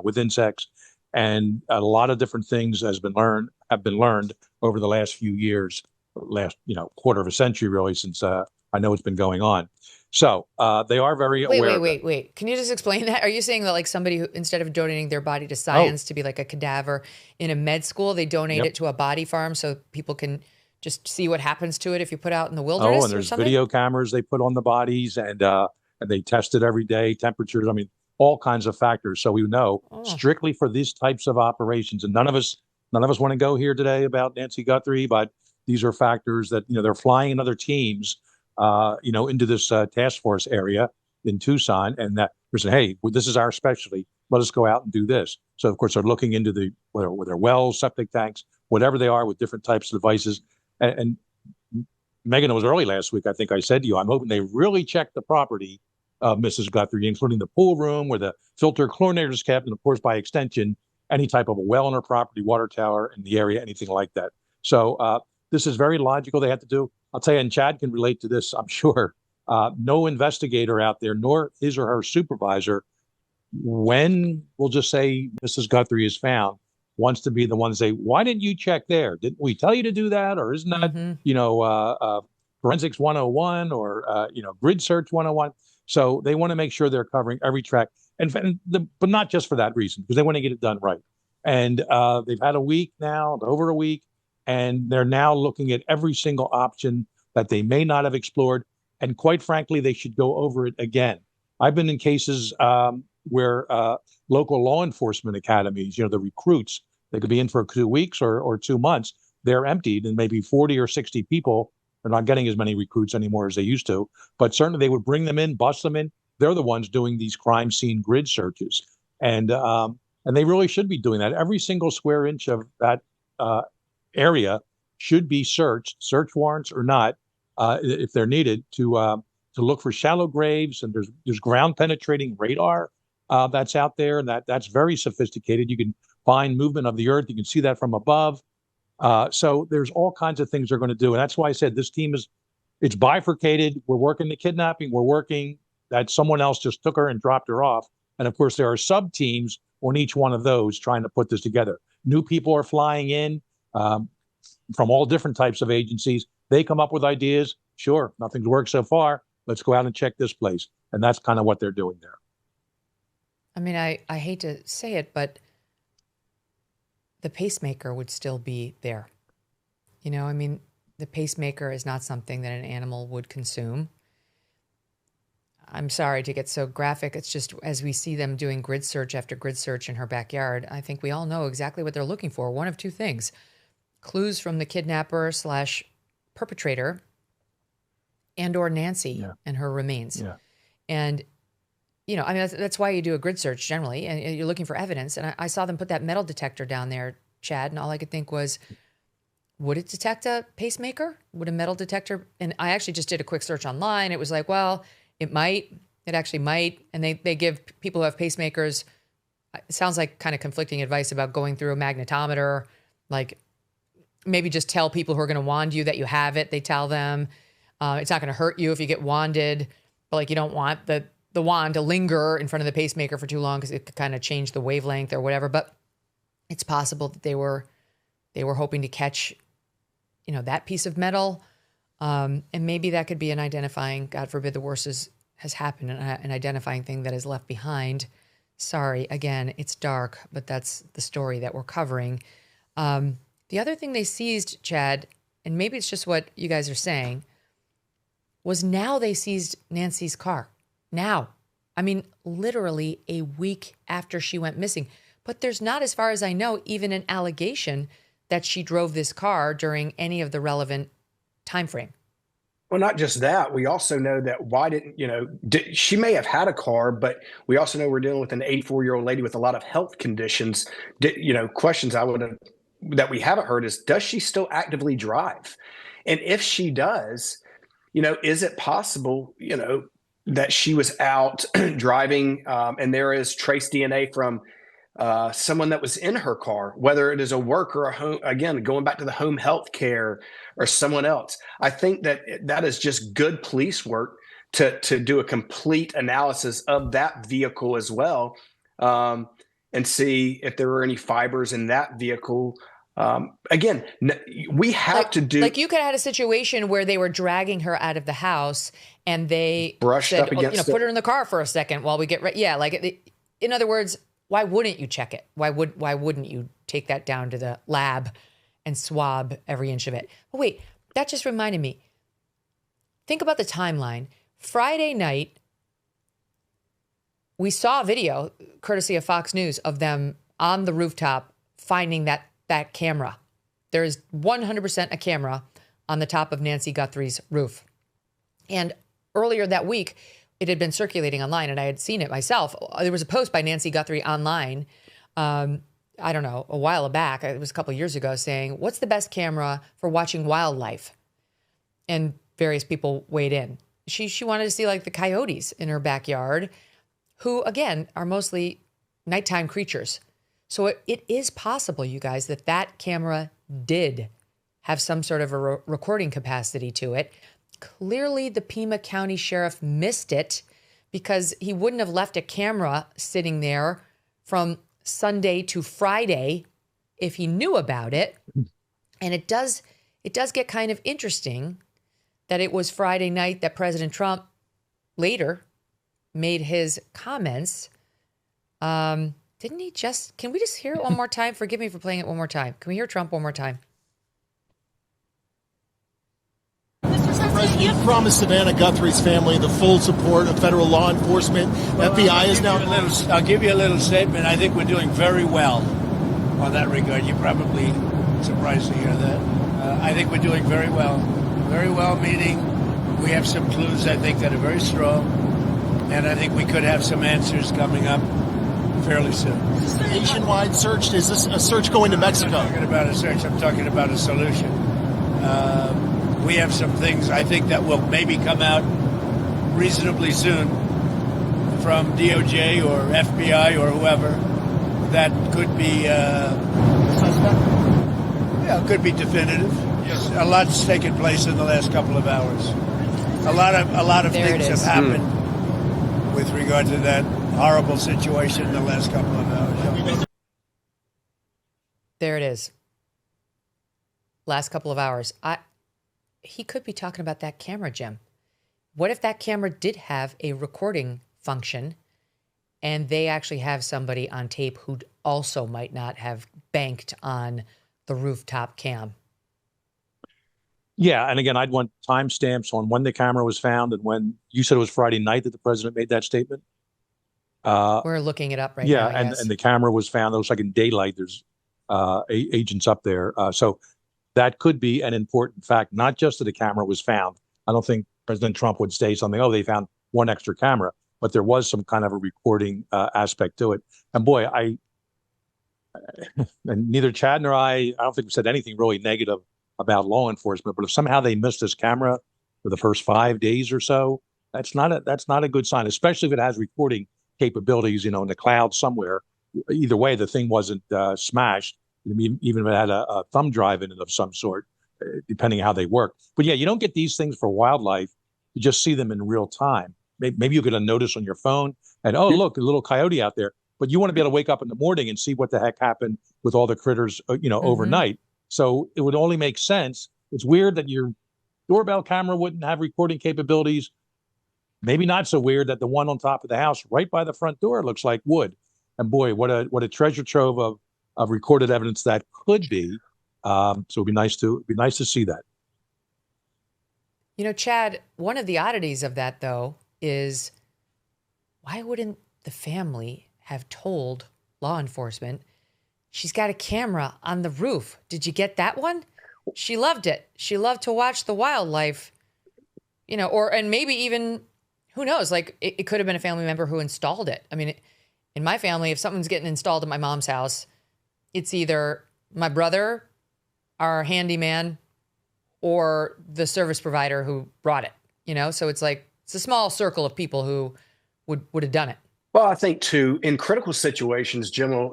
with insects, and a lot of different things have been learned over the last few years, last quarter of a century really, since I know it's been going on. So they are very aware. Wait. Can you just explain that? Are you saying that like somebody who, instead of donating their body to science to be like a cadaver in a med school, they donate it to a body farm so people can just see what happens to it if you put out in the wilderness? Oh, and there's video cameras they put on the bodies, and they test it every day, temperatures. I mean, all kinds of factors. So we know strictly for these types of operations, and none of us want to go here today about Nancy Guthrie, but these are factors that they're flying in other teams. Into this task force area in Tucson, and that they're saying, hey, this is our specialty. Let us go out and do this. So, of course, they're looking into whether they're wells, septic tanks, whatever they are, with different types of devices. And Megyn, it was early last week, I think I said to you, I'm hoping they really check the property of Mrs. Guthrie, including the pool room where the filter chlorinator is kept, and, of course, by extension, any type of a well on her property, water tower in the area, anything like that. So this is very logical they have to do. I'll tell you, and Chad can relate to this, I'm sure. No investigator out there, nor his or her supervisor, when we'll just say Mrs. Guthrie is found, wants to be the one to say, why didn't you check there? Didn't we tell you to do that? Or isn't that, forensics 101 or, grid search 101? So they want to make sure they're covering every track. But not just for that reason, because they want to get it done right. And they've had a week now, over a week. And they're now looking at every single option that they may not have explored. And quite frankly, they should go over it again. I've been in cases where local law enforcement academies, the recruits, they could be in for 2 weeks or 2 months. They're emptied, and maybe 40 or 60 people are not getting as many recruits anymore as they used to. But certainly they would bring them in, bust them in. They're the ones doing these crime scene grid searches. And they really should be doing that. Every single square inch of that area should be searched, search warrants or not, if they're needed, to look for shallow graves. And there's ground penetrating radar that's out there, and that's very sophisticated. You can find movement of the earth. You can see that from above. So there's all kinds of things they're going to do, and that's why I said this team it's bifurcated. We're working the kidnapping. We're working that someone else just took her and dropped her off, and of course there are sub teams on each one of those trying to put this together. New people are flying in. From all different types of agencies. They come up with ideas. Sure, nothing's worked so far. Let's go out and check this place. And that's kind of what they're doing there. I mean, I hate to say it, but the pacemaker would still be there. The pacemaker is not something that an animal would consume. I'm sorry to get so graphic. It's just as we see them doing grid search after grid search in her backyard, I think we all know exactly what they're looking for. One of two things: clues from the kidnapper / perpetrator and or Nancy and her remains. Yeah. And, that's why you do a grid search generally, and you're looking for evidence. And I saw them put that metal detector down there, Chad, and all I could think was, would it detect a pacemaker? Would a metal detector? And I actually just did a quick search online. It was like, well, it might. It actually might. And they give people who have pacemakers, it sounds like kind of conflicting advice about going through a magnetometer, like maybe just tell people who are going to wand you that you have it. They tell them it's not going to hurt you if you get wanded, but like you don't want the wand to linger in front of the pacemaker for too long because it could kind of change the wavelength or whatever. But it's possible that they were hoping to catch, that piece of metal. And maybe that could be an identifying, God forbid the worst has happened, an identifying thing that is left behind. Sorry, again, it's dark, but that's the story that we're covering. The other thing they seized, Chad, and maybe it's just what you guys are saying, was now they seized Nancy's car. Now, I mean, literally a week after she went missing. But there's not, as far as I know, even an allegation that she drove this car during any of the relevant time frame. Well, not just that. We also know that why didn't, she may have had a car, but we also know we're dealing with an 84-year-old lady with a lot of health conditions. Questions that we haven't heard is, does she still actively drive? And if she does, is it possible, that she was out driving and there is trace DNA from someone that was in her car, whether it is a worker or a home, again, going back to the home health care or someone else. I think that is just good police work to do a complete analysis of that vehicle as well, and see if there were any fibers in that vehicle. Again, we have to do. Like you could have had a situation where they were dragging her out of the house and they brushed said, up against put her in the car for a second while we get ready. Yeah, in other words, why wouldn't you check it? Why wouldn't you take that down to the lab and swab every inch of it? But wait, that just reminded me. Think about the timeline. Friday night, we saw a video, courtesy of Fox News, of them on the rooftop finding that camera. There is 100% a camera on the top of Nancy Guthrie's roof. And earlier that week, it had been circulating online and I had seen it myself. There was a post by Nancy Guthrie online, I don't know, a while back. It was a couple of years ago, saying, what's the best camera for watching wildlife? And various people weighed in. She wanted to see like the coyotes in her backyard, who again are mostly nighttime creatures. So it is possible, you guys, that camera did have some sort of a recording capacity to it. Clearly, the Pima County Sheriff missed it because he wouldn't have left a camera sitting there from Sunday to Friday if he knew about it. And it does get kind of interesting that it was Friday night that President Trump later made his comments. Didn't he just, can we just hear it one more time? Forgive me for playing it one more time. Can we hear Trump one more time? President, you promised Savannah Guthrie's family the full support of federal law enforcement. FBI is now. I'll give you a little statement. I think we're doing very well on that regard. You're probably surprised to hear that. I think we're doing very well. Very well, meaning we have some clues, I think, that are very strong. And I think we could have some answers coming up fairly soon. Is this the nationwide search? Is this a search going to Mexico? I'm not talking about a search. I'm talking about a solution. We have some things I think that will maybe come out reasonably soon from DOJ or FBI or whoever that could be Suspect? Yeah, could be definitive. Yes. A lot's taken place in the last couple of hours. A lot of things have happened with regard to that horrible situation in the last couple of hours. There it is. Last couple of hours. He could be talking about that camera, Jim. What if that camera did have a recording function and they actually have somebody on tape who also might not have banked on the rooftop cam? Yeah, and again, I'd want timestamps on when the camera was found and when you said it was Friday night that the president made that statement. We're looking it up right now. Yeah, and the camera was found. It was like in daylight. There's agents up there. So that could be an important fact, not just that the camera was found. I don't think President Trump would say something, oh, they found one extra camera, but there was some kind of a recording aspect to it. And boy, and neither Chad nor I don't think we said anything really negative about law enforcement, but if somehow they missed this camera for the first 5 days or so, that's not a good sign, especially if it has recording capabilities, in the cloud somewhere. Either way, the thing wasn't smashed, even if it had a thumb drive in it of some sort, depending how they work. But yeah, you don't get these things for wildlife. You just see them in real time. Maybe you get a notice on your phone and, oh, look, a little coyote out there. But you want to be able to wake up in the morning and see what the heck happened with all the critters, overnight. So it would only make sense. It's weird that your doorbell camera wouldn't have recording capabilities. Maybe not so weird that the one on top of the house right by the front door looks like wood. And boy, what a treasure trove of recorded evidence that could be. So it'd be nice to see that. Chad, one of the oddities of that, though, is why wouldn't the family have told law enforcement she's got a camera on the roof? Did you get that one? She loved it. She loved to watch the wildlife, and maybe even, who knows, like it could have been a family member who installed it. I mean, in my family, if something's getting installed at my mom's house, it's either my brother, our handyman, or the service provider who brought it, so it's like, it's a small circle of people who would have done it. Well, I think too, in critical situations, Jim,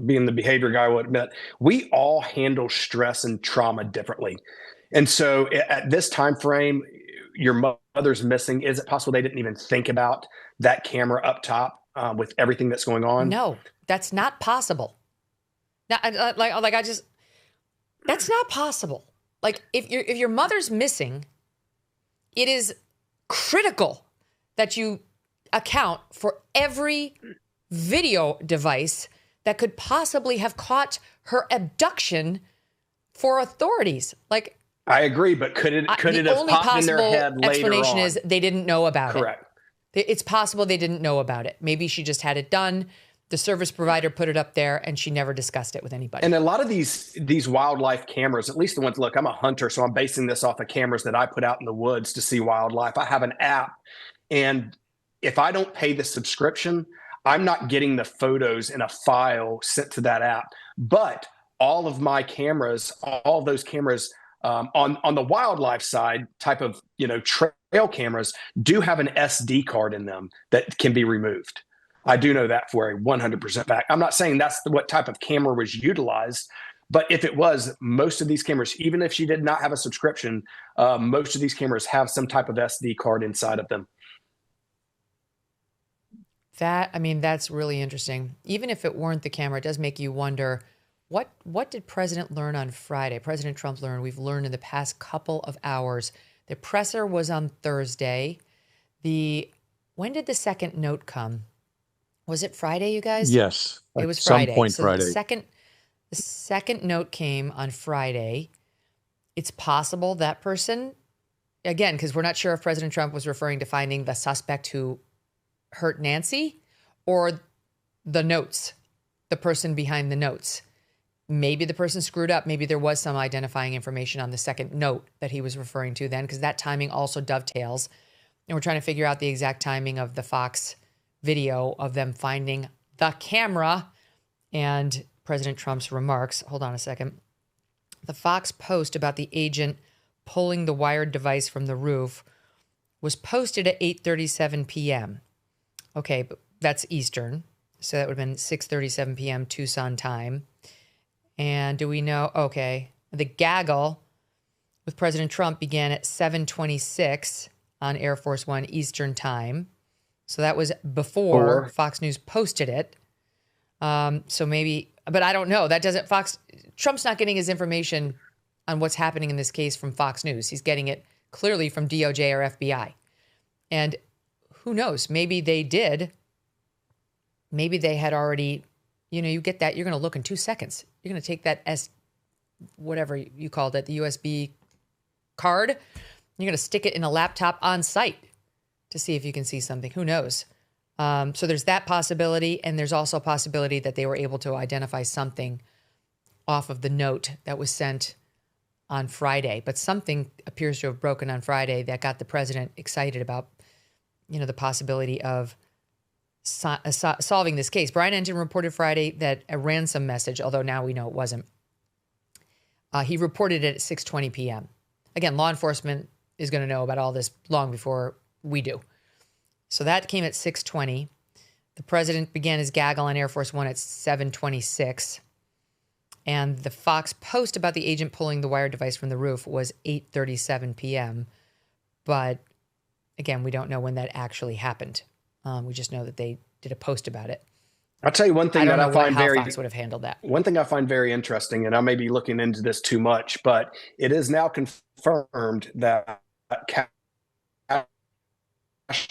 being the behavior guy, will admit, we all handle stress and trauma differently. And so at this time frame, your mother's missing. Is it possible they didn't even think about that camera up top with everything that's going on? No, that's not possible. Now, that's not possible. Like if your mother's missing, it is critical that you account for every video device that could possibly have caught her abduction for authorities. Like, I agree, but could it have popped in their head later on? Explanation is they didn't know about it. Correct. It's possible they didn't know about it. Maybe she just had it done. The service provider put it up there and she never discussed it with anybody. And a lot of these wildlife cameras, at least the ones, look, I'm a hunter, so I'm basing this off of cameras that I put out in the woods to see wildlife. I have an app, and if I don't pay the subscription, I'm not getting the photos in a file sent to that app. But all of my cameras, all of those cameras on the wildlife side, type of trail cameras, do have an SD card in them that can be removed. I do know that for a 100% fact. I'm not saying that's what type of camera was utilized, but if it was, most of these cameras, even if she did not have a subscription, most of these cameras have some type of SD card inside of them. That's really interesting. Even if it weren't the camera, it does make you wonder, what did President learn on Friday? President Trump learned, we've learned in the past couple of hours. The presser was on Thursday. When did the second note come? Was it Friday, you guys? Yes. It was Friday. Some point so Friday. The second note came on Friday. It's possible that person, again, because we're not sure if President Trump was referring to finding the suspect who hurt Nancy or the notes, the person behind the notes. Maybe the person screwed up. Maybe there was some identifying information on the second note that he was referring to then, because that timing also dovetails. And we're trying to figure out the exact timing of the Fox video of them finding the camera and President Trump's remarks. Hold on a second. The Fox post about the agent pulling the wired device from the roof was posted at 8:37 p.m. Okay, but that's Eastern. So that would have been 6:37 p.m. Tucson time. And do we know? Okay. The gaggle with President Trump began at 7:26 on Air Force One Eastern time. So that was before Fox News posted it. So maybe, but I don't know. Trump's not getting his information on what's happening in this case from Fox News. He's getting it clearly from DOJ or FBI. And who knows? Maybe they did. Maybe they had already, you get that. You're going to look in 2 seconds. You're going to take that whatever you called it, the USB card. You're going to stick it in a laptop on site to see if you can see something. Who knows? So there's that possibility. And there's also a possibility that they were able to identify something off of the note that was sent on Friday. But something appears to have broken on Friday that got the president excited about, the possibility of solving this case. Brian Entin reported Friday that a ransom message, although now we know it wasn't, he reported it at 6:20 p.m. Again, law enforcement is going to know about all this long before we do. So that came at 6:20. The president began his gaggle on Air Force One at 7:26. And the Fox post about the agent pulling the wire device from the roof was 8:37 p.m. But again, we don't know when that actually happened. We just know that they did a post about it. I'll tell you one thing that I find how Fox would have handled that. One thing I find very interesting, and I may be looking into this too much, but it is now confirmed that Kash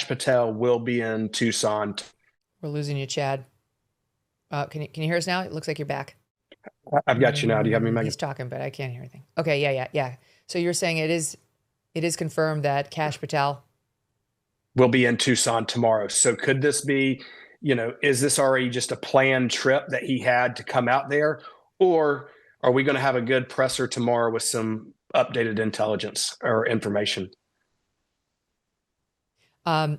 Patel will be in Tucson. We're losing you, Chad. Can you hear us now? It looks like you're back. I've got you now. Do you have me, Megyn? He's talking, but I can't hear anything. Okay, yeah. So you're saying it is it is confirmed that Kash Patel will be in Tucson tomorrow. So could this be, is this already just a planned trip that he had to come out there? Or are we going to have a good presser tomorrow with some updated intelligence or information? I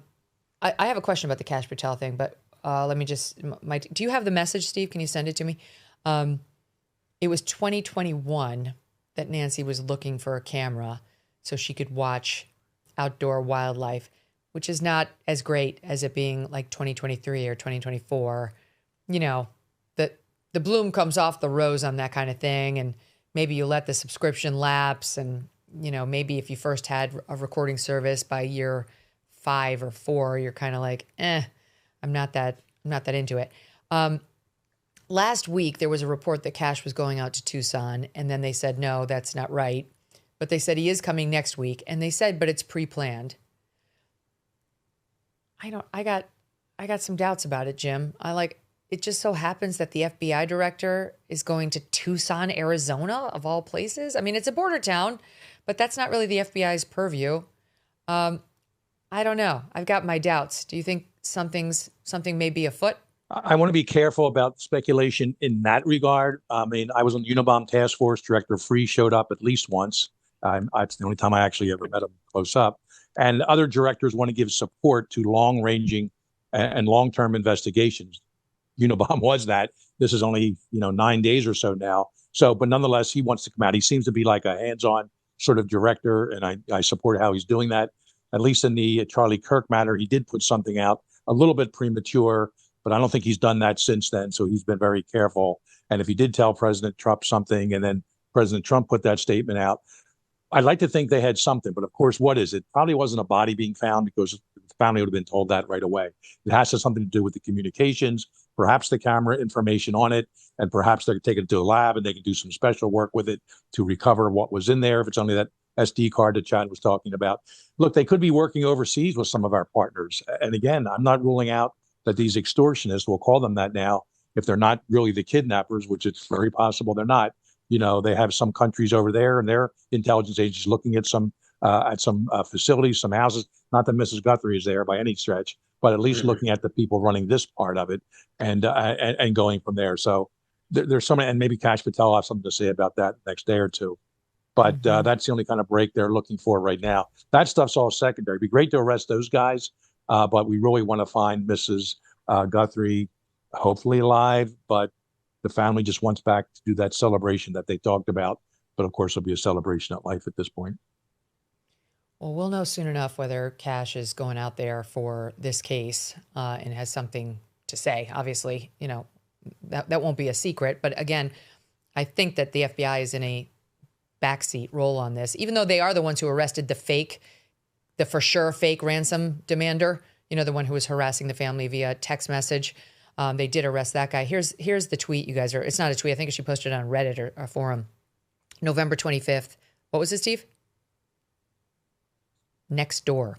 have a question about the Kash Patel thing, but let me just, do you have the message, Steve? Can you send it to me? It was 2021 that Nancy was looking for a camera so she could watch outdoor wildlife, which is not as great as it being like 2023 or 2024. The bloom comes off the rose on that kind of thing. And maybe you let the subscription lapse. And, maybe if you first had a recording service by year 5 or 4, you're kind of like, I'm not that into it. Last week, there was a report that Kash was going out to Tucson, and then they said, no, that's not right. But they said he is coming next week. And they said, but it's pre-planned. I got some doubts about it, Jim. It just so happens that the FBI director is going to Tucson, Arizona, of all places. I mean, it's a border town, but that's not really the FBI's purview. I don't know. I've got my doubts. Do you think something may be afoot? I want to be careful about speculation in that regard. I mean, I was on the Unabomb task force. Director Free showed up at least once. It's the only time I actually ever met him close up. And other directors want to give support to long-ranging and long-term investigations. Unabomb was that. This is only 9 days or so now. So, but nonetheless, he wants to come out. He seems to be like a hands-on sort of director, and I support how he's doing that. At least in the Charlie Kirk matter, he did put something out a little bit premature, but I don't think he's done that since then. So he's been very careful. And if he did tell President Trump something, and then President Trump put that statement out, I'd like to think they had something, but of course, what is it? Probably wasn't a body being found, because the family would have been told that right away. It has to have something to do with the communications, perhaps the camera information on it, and perhaps they could take it to a lab and they can do some special work with it to recover what was in there. If it's only that SD card that Chad was talking about. Look, they could be working overseas with some of our partners. And again, I'm not ruling out that these extortionists, we'll call them that now, if they're not really the kidnappers, which it's very possible they're not. They have some countries over there and their intelligence agencies looking at some facilities, some houses. Not that Mrs. Guthrie is there by any stretch, but at least looking at the people running this part of it and going from there. So there's some, and maybe Kash Patel will have something to say about that next day or two. But that's the only kind of break they're looking for right now. That stuff's all secondary. It'd be great to arrest those guys, but we really want to find Mrs. Guthrie, hopefully alive, but the family just wants back to do that celebration that they talked about. But of course, it'll be a celebration of life at this point. Well, we'll know soon enough whether Kash is going out there for this case and has something to say. Obviously, that won't be a secret. But again, I think that the FBI is in a backseat role on this, even though they are the ones who arrested the for sure fake ransom demander, the one who was harassing the family via text message. They did arrest that guy. Here's the tweet, you guys. It's not a tweet. I think she posted it on Reddit or a forum. November 25th. What was it, Steve? Next door.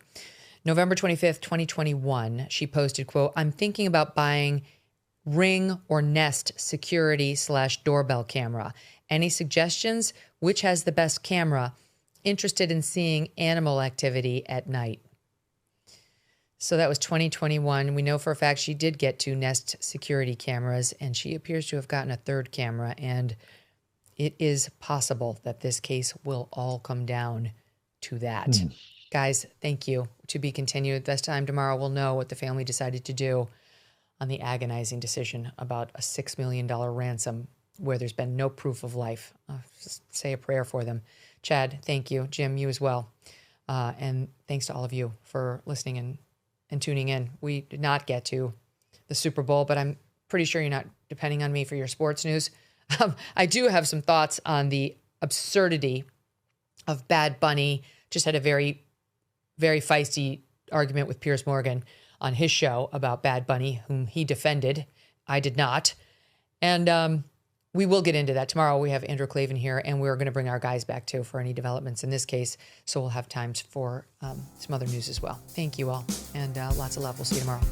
November 25th, 2021. She posted, quote, "I'm thinking about buying Ring or Nest security / doorbell camera. Any suggestions? Which has the best camera? Interested in seeing animal activity at night." So that was 2021. We know for a fact she did get 2 Nest security cameras, and she appears to have gotten a 3rd camera. And it is possible that this case will all come down to that. Guys, thank you. To be continued. This time tomorrow, we'll know what the family decided to do on the agonizing decision about a $6 million ransom where there's been no proof of life. Just say a prayer for them. Chad, thank you. Jim, you as well. And thanks to all of you for listening and tuning in. We did not get to the Super Bowl, but I'm pretty sure you're not depending on me for your sports news. I do have some thoughts on the absurdity of Bad Bunny. Just had a very, very feisty argument with Piers Morgan on his show about Bad Bunny, whom he defended. I did not. And we will get into that. Tomorrow we have Andrew Clavin here, and we're going to bring our guys back too for any developments in this case. So we'll have times for some other news as well. Thank you all, and lots of love. We'll see you tomorrow.